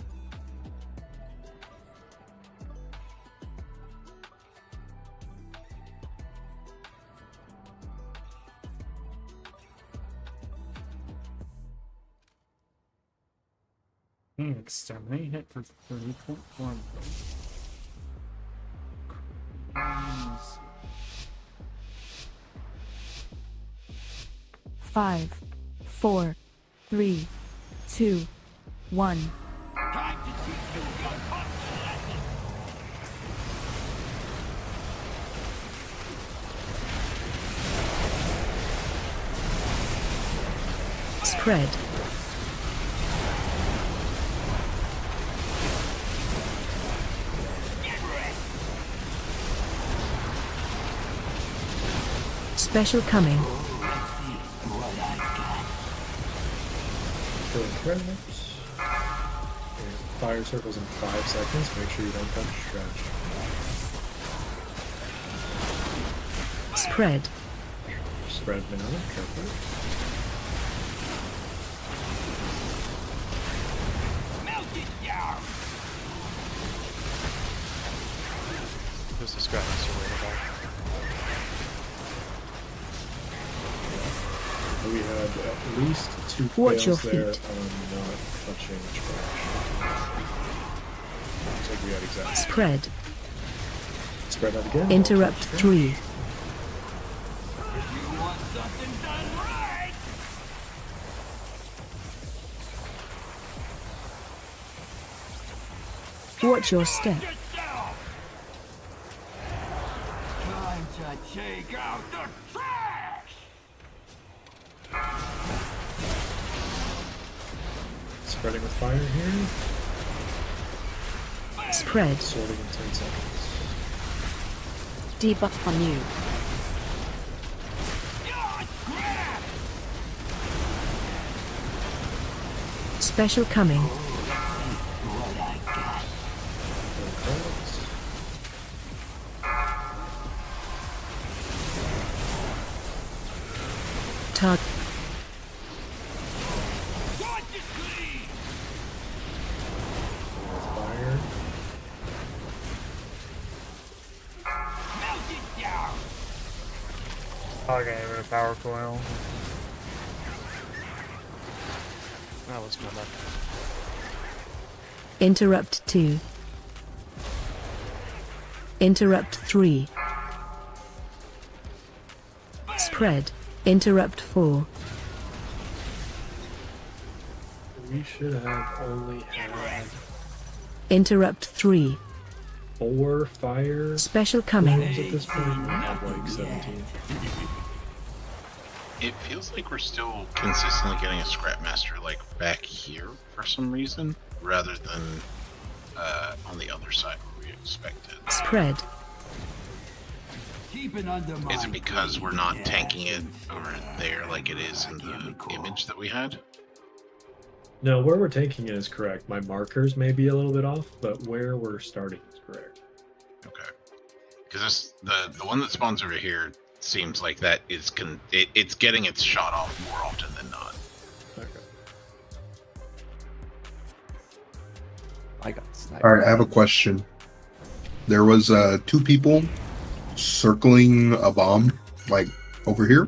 Speaker 4: Exterminate hit for 30.1.
Speaker 7: 5, 4, 3, 2, 1. Spread. Special coming.
Speaker 2: Credits. And fire circles in 5 seconds. Make sure you don't touch trash.
Speaker 7: Spread.
Speaker 2: Spread now. Careful.
Speaker 1: There's a scrap master right above.
Speaker 2: We had at least 2
Speaker 7: Watch your
Speaker 2: fails there
Speaker 7: feet.
Speaker 2: on not touching trash. Looks like we had exactly.
Speaker 7: Spread.
Speaker 2: Spread out again.
Speaker 7: Interrupt 3. Watch your step.
Speaker 9: Time to take out the trash!
Speaker 2: Spreading with fire here.
Speaker 7: Spread.
Speaker 2: Sorting in 10 seconds.
Speaker 7: Debuff on you. Special coming. Target.
Speaker 2: Fire.
Speaker 4: Okay, with a power coil.
Speaker 1: That was my luck.
Speaker 7: Interrupt 2. Interrupt 3. Spread. Interrupt 4.
Speaker 2: We should have only had
Speaker 7: Interrupt 3.
Speaker 2: 4 fire
Speaker 7: Special coming.
Speaker 2: at this point. We have like 17.
Speaker 6: It feels like we're still consistently getting a Scrapmaster like back here for some reason, rather than on the other side where we expected.
Speaker 7: Spread.
Speaker 6: Is it because we're not tanking it over there like it is in the image that we had?
Speaker 2: No, where we're taking it is correct. My markers may be a little bit off, but where we're starting is correct.
Speaker 6: Okay. Because the one that spawns over here seems like that is it's getting its shot off more often than not.
Speaker 2: Okay.
Speaker 3: I got sniped.
Speaker 10: All right, I have a question. There was 2 people circling a bomb, like over here,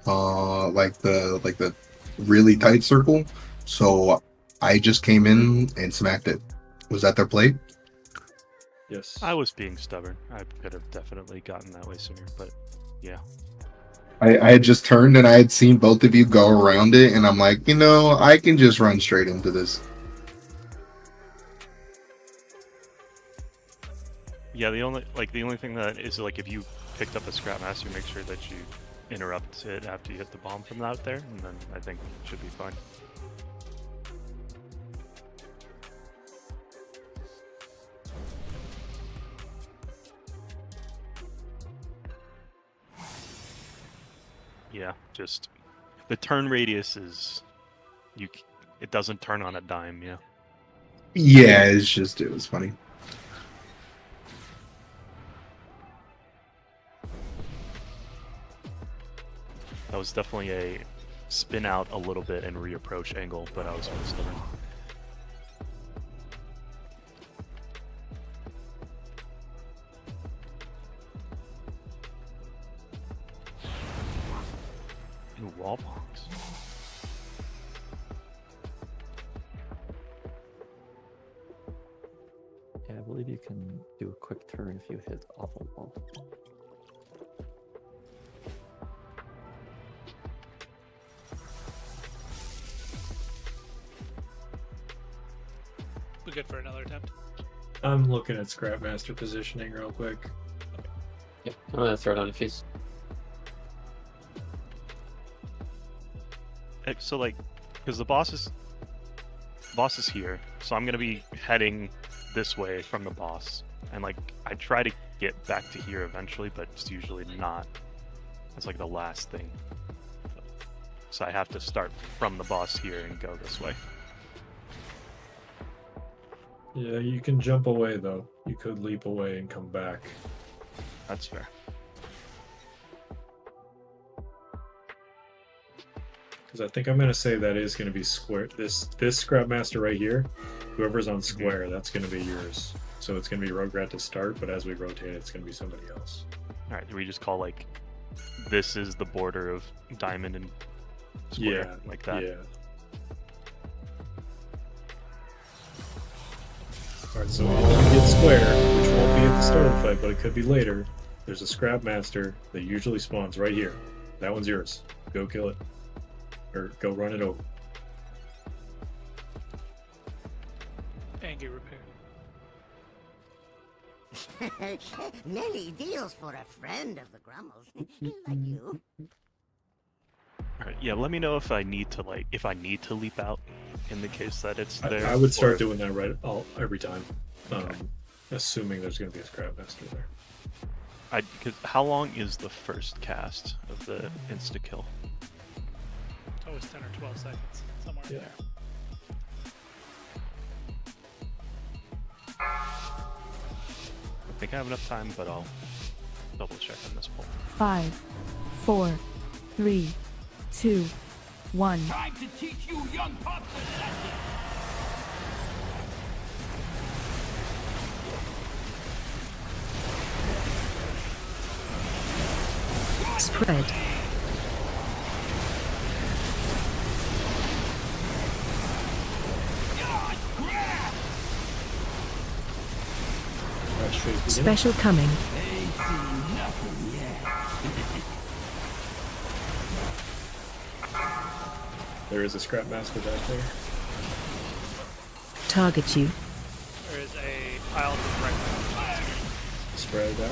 Speaker 10: like the really tight circle. So I just came in and smacked it. Was that their play?
Speaker 2: Yes.
Speaker 1: I was being stubborn. I could have definitely gotten that way sooner, but yeah.
Speaker 10: I had just turned and I had seen both of you go around it, and I'm like, you know, I can just run straight into this.
Speaker 1: Yeah, the only thing that is like if you picked up a Scrapmaster, make sure that you interrupt it after you hit the bomb from out there, and then I think it should be fine. Yeah, just the turn radius is it doesn't turn on a dime, yeah.
Speaker 10: Yeah, it was funny.
Speaker 1: That was definitely a spin out a little bit and reapproach angle, but I was really stubborn. Ooh, wall box.
Speaker 3: Yeah, I believe you can do a quick turn if you hit off a wall.
Speaker 5: We good for another attempt?
Speaker 2: I'm looking at Scrapmaster positioning real quick.
Speaker 15: Yep, I'm gonna throw it on your face.
Speaker 1: So like, because the boss is here, so I'm gonna be heading this way from the boss, and like I try to get back to here eventually, but it's usually not. It's like the last thing. So I have to start from the boss here and go this way.
Speaker 2: Yeah, you can jump away though. You could leap away and come back.
Speaker 1: That's fair.
Speaker 2: Because I think I'm going to say that is going to be square. This Scrapmaster right here, whoever's on square, that's going to be yours. So it's going to be Rugrat to start, but as we rotate, it's going to be somebody else.
Speaker 1: All right, do we just call like this is the border of diamond and square,
Speaker 2: Yeah,
Speaker 1: like that?
Speaker 2: Yeah. Alright, so if you get square, which won't be at the start of the fight, but it could be later, there's a Scrapmaster that usually spawns right here. That one's yours. Go kill it. Or go run it over.
Speaker 5: And get repaired.
Speaker 17: Many deals for a friend of the Grummels. Like you.
Speaker 1: Alright, yeah, let me know if I need to leap out in the case that it's there.
Speaker 2: I would start doing that every time. Assuming there's going to be a Scrapmaster there.
Speaker 1: Because how long is the first cast of the insta kill?
Speaker 5: It's always 10 or 12 seconds, somewhere in there.
Speaker 1: I think I have enough time, but I'll double check on this poll.
Speaker 7: 5, 4, 3, 2, 1.
Speaker 9: Time to teach you young pups a lesson.
Speaker 7: Spread. Special coming.
Speaker 2: There is a scrap master back there.
Speaker 7: Target you.
Speaker 5: There is a pile to the right.
Speaker 2: Spread out.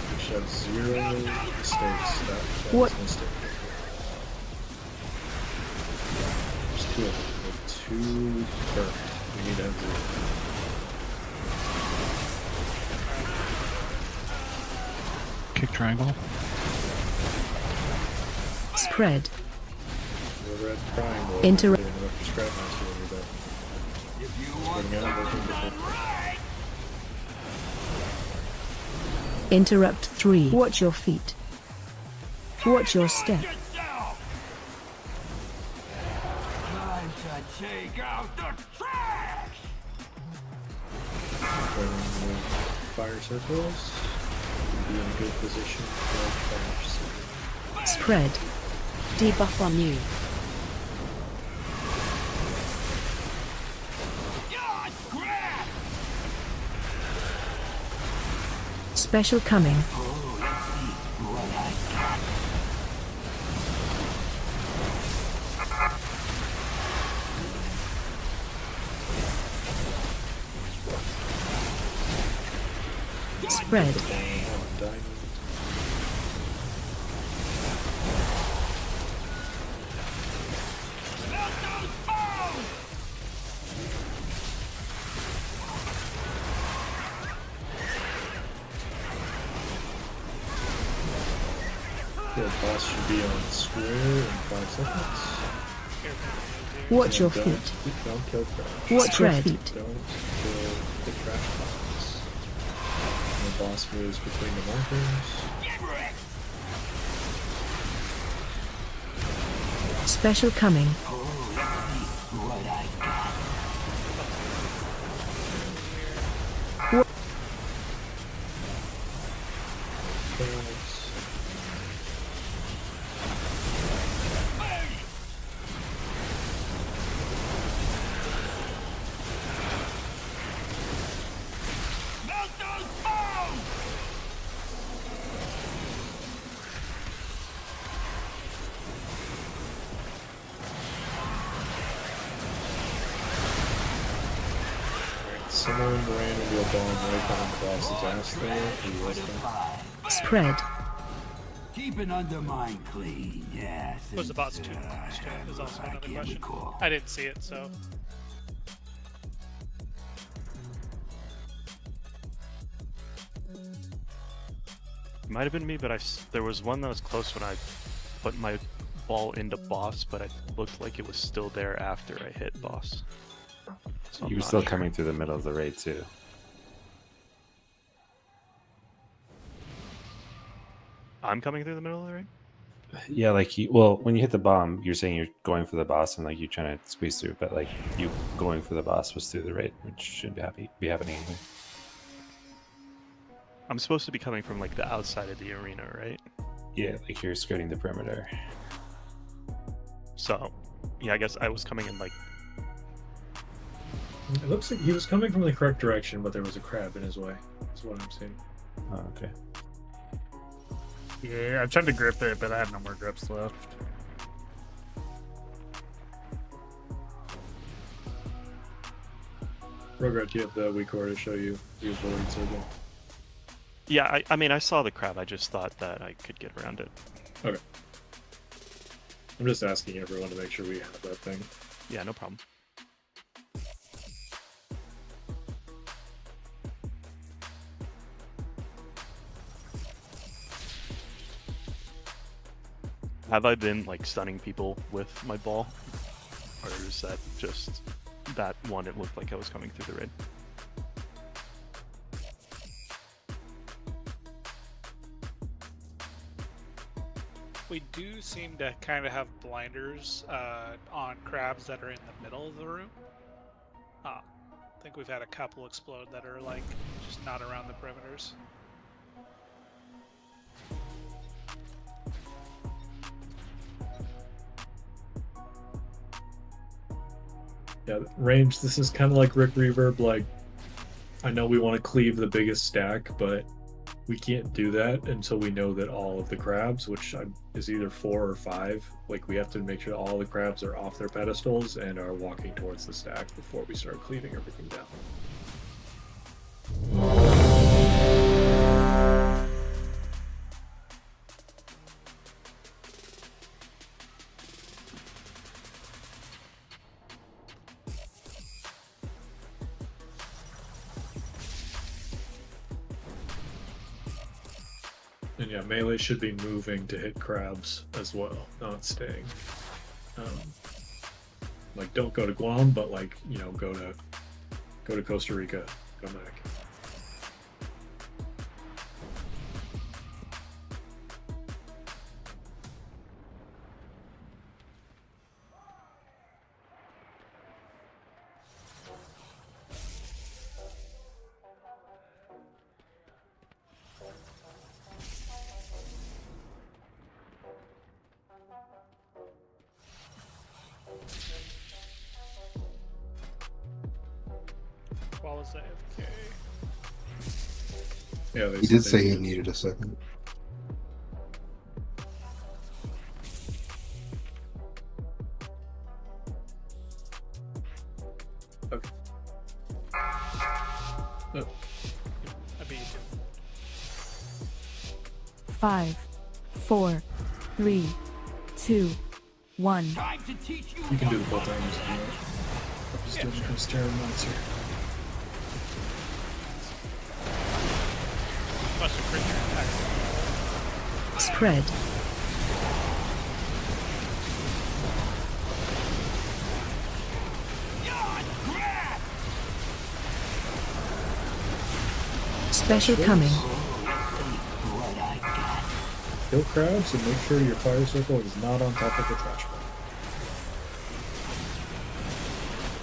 Speaker 2: We should have 0 mistakes. That's
Speaker 7: What?
Speaker 2: a mistake. There's 2 of them. With 2 burnt. We need to have 0.
Speaker 11: Kick triangle.
Speaker 7: Spread.
Speaker 2: The red triangle.
Speaker 7: Interrupt.
Speaker 2: Interrupt the scrap master when you're done. Spreading out, working different.
Speaker 7: Interrupt 3. Watch your feet. Watch your step.
Speaker 9: Time to take out the trash!
Speaker 2: Fire circles. Be in good position for fire circles.
Speaker 7: Spread. Debuff on you. Special coming. Spread.
Speaker 2: The boss should be on square in 5 seconds.
Speaker 7: Watch your
Speaker 2: Don't-
Speaker 7: feet.
Speaker 2: Don't kill crabs.
Speaker 7: Watch your feet.
Speaker 2: Don't kill the trash box. And the boss moves between the markers.
Speaker 7: Special coming.
Speaker 2: Someone ran into a bomb right behind the boss's ass there. Who was that?
Speaker 7: Spread.
Speaker 9: Keep an undermine clean, yes.
Speaker 5: Was the boss 2? Is also another question. I didn't see it, so.
Speaker 1: It might have been me, but there was one that was close when I put my ball into boss, but it looked like it was still there after I hit boss. So
Speaker 14: You
Speaker 1: I'm
Speaker 14: were
Speaker 1: not
Speaker 14: still
Speaker 1: sure.
Speaker 14: coming through the middle of the raid too.
Speaker 1: I'm coming through the middle of the ring?
Speaker 14: Yeah, like well, when you hit the bomb, you're saying you're going for the boss and like you're trying to squeeze through, but like you going for the boss was through the raid, which should be happening here.
Speaker 1: I'm supposed to be coming from like the outside of the arena, right?
Speaker 14: Yeah, like you're skirting the perimeter.
Speaker 1: So, yeah, I guess I was coming in like.
Speaker 2: It looks like he was coming from the correct direction, but there was a crab in his way. That's what I'm seeing.
Speaker 14: Oh, okay.
Speaker 4: Yeah, I tried to grip it, but I have no more grips left.
Speaker 2: Rograt, do you have the weak ore to show you the avoid circle?
Speaker 1: Yeah, I mean, I saw the crab. I just thought that I could get around it.
Speaker 2: Okay. I'm just asking everyone to make sure we have that thing.
Speaker 1: Yeah, no problem. Have I been like stunning people with my ball? Or is that just that one? It looked like I was coming through the raid.
Speaker 5: We do seem to kind of have blinders on crabs that are in the middle of the room. think we've had a couple explode that are like just not around the perimeters.
Speaker 2: Yeah, range, this is kind of like Rick Reverb. Like, I know we want to cleave the biggest stack, but we can't do that until we know that all of the crabs, which is either 4 or 5, like we have to make sure all the crabs are off their pedestals and are walking towards the stack before we start cleaving everything down. And yeah, melee should be moving to hit crabs as well, not staying. Like, don't go to Guam, but like, you know, go to Costa Rica, come back.
Speaker 5: While is AFK?
Speaker 2: Yeah,
Speaker 10: He did say he needed a second.
Speaker 2: Okay. Oh.
Speaker 5: I beat you.
Speaker 7: 5, 4, 3, 2, 1.
Speaker 2: You can do the full time if you want. I'm just doing some staring monster.
Speaker 5: Must have crit your attack.
Speaker 7: Spread. Special coming.
Speaker 2: Kill crabs and make sure your fire circle is not on top of the trash pile.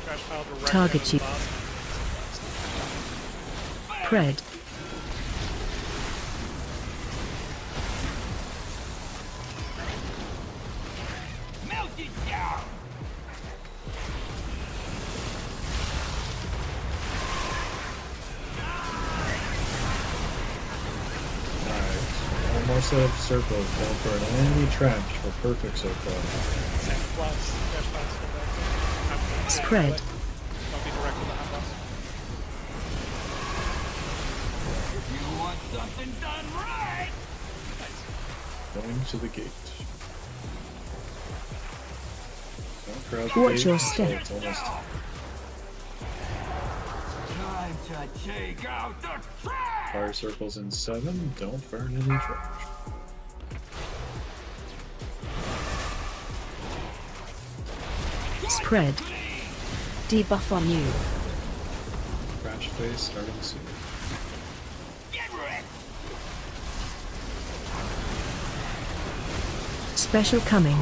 Speaker 5: Trash pile directly
Speaker 7: Target
Speaker 5: under
Speaker 7: you.
Speaker 5: the boss.
Speaker 7: Pred.
Speaker 9: Melt it down!
Speaker 2: Alright, one more set of circles. Don't burn any trash for perfect circle.
Speaker 5: Same plus. Trash pile's still there.
Speaker 7: Spread.
Speaker 5: Don't be directly behind us.
Speaker 9: If you want something done right!
Speaker 2: Going to the gate. Don't crowd
Speaker 7: Watch
Speaker 2: gate
Speaker 7: your
Speaker 2: until
Speaker 7: step.
Speaker 2: it's almost
Speaker 9: Time to take out the trash!
Speaker 2: fire circles in 7. Don't burn any trash.
Speaker 7: Spread. Debuff on you.
Speaker 2: Crash phase starting soon.
Speaker 9: Get wrecked!
Speaker 7: Special coming.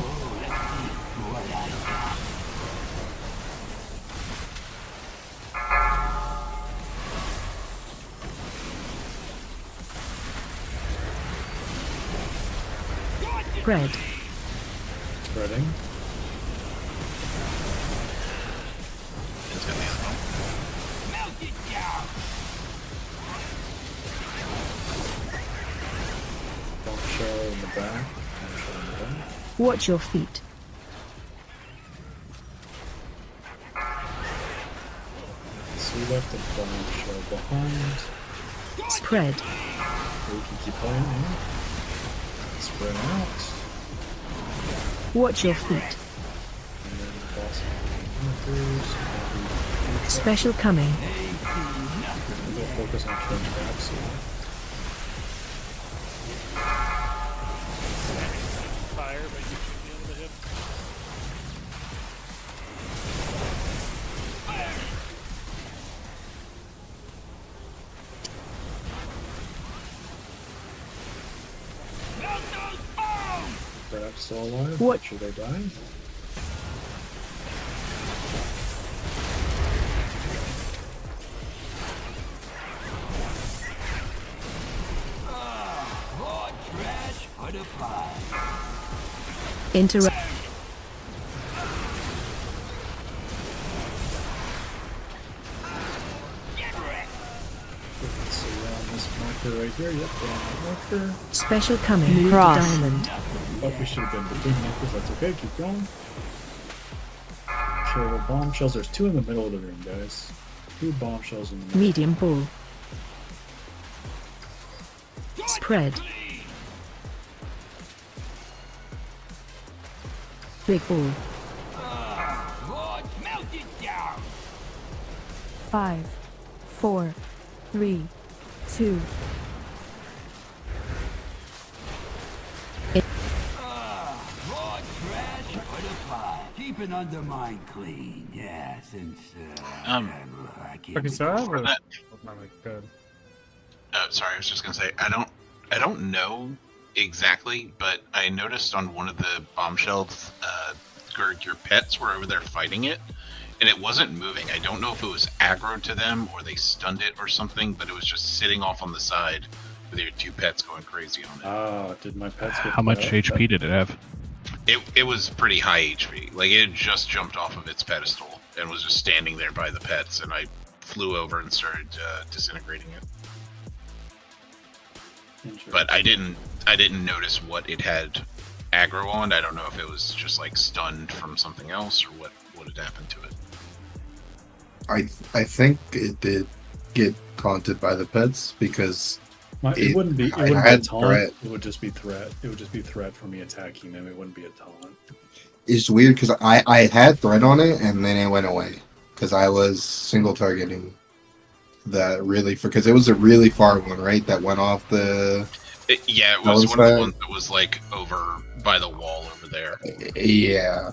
Speaker 7: Spread.
Speaker 2: Spreading.
Speaker 9: Melt it down!
Speaker 2: Bump shell in the back. Bump shell in the back.
Speaker 7: Watch your feet.
Speaker 2: See left and bump shell behind.
Speaker 7: Spread.
Speaker 2: We can keep playing here. Spread out.
Speaker 7: Watch your feet.
Speaker 2: And then boss markers.
Speaker 7: Special coming.
Speaker 2: We'll focus on killing crabs here.
Speaker 5: Fire, but you should be able to hit.
Speaker 9: Melt those bones!
Speaker 2: Crabs still alive.
Speaker 7: What?
Speaker 2: Should they die?
Speaker 7: Interrupt.
Speaker 2: So around this marker right here, yep, around that marker.
Speaker 7: Special coming. Cross. Diamond.
Speaker 2: Oh, we should have been between markers, that's okay, keep going. Kill the bombshells, there's 2 in the middle of the room, guys. 2 bombshells in the middle.
Speaker 7: Medium ball. Spread. Big ball.
Speaker 21: 5, 4, 3, 2.
Speaker 9: Keep an undermine clean, yeah, since I can't
Speaker 4: Okay, so I have a... Good.
Speaker 6: Sorry, I was just gonna say I don't know exactly, but I noticed on one of the bombshells, your pets were over there fighting it, and it wasn't moving. I don't know if it was aggroed to them or they stunned it or something, but it was just sitting off on the side with your 2 pets going crazy on it.
Speaker 2: Oh, did my pets get
Speaker 11: How much HP did it have?
Speaker 6: It was pretty high HP. Like, it had just jumped off of its pedestal and was just standing there by the pets, and I flew over and started disintegrating it. But I didn't notice what it had aggro on. I don't know if it was just like stunned from something else or what had happened to it.
Speaker 10: I think it did get taunted by the pets because
Speaker 2: it wouldn't be
Speaker 10: I
Speaker 2: a
Speaker 10: had
Speaker 2: taunt.
Speaker 10: threat.
Speaker 2: It would just be threat. It would just be threat for me attacking them. It wouldn't be a taunt.
Speaker 10: It's weird because I had threat on it and then it went away because I was single targeting that really because it was a really far one, right? That went off the.
Speaker 6: Yeah, it was one of the ones that was like over by the wall over there.
Speaker 10: Yeah.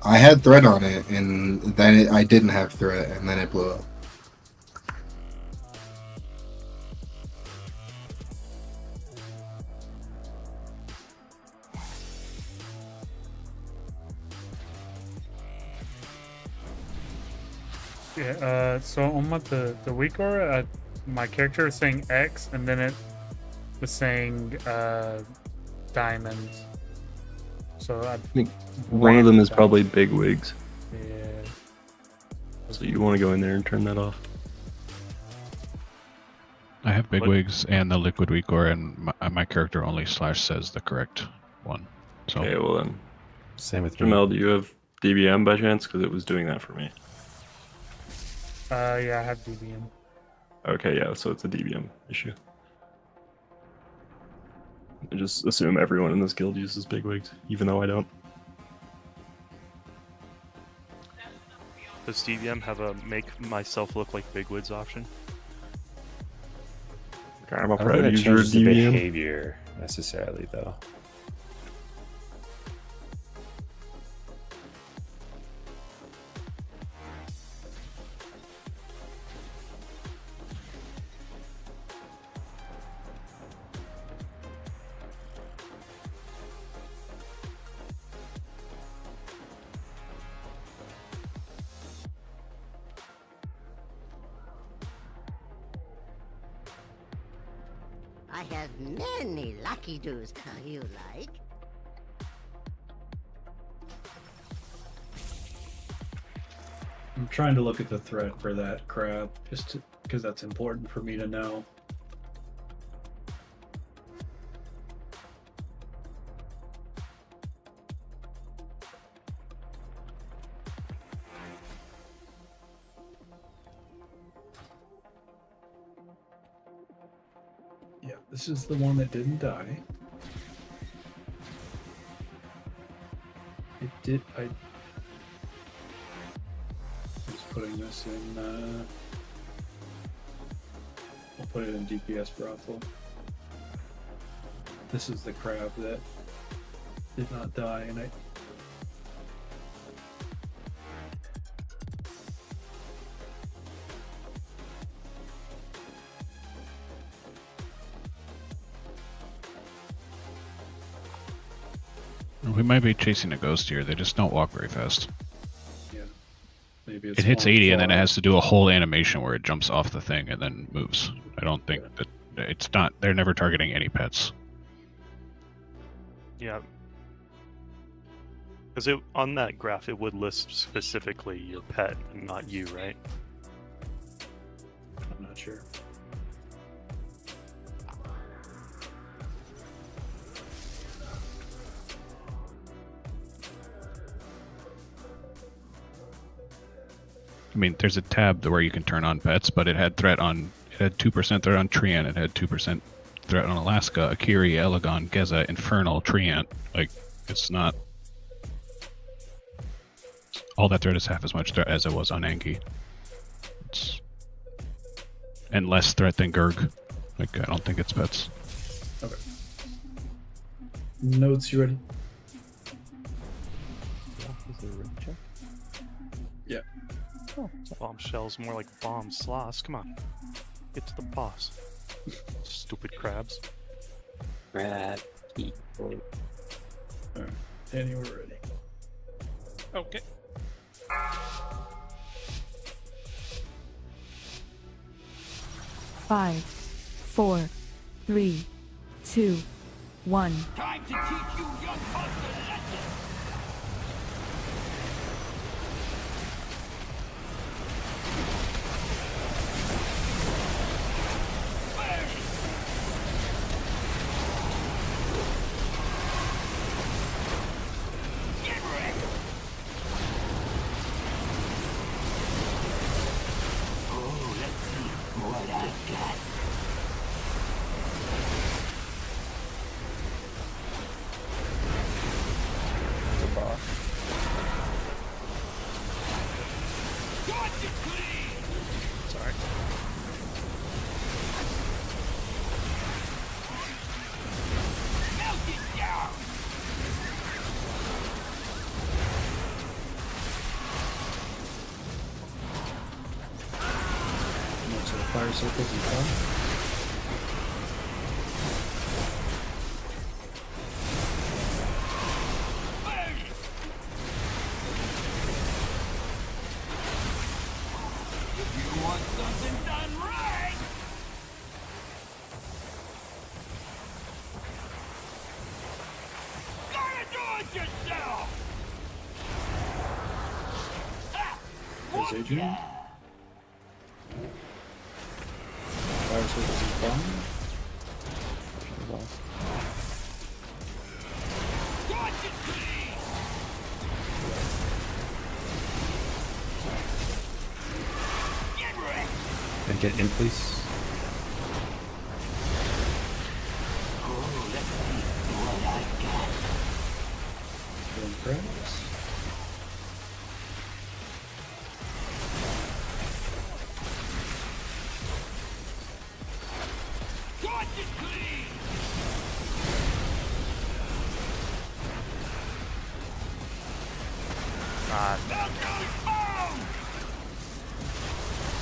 Speaker 10: I had threat on it, and then I didn't have threat, and then it blew up.
Speaker 4: Yeah, so on the weak aura, my character was saying X, and then it was saying diamond. So I
Speaker 12: think one of them is
Speaker 4: down.
Speaker 12: probably big wigs.
Speaker 4: Yeah.
Speaker 12: So you want to go in there and turn that off.
Speaker 11: I have big wigs and the liquid weak aura, and my character only says the correct one. So
Speaker 12: okay, well then.
Speaker 14: Same with
Speaker 12: Jamel, do you have DBM by chance? Because it was doing that for me.
Speaker 4: Yeah, I have DBM.
Speaker 12: Okay, yeah, so it's a DBM issue. I just assume everyone in this guild uses big wigs, even though I don't.
Speaker 1: Does DBM have a make myself look like Bigwoods option?
Speaker 12: I'm a
Speaker 14: I don't
Speaker 12: proud
Speaker 14: think that
Speaker 12: user of
Speaker 14: changes the
Speaker 12: DBM.
Speaker 14: behavior necessarily, though.
Speaker 17: I have many lucky doos, how you like.
Speaker 2: I'm trying to look at the threat for that crab, just because that's important for me to know. Yeah, this is the one that didn't die. It did. I was putting this in. I'll put it in DPS brothel. This is the crab that did not die, and I.
Speaker 11: we might be chasing a ghost here. They just don't walk very fast.
Speaker 2: Yeah, maybe it's
Speaker 11: It hits
Speaker 2: one
Speaker 11: 80 and then it
Speaker 2: far.
Speaker 11: has to do a whole animation where it jumps off the thing and then moves. I don't think that it's not. They're never targeting any pets.
Speaker 1: Yeah. Because it on that graph, it would list specifically your pet and not you, right?
Speaker 2: I'm not sure.
Speaker 11: I mean, there's a tab where you can turn on pets, but it had 2% threat on Treant, it had 2% threat on Alaska, Akiri, Elegon, Geza, Infernal, Treant. Like, it's not... All that threat is half as much threat as it was on Anki. And less threat than Gurg. Like, I don't think it's pets.
Speaker 2: Okay. Notes, you ready?
Speaker 3: Is there a rim check?
Speaker 2: Yeah.
Speaker 3: Oh,
Speaker 1: Bombshells, more like bomb sloths. Come on. Get to the boss. Stupid crabs.
Speaker 15: Crab people.
Speaker 2: Alright. Danny, we're ready.
Speaker 5: Okay.
Speaker 21: Five, 4, 3, 2, 1.
Speaker 9: Time to teach you young pups a lesson. Oh, let's see what I've got.
Speaker 3: the boss.
Speaker 1: Sorry.
Speaker 9: Melt it down.
Speaker 2: Notes of the fire circles and fun.
Speaker 9: If you want something done right, gotta do it yourself.
Speaker 2: There's Adrian. Fire circles and fun.
Speaker 3: Should've lost.
Speaker 14: Can I get in, please?
Speaker 9: Oh, let's see what I got.
Speaker 2: Doing crabs.
Speaker 9: Got it clean.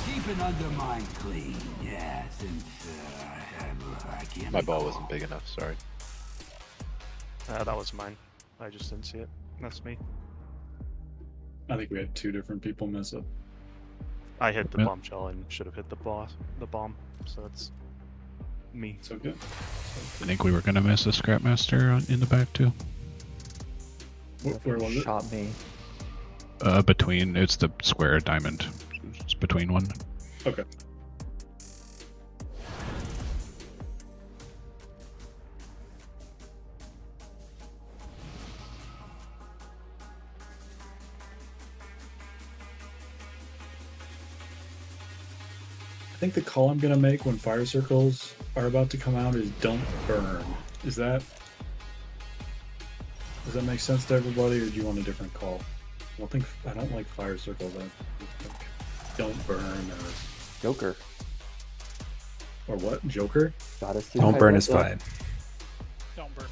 Speaker 9: Keep an undermine clean, yes, and I can't.
Speaker 16: My ball wasn't big enough, sorry.
Speaker 1: That was mine. I just didn't see it. That's me.
Speaker 2: I think we had two different people mess up.
Speaker 1: I hit the
Speaker 11: Yeah.
Speaker 1: bombshell and should have hit the bomb. So that's me.
Speaker 2: So good.
Speaker 11: I think we were gonna miss a Scrapmaster in the back too.
Speaker 2: Where was it?
Speaker 3: Shot me.
Speaker 11: Between, it's the square diamond. It's between one.
Speaker 2: Okay. I think the call I'm gonna make when fire circles are about to come out is don't burn. Does that make sense to everybody, or do you want a different call? I don't like fire circles. I think don't burn
Speaker 3: Joker.
Speaker 2: or what? Joker?
Speaker 3: Goddess
Speaker 14: Don't burn is
Speaker 3: Hydra.
Speaker 14: fine.
Speaker 5: Don't burn.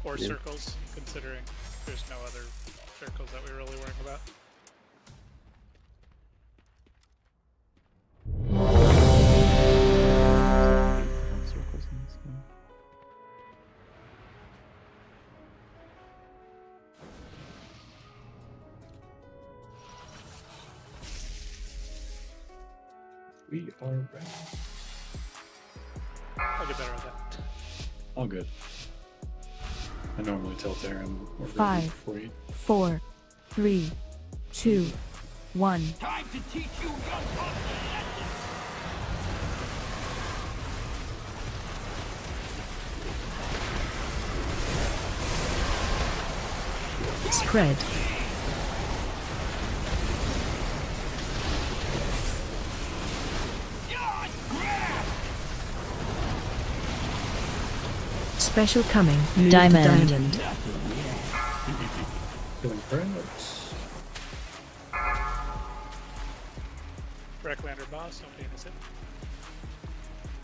Speaker 5: Or
Speaker 3: Yeah.
Speaker 5: circles, considering there's no other circles that we're really worrying about.
Speaker 3: Different circles in this game.
Speaker 2: We are ready.
Speaker 5: I'll get better at that.
Speaker 2: All good. I normally tilt Aaron. Or Ruby
Speaker 21: 5,
Speaker 2: before you.
Speaker 21: 4, 3, 2, 1.
Speaker 9: Time to teach you young pups a lesson.
Speaker 7: Spread. Special coming. Move Diamond.
Speaker 2: Doing crabs.
Speaker 5: Recklander boss, don't be innocent.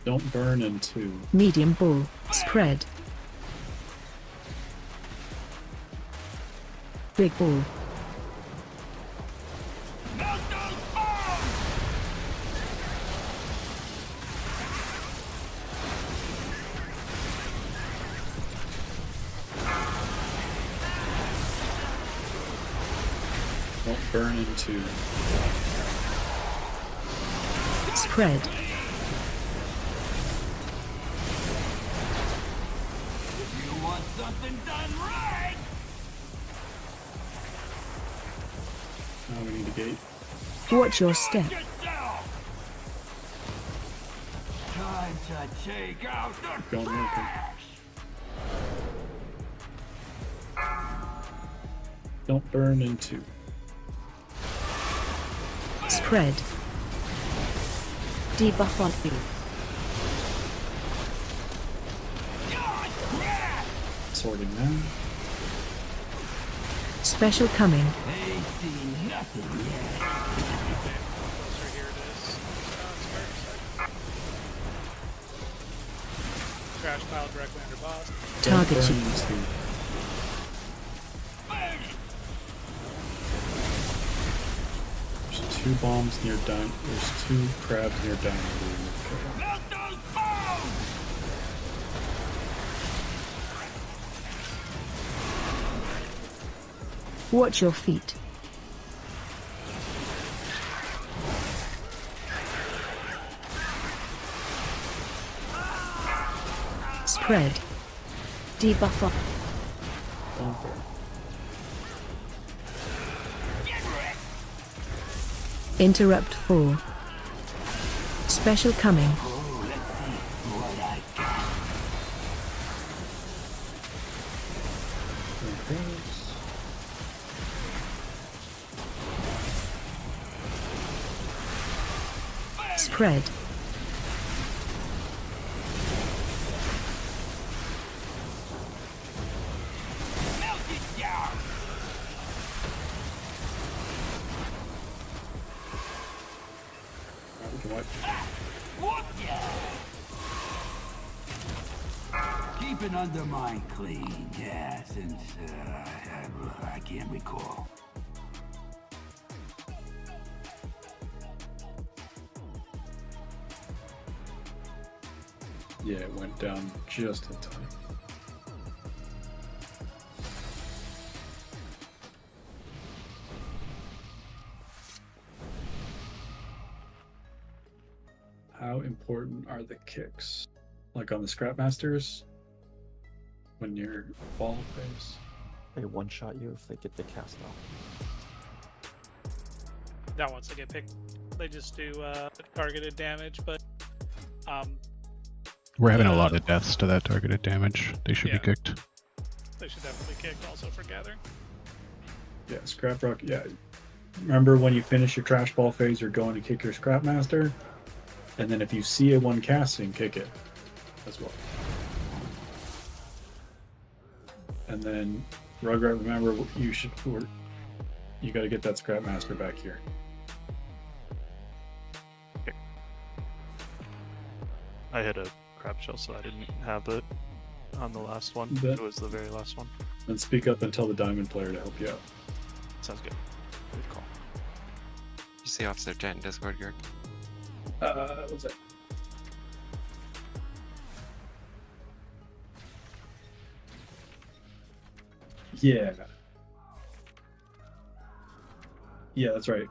Speaker 2: Don't burn in 2.
Speaker 7: Medium ball. Spread. Big ball.
Speaker 2: Don't burn in 2.
Speaker 7: Spread.
Speaker 9: You want something done right?
Speaker 2: Now we need a gate.
Speaker 7: Watch your step.
Speaker 9: Time to take out the
Speaker 2: Don't work it. Don't burn in 2.
Speaker 7: Spread.
Speaker 19: Debuff on you.
Speaker 2: Sorting now.
Speaker 7: Special coming.
Speaker 9: They see nothing yet.
Speaker 5: So here it is. Trash pile directly under boss.
Speaker 7: Target
Speaker 2: Don't burn
Speaker 7: you.
Speaker 2: in 2. There's 2 bombs near diamond. There's 2 crabs near diamond.
Speaker 9: Melt those bones!
Speaker 7: Watch your feet. Spread.
Speaker 19: Debuff on.
Speaker 2: Don't burn.
Speaker 7: Interrupt 4. Special coming.
Speaker 9: Oh, let's see what I got.
Speaker 2: There it goes.
Speaker 7: Spread.
Speaker 9: Melt it down!
Speaker 2: Alright, we can wipe.
Speaker 9: Whoop ya! Keep an undermine clean, yeah, since I can't recall.
Speaker 2: Yeah, it went down just in time. How important are the kicks? Like on the Scrapmasters? When you're ball phase?
Speaker 3: They one-shot you if they get the cast off.
Speaker 5: Not once they get picked. They just do targeted damage, but
Speaker 11: We're having a lot of deaths to that targeted damage. They should
Speaker 5: Yeah.
Speaker 11: be kicked.
Speaker 5: they should definitely kick also for gathering.
Speaker 2: Yeah, Scrap Rock, yeah. Remember when you finish your trash ball phase, you're going to kick your Scrapmaster? And then if you see a one casting, kick it as well. And then Rugrat, remember you got to get that Scrapmaster back here.
Speaker 1: I hit a crab shell, so I didn't have it on the last one.
Speaker 2: That-
Speaker 1: It was the very last one.
Speaker 2: And speak up and tell the diamond player to help you out.
Speaker 1: Sounds good. Good call.
Speaker 22: You see Officer Chat in Discord, Garrick?
Speaker 2: What's that? Yeah. Yeah, that's right.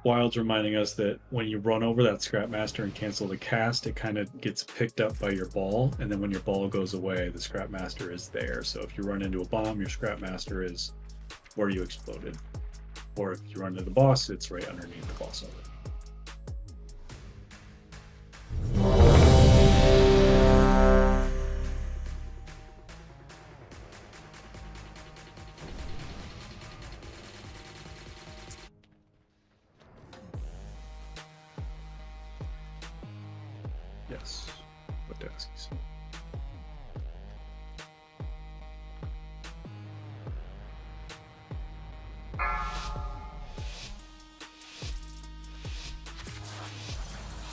Speaker 2: Wild's reminding us that when you run over that Scrapmaster and cancel the cast, it kind of gets picked up by your ball, and then when your ball goes away, the Scrapmaster is there. So if you run into a bomb, your Scrapmaster is where you exploded. Or if you run into the boss, it's right underneath the boss of it. Yes, what Daskies.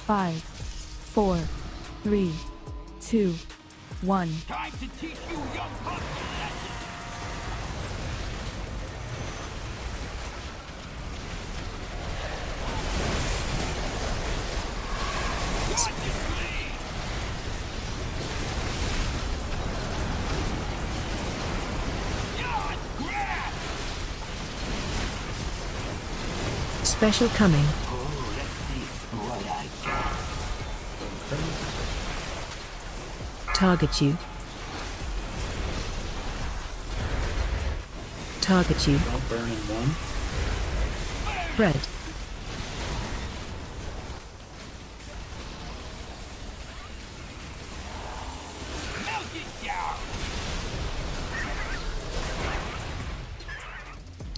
Speaker 21: Five, 4, 3, 2, 1.
Speaker 9: Time to teach you young bucks a lesson.
Speaker 7: Special coming. Target you. Target you.
Speaker 2: Don't burn in one.
Speaker 7: Red.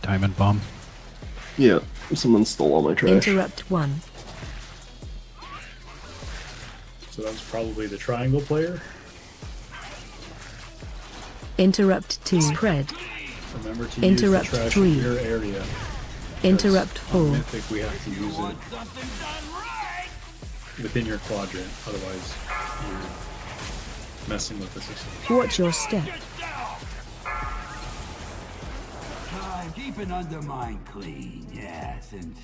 Speaker 11: Diamond bomb.
Speaker 12: Yeah, someone stole all my trash.
Speaker 7: Interrupt 1.
Speaker 2: So that was probably the triangle player.
Speaker 7: Interrupt 2. Spread.
Speaker 2: Remember to
Speaker 7: Interrupt
Speaker 2: use the trash
Speaker 7: 3.
Speaker 2: in your area.
Speaker 7: Interrupt
Speaker 2: On
Speaker 7: 4.
Speaker 2: Mythic, we have to use it within your quadrant, otherwise you're messing with the system.
Speaker 7: Watch your step.
Speaker 9: Keep an undermine clean, yeah, since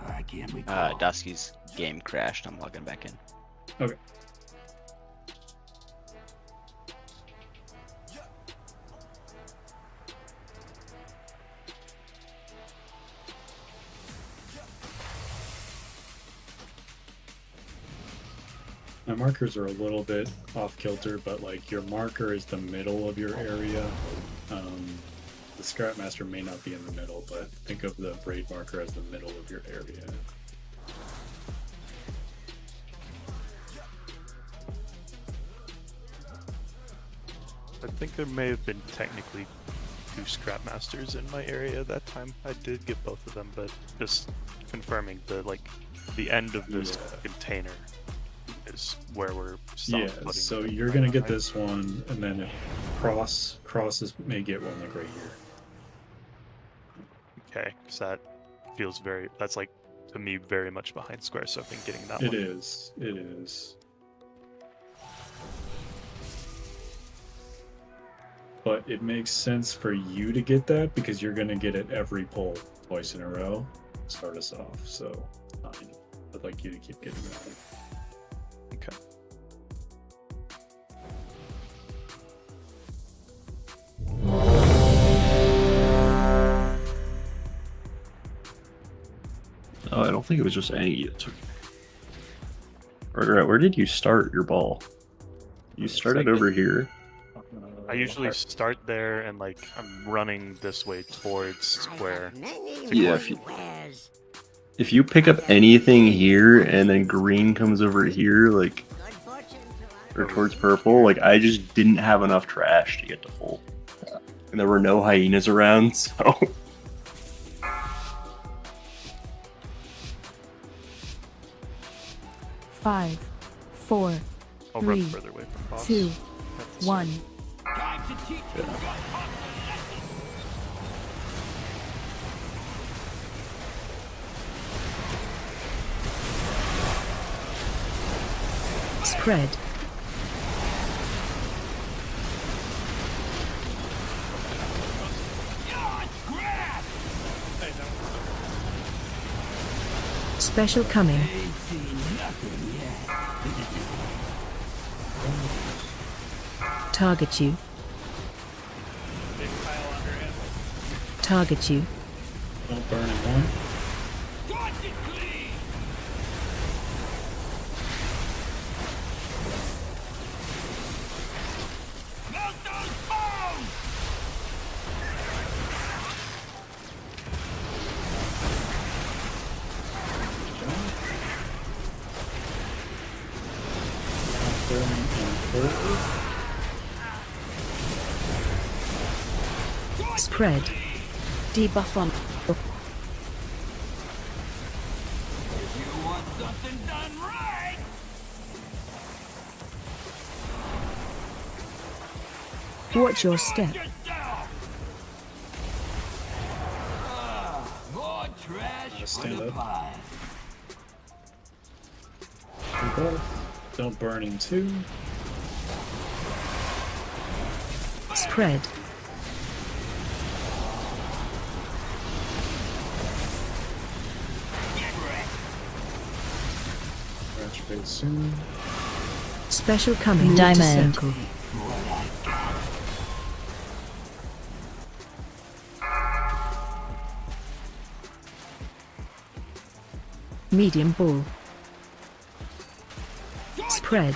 Speaker 9: I can't recall.
Speaker 8: Dusky's game crashed. I'm logging back in.
Speaker 2: Okay. My markers are a little bit off kilter, but like your marker is the middle of your area. The Scrapmaster may not be in the middle, but think of the braid marker as the middle of your area.
Speaker 1: I think there may have been technically 2 Scrapmasters in my area that time. I did get both of them, but just confirming the end of this container is where we're
Speaker 2: Yeah, so you're gonna get this one, and then crosses may get one like right here.
Speaker 1: Okay, because that feels that's like to me very much behind square, so I've been getting that
Speaker 2: It
Speaker 1: one.
Speaker 2: is. It is. But it makes sense for you to get that because you're gonna get it every pull twice in a row. Start us off, so I'd like you to keep getting that one.
Speaker 1: Okay.
Speaker 12: Oh, I don't think it was just any that took. Right, where did you start your ball? You started over here.
Speaker 1: I usually start there and I'm running this way towards square.
Speaker 12: Yeah, if you pick up anything here and then green comes over here, or towards purple, I just didn't have enough trash to get to full. And there were no hyenas around, so.
Speaker 21: Five, 4,
Speaker 1: I'll run
Speaker 21: 3,
Speaker 1: further away from boss.
Speaker 21: 2,
Speaker 1: That's the
Speaker 21: 1.
Speaker 9: Time to teach you young bucks
Speaker 7: Spread. Special coming. Target you. Target you.
Speaker 2: Don't burn in one.
Speaker 7: Spread.
Speaker 19: Debuff on.
Speaker 9: You want something done right?
Speaker 7: Watch your step.
Speaker 9: More trash
Speaker 2: Stand
Speaker 9: for the
Speaker 2: up.
Speaker 9: pile.
Speaker 2: Do both. Don't burn in two.
Speaker 7: Spread.
Speaker 2: Crash phase soon.
Speaker 7: Special coming.
Speaker 19: Diamond.
Speaker 7: Circle. Medium ball. Spread.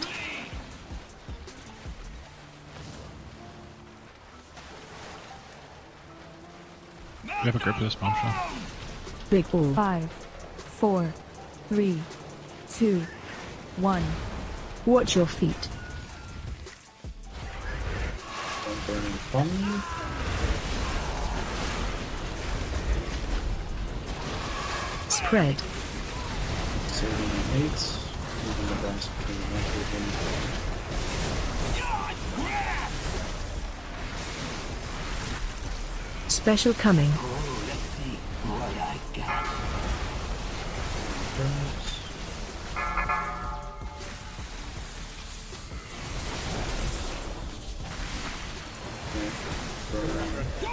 Speaker 11: Do you have a grip of this bombshell?
Speaker 7: Big ball.
Speaker 21: 5, 4, 3, 2, 1.
Speaker 7: Watch your feet.
Speaker 2: Don't burn in fire.
Speaker 7: Spread.
Speaker 2: Saving an 8. Moving the boss between the marker and
Speaker 7: Special coming.
Speaker 9: What I got.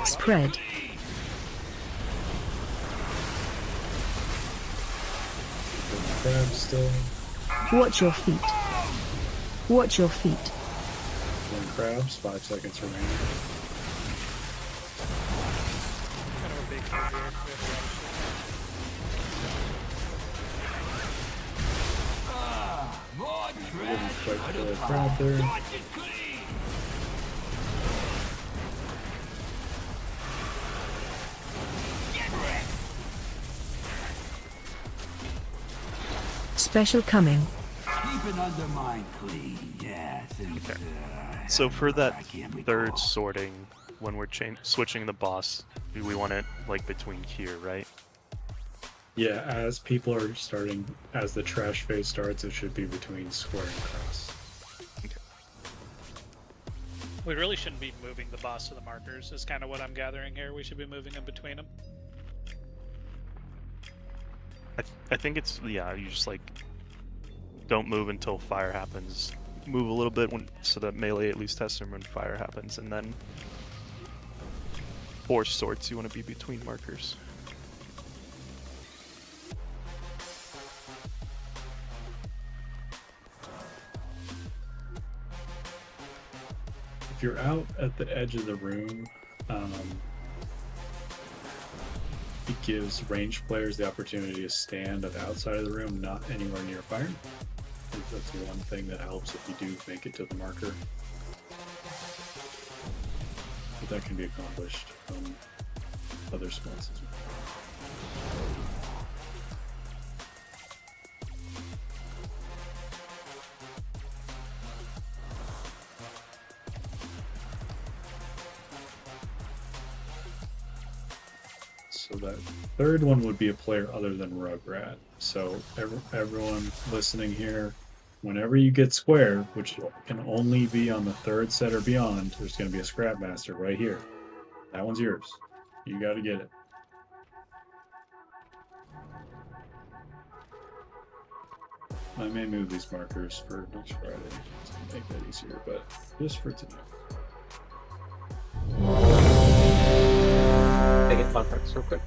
Speaker 7: Spread.
Speaker 2: crab still.
Speaker 7: Watch your feet. Watch your feet.
Speaker 2: One crabs, 5 seconds remaining.
Speaker 5: Kind of a big cave here. We have a lot of
Speaker 2: Didn't quite kill a crab there.
Speaker 7: Special coming.
Speaker 9: Keep an undermine clean, yes. And,
Speaker 1: So for that third sorting, when we're switching the boss, we want it like between here, right?
Speaker 2: Yeah, as people are starting, as the trash phase starts, it should be between square and cross.
Speaker 5: We really shouldn't be moving the boss to the markers, is kind of what I'm gathering here. We should be moving them between them.
Speaker 1: I think it's, yeah, you just like don't move until fire happens. Move a little bit so that melee at least has some when fire happens, and then for sorts you want to be between markers.
Speaker 2: If you're out at the edge of the room, it gives ranged players the opportunity to stand at the outside of the room, not anywhere near fire. I think that's one thing that helps if you do make it to the marker. But that can be accomplished from other spots as well. So that third one would be a player other than Rugrat. So everyone listening here, whenever you get square, which can only be on the third set or beyond, there's going to be a Scrap Master right here. That one's yours. You got to get it. I may move these markers for next Friday to make that easier, but just for tonight.
Speaker 15: Take it contracts real quick.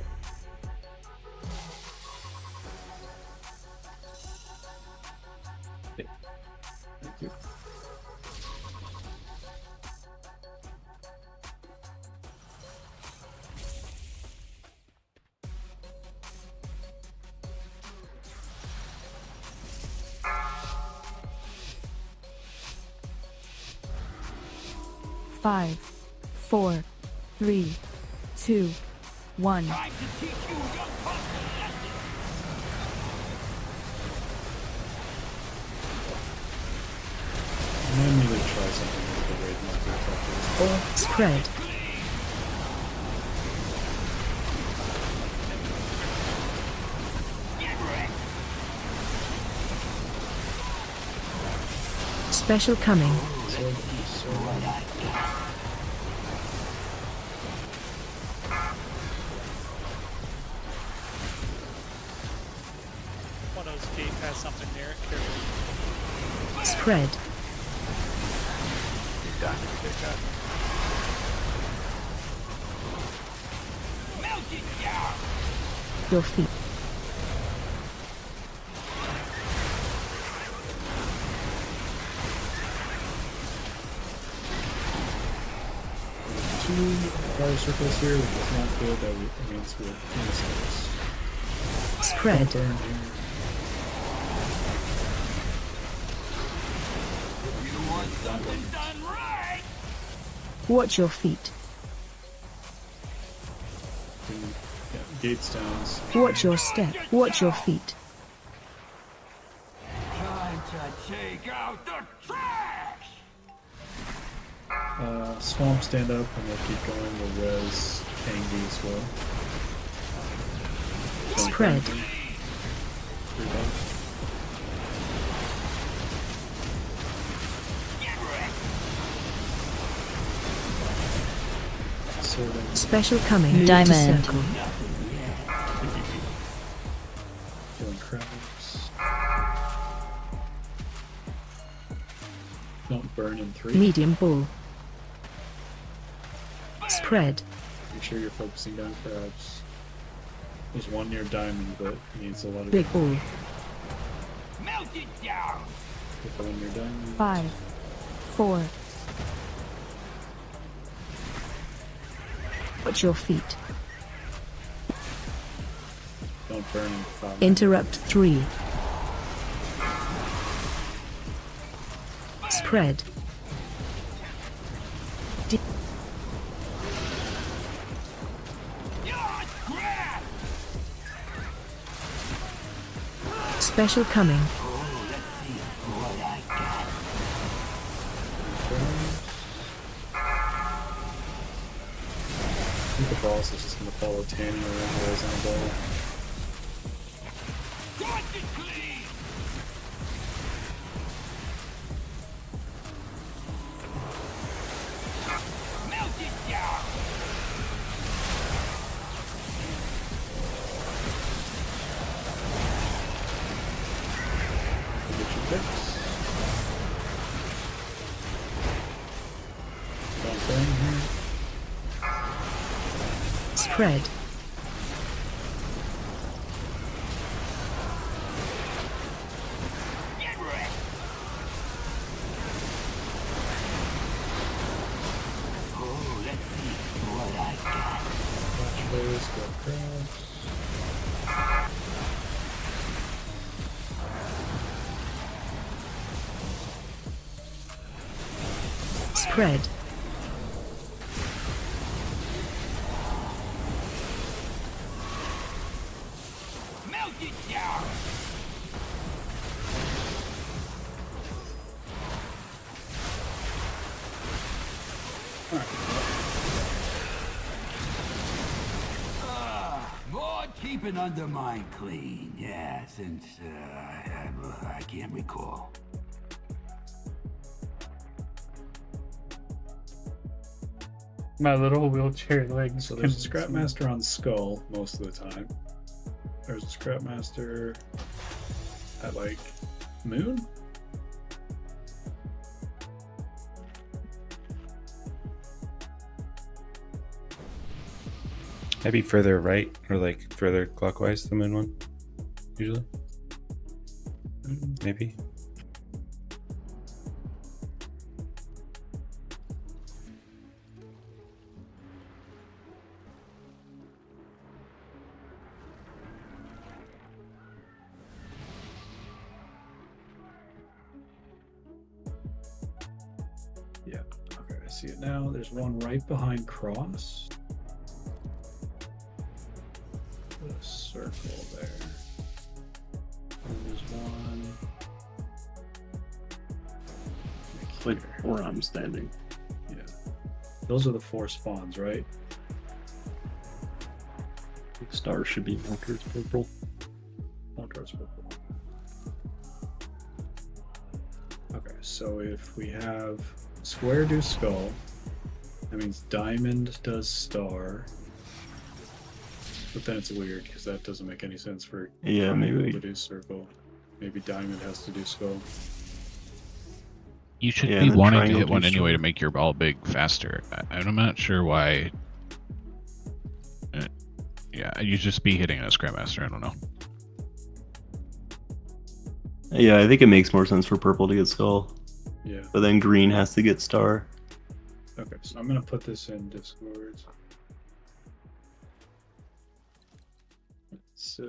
Speaker 2: Thank you.
Speaker 21: Five, 4, 3, 2, 1.
Speaker 2: Remind me to try something with the raid marker.
Speaker 7: Spread. Special coming.
Speaker 5: One of those gate has something near it. Careful.
Speaker 7: Spread.
Speaker 16: You're done. You take that.
Speaker 7: Your feet.
Speaker 2: Two fire circles here, which is not good. That means we're in this space.
Speaker 7: Spread.
Speaker 2: Burn here.
Speaker 7: Watch your feet.
Speaker 2: Yeah, gates down.
Speaker 7: Watch your step. Watch your feet.
Speaker 9: Time to take out the trash!
Speaker 2: Swamp stand up and we'll keep going. We'll res Angie as well.
Speaker 7: Spread. Special coming.
Speaker 2: Move to
Speaker 7: Diamond.
Speaker 2: circle. Killing crabs. Don't burn in 3.
Speaker 7: Medium bull. Spread.
Speaker 2: Make sure you're focusing down crabs. There's one near diamond, but needs a lot of
Speaker 7: Big bull.
Speaker 9: Melt it down!
Speaker 2: Get the one near diamond.
Speaker 21: 5, 4,
Speaker 7: Watch your feet.
Speaker 2: Don't burn in 5.
Speaker 7: Interrupt 3. Spread. Special coming.
Speaker 2: I think the boss is just going to follow Tanny around the ways on the ball. Get your picks. Don't burn here.
Speaker 7: Spread.
Speaker 9: Oh, let's see what I got.
Speaker 2: Watch those, go crabs.
Speaker 7: Spread.
Speaker 9: Melt it down! More keeping undermine clean, yeah, since I can't recall.
Speaker 4: My little wheelchair legs.
Speaker 2: So there's a Scrapmaster on Skull most of the time. There's a Scrapmaster at like Moon?
Speaker 14: Maybe further right or like further clockwise, the moon one, usually. Maybe.
Speaker 2: Yeah. Okay, I see it now. There's one right behind Cross. Put a circle there. And there's one like
Speaker 12: Like where I'm standing.
Speaker 2: Yeah. Those are the 4 spawns, right?
Speaker 12: Stars should be more towards purple.
Speaker 2: More towards purple. Okay, so if we have square do skull, that means diamond does star. But then it's weird because that doesn't make any sense for
Speaker 12: Yeah,
Speaker 2: triangle
Speaker 12: maybe.
Speaker 2: to do circle. Maybe diamond has to do skull.
Speaker 11: You should
Speaker 12: Yeah,
Speaker 11: be
Speaker 12: and then
Speaker 11: wanting to
Speaker 12: triangle
Speaker 11: hit one
Speaker 12: do
Speaker 11: anyway to
Speaker 12: circle.
Speaker 11: make your ball big faster. I'm not sure why. Yeah, you just be hitting a Scrapmaster. I don't know.
Speaker 12: Yeah, I think it makes more sense for purple to get skull.
Speaker 2: Yeah.
Speaker 12: But then green has to get star.
Speaker 2: Okay, so I'm gonna put this in Discord. So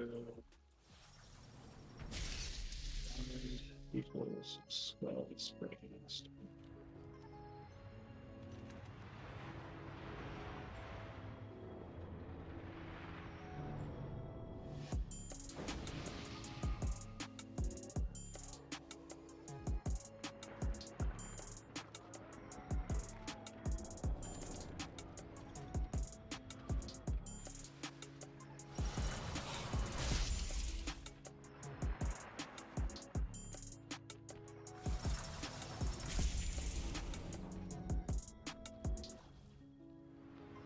Speaker 2: diamond equals skull Scrapmaster.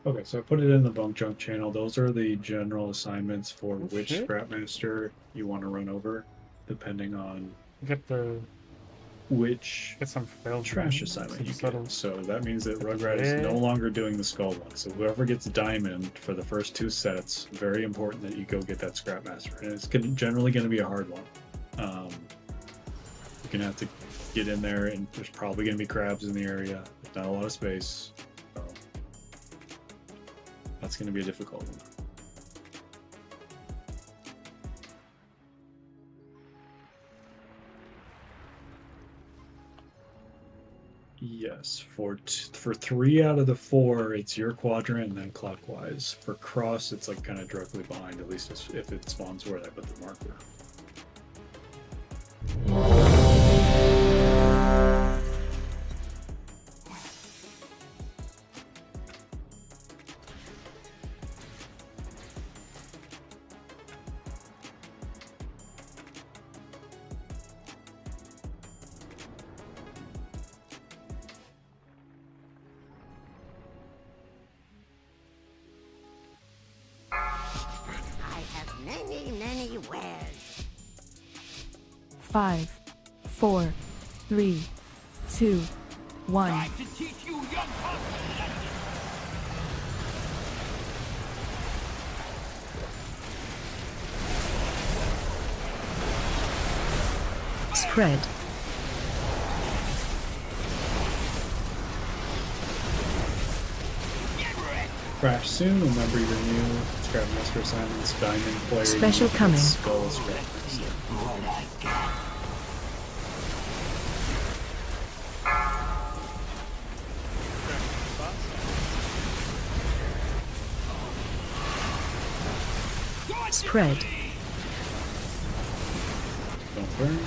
Speaker 2: Okay, so I put it in the bunk junk channel. Those are the general assignments for which
Speaker 4: shit.
Speaker 2: Scrapmaster you want to run over, depending on
Speaker 4: Get the
Speaker 2: which
Speaker 4: get some failed
Speaker 2: trash
Speaker 4: ones,
Speaker 2: assignment
Speaker 4: some
Speaker 2: you
Speaker 4: subtle-
Speaker 2: get. So that means that Rugrat is no longer doing the skull one. So whoever gets diamond for the first 2 sets, very important that you go get that Scrapmaster. And it's generally going to be a hard one. You're going to have to get in there, and there's probably going to be crabs in the area. There's not a lot of space. So that's going to be a difficult one. Yes, for 3 out of the 4, it's your quadrant and then clockwise. For cross, it's like kind of directly behind, at least if it spawns where I put the marker.
Speaker 17: I have many wares.
Speaker 21: 5, 4, 3, 2, 1.
Speaker 9: To teach you young hustlers.
Speaker 7: Spread.
Speaker 2: Crash soon. Remember your new Scrapmaster assignments. Diamond player.
Speaker 7: Special
Speaker 2: you
Speaker 7: coming.
Speaker 2: Skull Scrapmaster.
Speaker 9: What I got.
Speaker 7: Spread.
Speaker 2: Don't burn.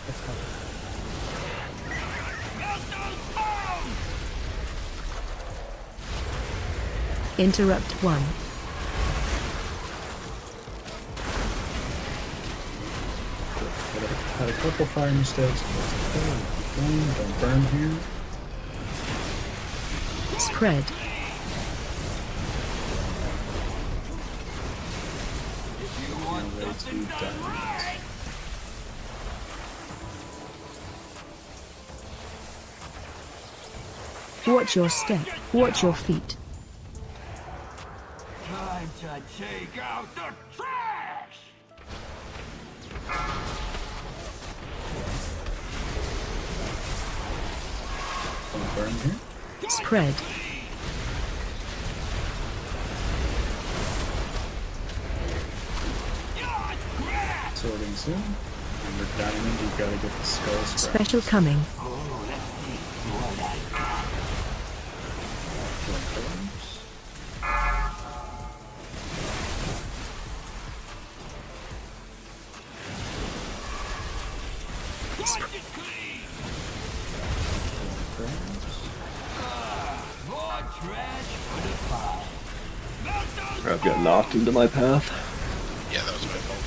Speaker 3: It's coming.
Speaker 7: Interrupt 1.
Speaker 2: Had a couple fire mistakes, but it's okay. Keep going. Don't burn here.
Speaker 7: Spread.
Speaker 2: Now ready to diamond.
Speaker 7: Watch your step. Watch your feet.
Speaker 9: Time to take out the trash.
Speaker 2: Don't burn here.
Speaker 7: Spread.
Speaker 2: Sorting soon. Remember diamond, you've got to get the skull scratch.
Speaker 7: Special coming.
Speaker 12: Crab got knocked into my path.
Speaker 6: Yeah, that was my fault.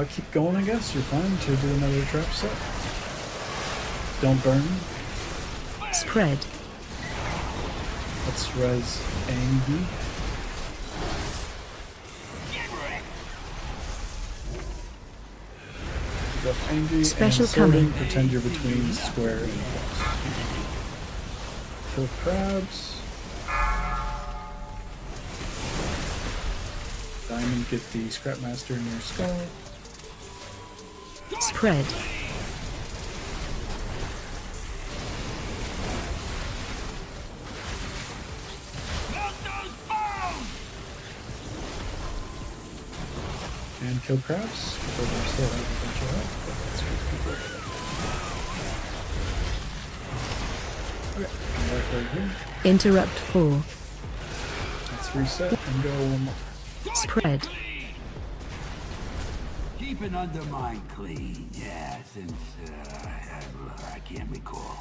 Speaker 2: Keep going, I guess. You're fine to do another trap set. Don't burn.
Speaker 7: Spread.
Speaker 2: Let's res Angie. Buff Angie
Speaker 7: Special
Speaker 2: and sorting.
Speaker 7: coming.
Speaker 2: Pretend you're between square and box. Kill crabs. Diamond, get the Scrapmaster in your skull.
Speaker 7: Spread.
Speaker 2: And kill crabs. Because they still have a bunch of health, but that's good. Okay, come back right here.
Speaker 7: Interrupt 4.
Speaker 2: Let's reset and go one more.
Speaker 7: Spread.
Speaker 9: Keep an undermine clean, yeah, since I can't recall.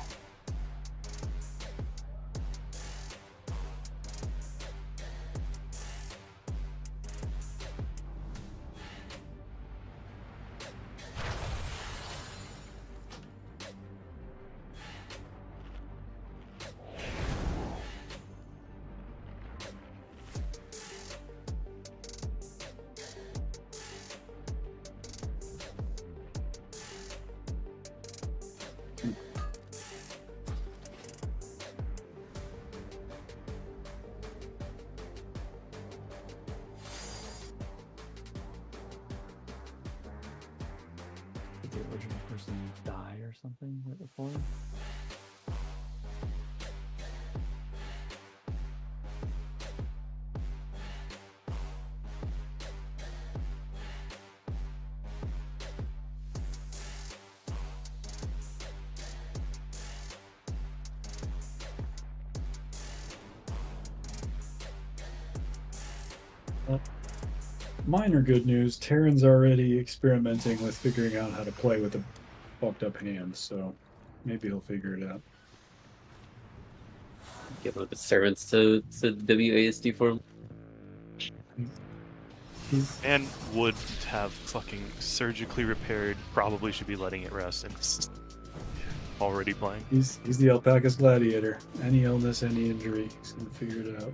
Speaker 3: Did the original person die or something right before?
Speaker 2: Minor good news, Terran's already experimenting with figuring out how to play with a fucked up hand, so maybe he'll figure it out.
Speaker 15: Give up his servants to WASD for him.
Speaker 1: And would have fucking surgically repaired, probably should be letting it rest, and it's already playing.
Speaker 2: He's the alpaca's gladiator. Any illness, any injury, he's gonna figure it out.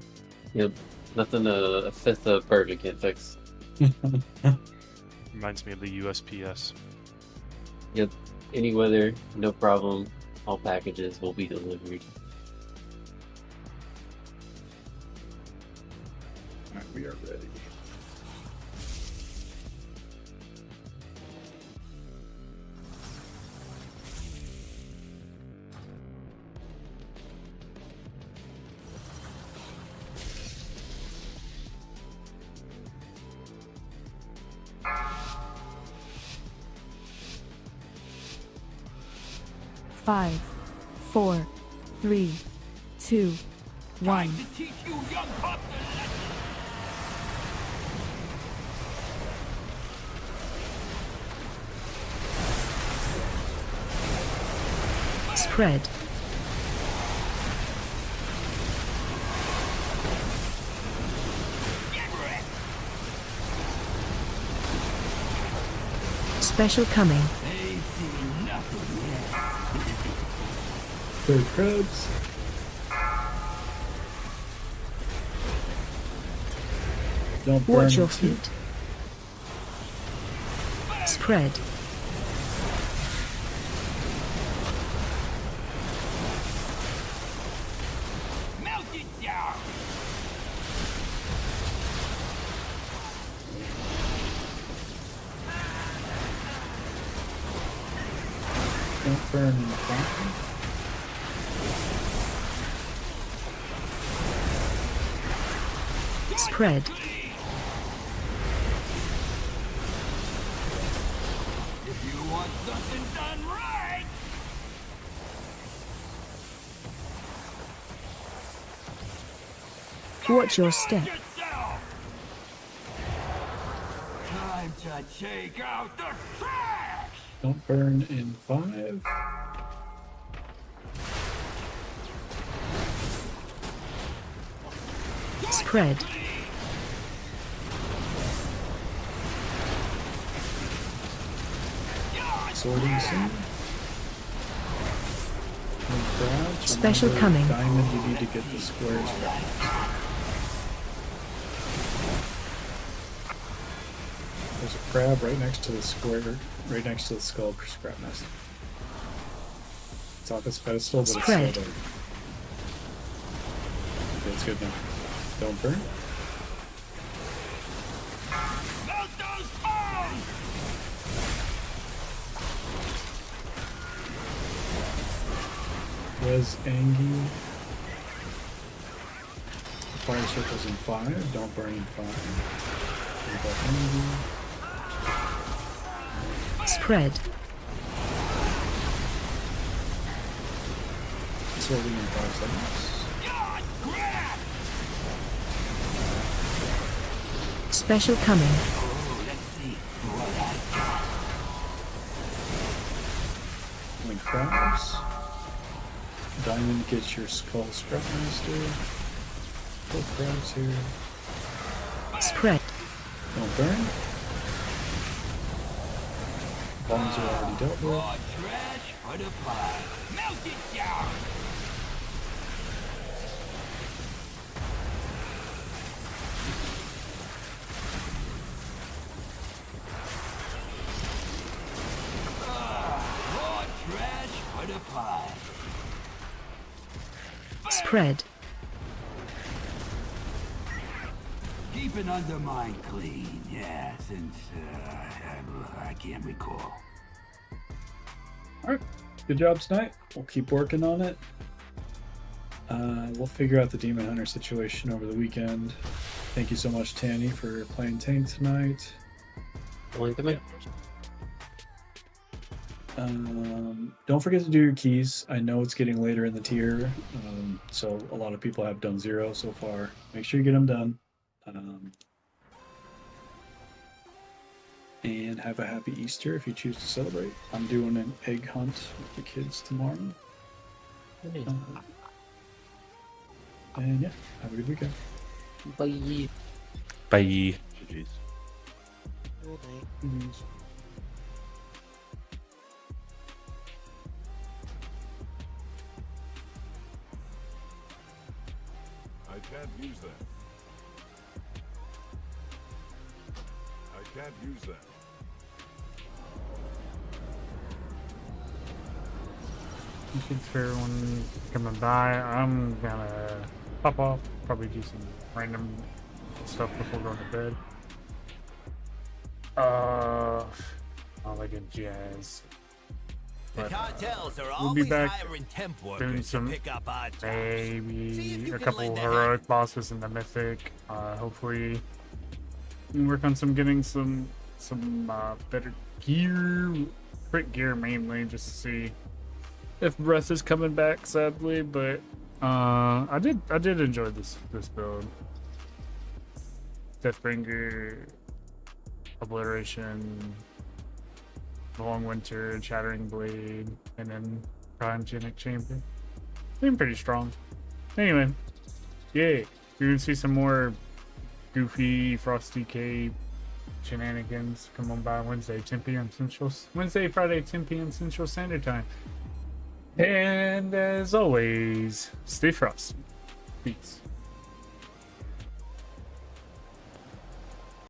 Speaker 15: Yep. Nothing a fifth of Purge can't fix.
Speaker 1: Reminds me of the USPS.
Speaker 15: Yep. Any weather, no problem. All packages will be delivered.
Speaker 2: Alright, we are ready.
Speaker 21: Five, 4, 3, 2, 1.
Speaker 9: Teach you young pups a lesson.
Speaker 7: Spread. Special coming.
Speaker 2: Third crabs. Don't burn
Speaker 7: Watch your
Speaker 2: into-
Speaker 7: feet. Spread.
Speaker 9: Melt it down.
Speaker 2: Don't burn in the fountain.
Speaker 7: Spread.
Speaker 9: If you want something done right,
Speaker 7: Watch your step.
Speaker 9: yourself. Time to take out the trash.
Speaker 2: Don't burn in 5.
Speaker 7: Spread.
Speaker 2: Sorting soon.
Speaker 7: Special coming.
Speaker 2: Diamond, you need to get the squares right. There's a crab right next to the square, right next to the skull scrap nest. It's off its pedestal, but
Speaker 7: Spread.
Speaker 2: it's still there. Okay, it's good now. Don't burn. Res Angie. Fire circles in 5. Don't burn in 5.
Speaker 7: Spread.
Speaker 2: Sorting in 5 seconds.
Speaker 7: Special coming.
Speaker 2: Killing crabs. Diamond gets your skull scrap master. Kill crabs here.
Speaker 7: Spread.
Speaker 2: Don't burn. Bombs are already dealt with.
Speaker 9: Melt it down! Raw trash for the pie.
Speaker 7: Spread.
Speaker 9: Keep an undermine clean, yeah, since I can't recall.
Speaker 2: Alright, good job tonight. We'll keep working on it. We'll figure out the Demon Hunter situation over the weekend. Thank you so much, Tanny, for playing tank tonight. Don't forget to do your keys. I know it's getting later in the tier, so a lot of people have done 0 so far. Make sure you get them done. And have a happy Easter if you choose to celebrate. I'm doing an egg hunt with the kids tomorrow. And yeah, have a good weekend.
Speaker 15: Bye.
Speaker 14: Bye.
Speaker 16: GG's.
Speaker 13: I can't use that. I can't use that.
Speaker 4: Thanks for everyone coming by. I'm gonna pop off, probably do some random stuff before going to bed. All that good jazz.
Speaker 9: The
Speaker 4: But,
Speaker 9: cartels are
Speaker 4: we'll be
Speaker 9: always
Speaker 4: back
Speaker 9: hiring temp
Speaker 4: doing
Speaker 9: workers to
Speaker 4: some
Speaker 9: pick up odd jobs. See
Speaker 4: maybe
Speaker 9: if you
Speaker 4: a
Speaker 9: can
Speaker 4: couple
Speaker 9: lend a
Speaker 4: heroic bosses in the mythic. Hopefully, we can work on getting some better gear, crit gear mainly, just to see if breath is coming back. Sadly, but I did enjoy this build. Deathbringer, Obliteration, Long Winter, Chattering Blade, and then Cryogenic Chamber. Been pretty strong. Anyway, yeah, you're gonna see some more goofy Frosty Cape shenanigans. Come on by Wednesday, 10 p.m. Central. Wednesday, Friday, 10 p.m. Central Standard Time. And as always, stay frosty. Peace.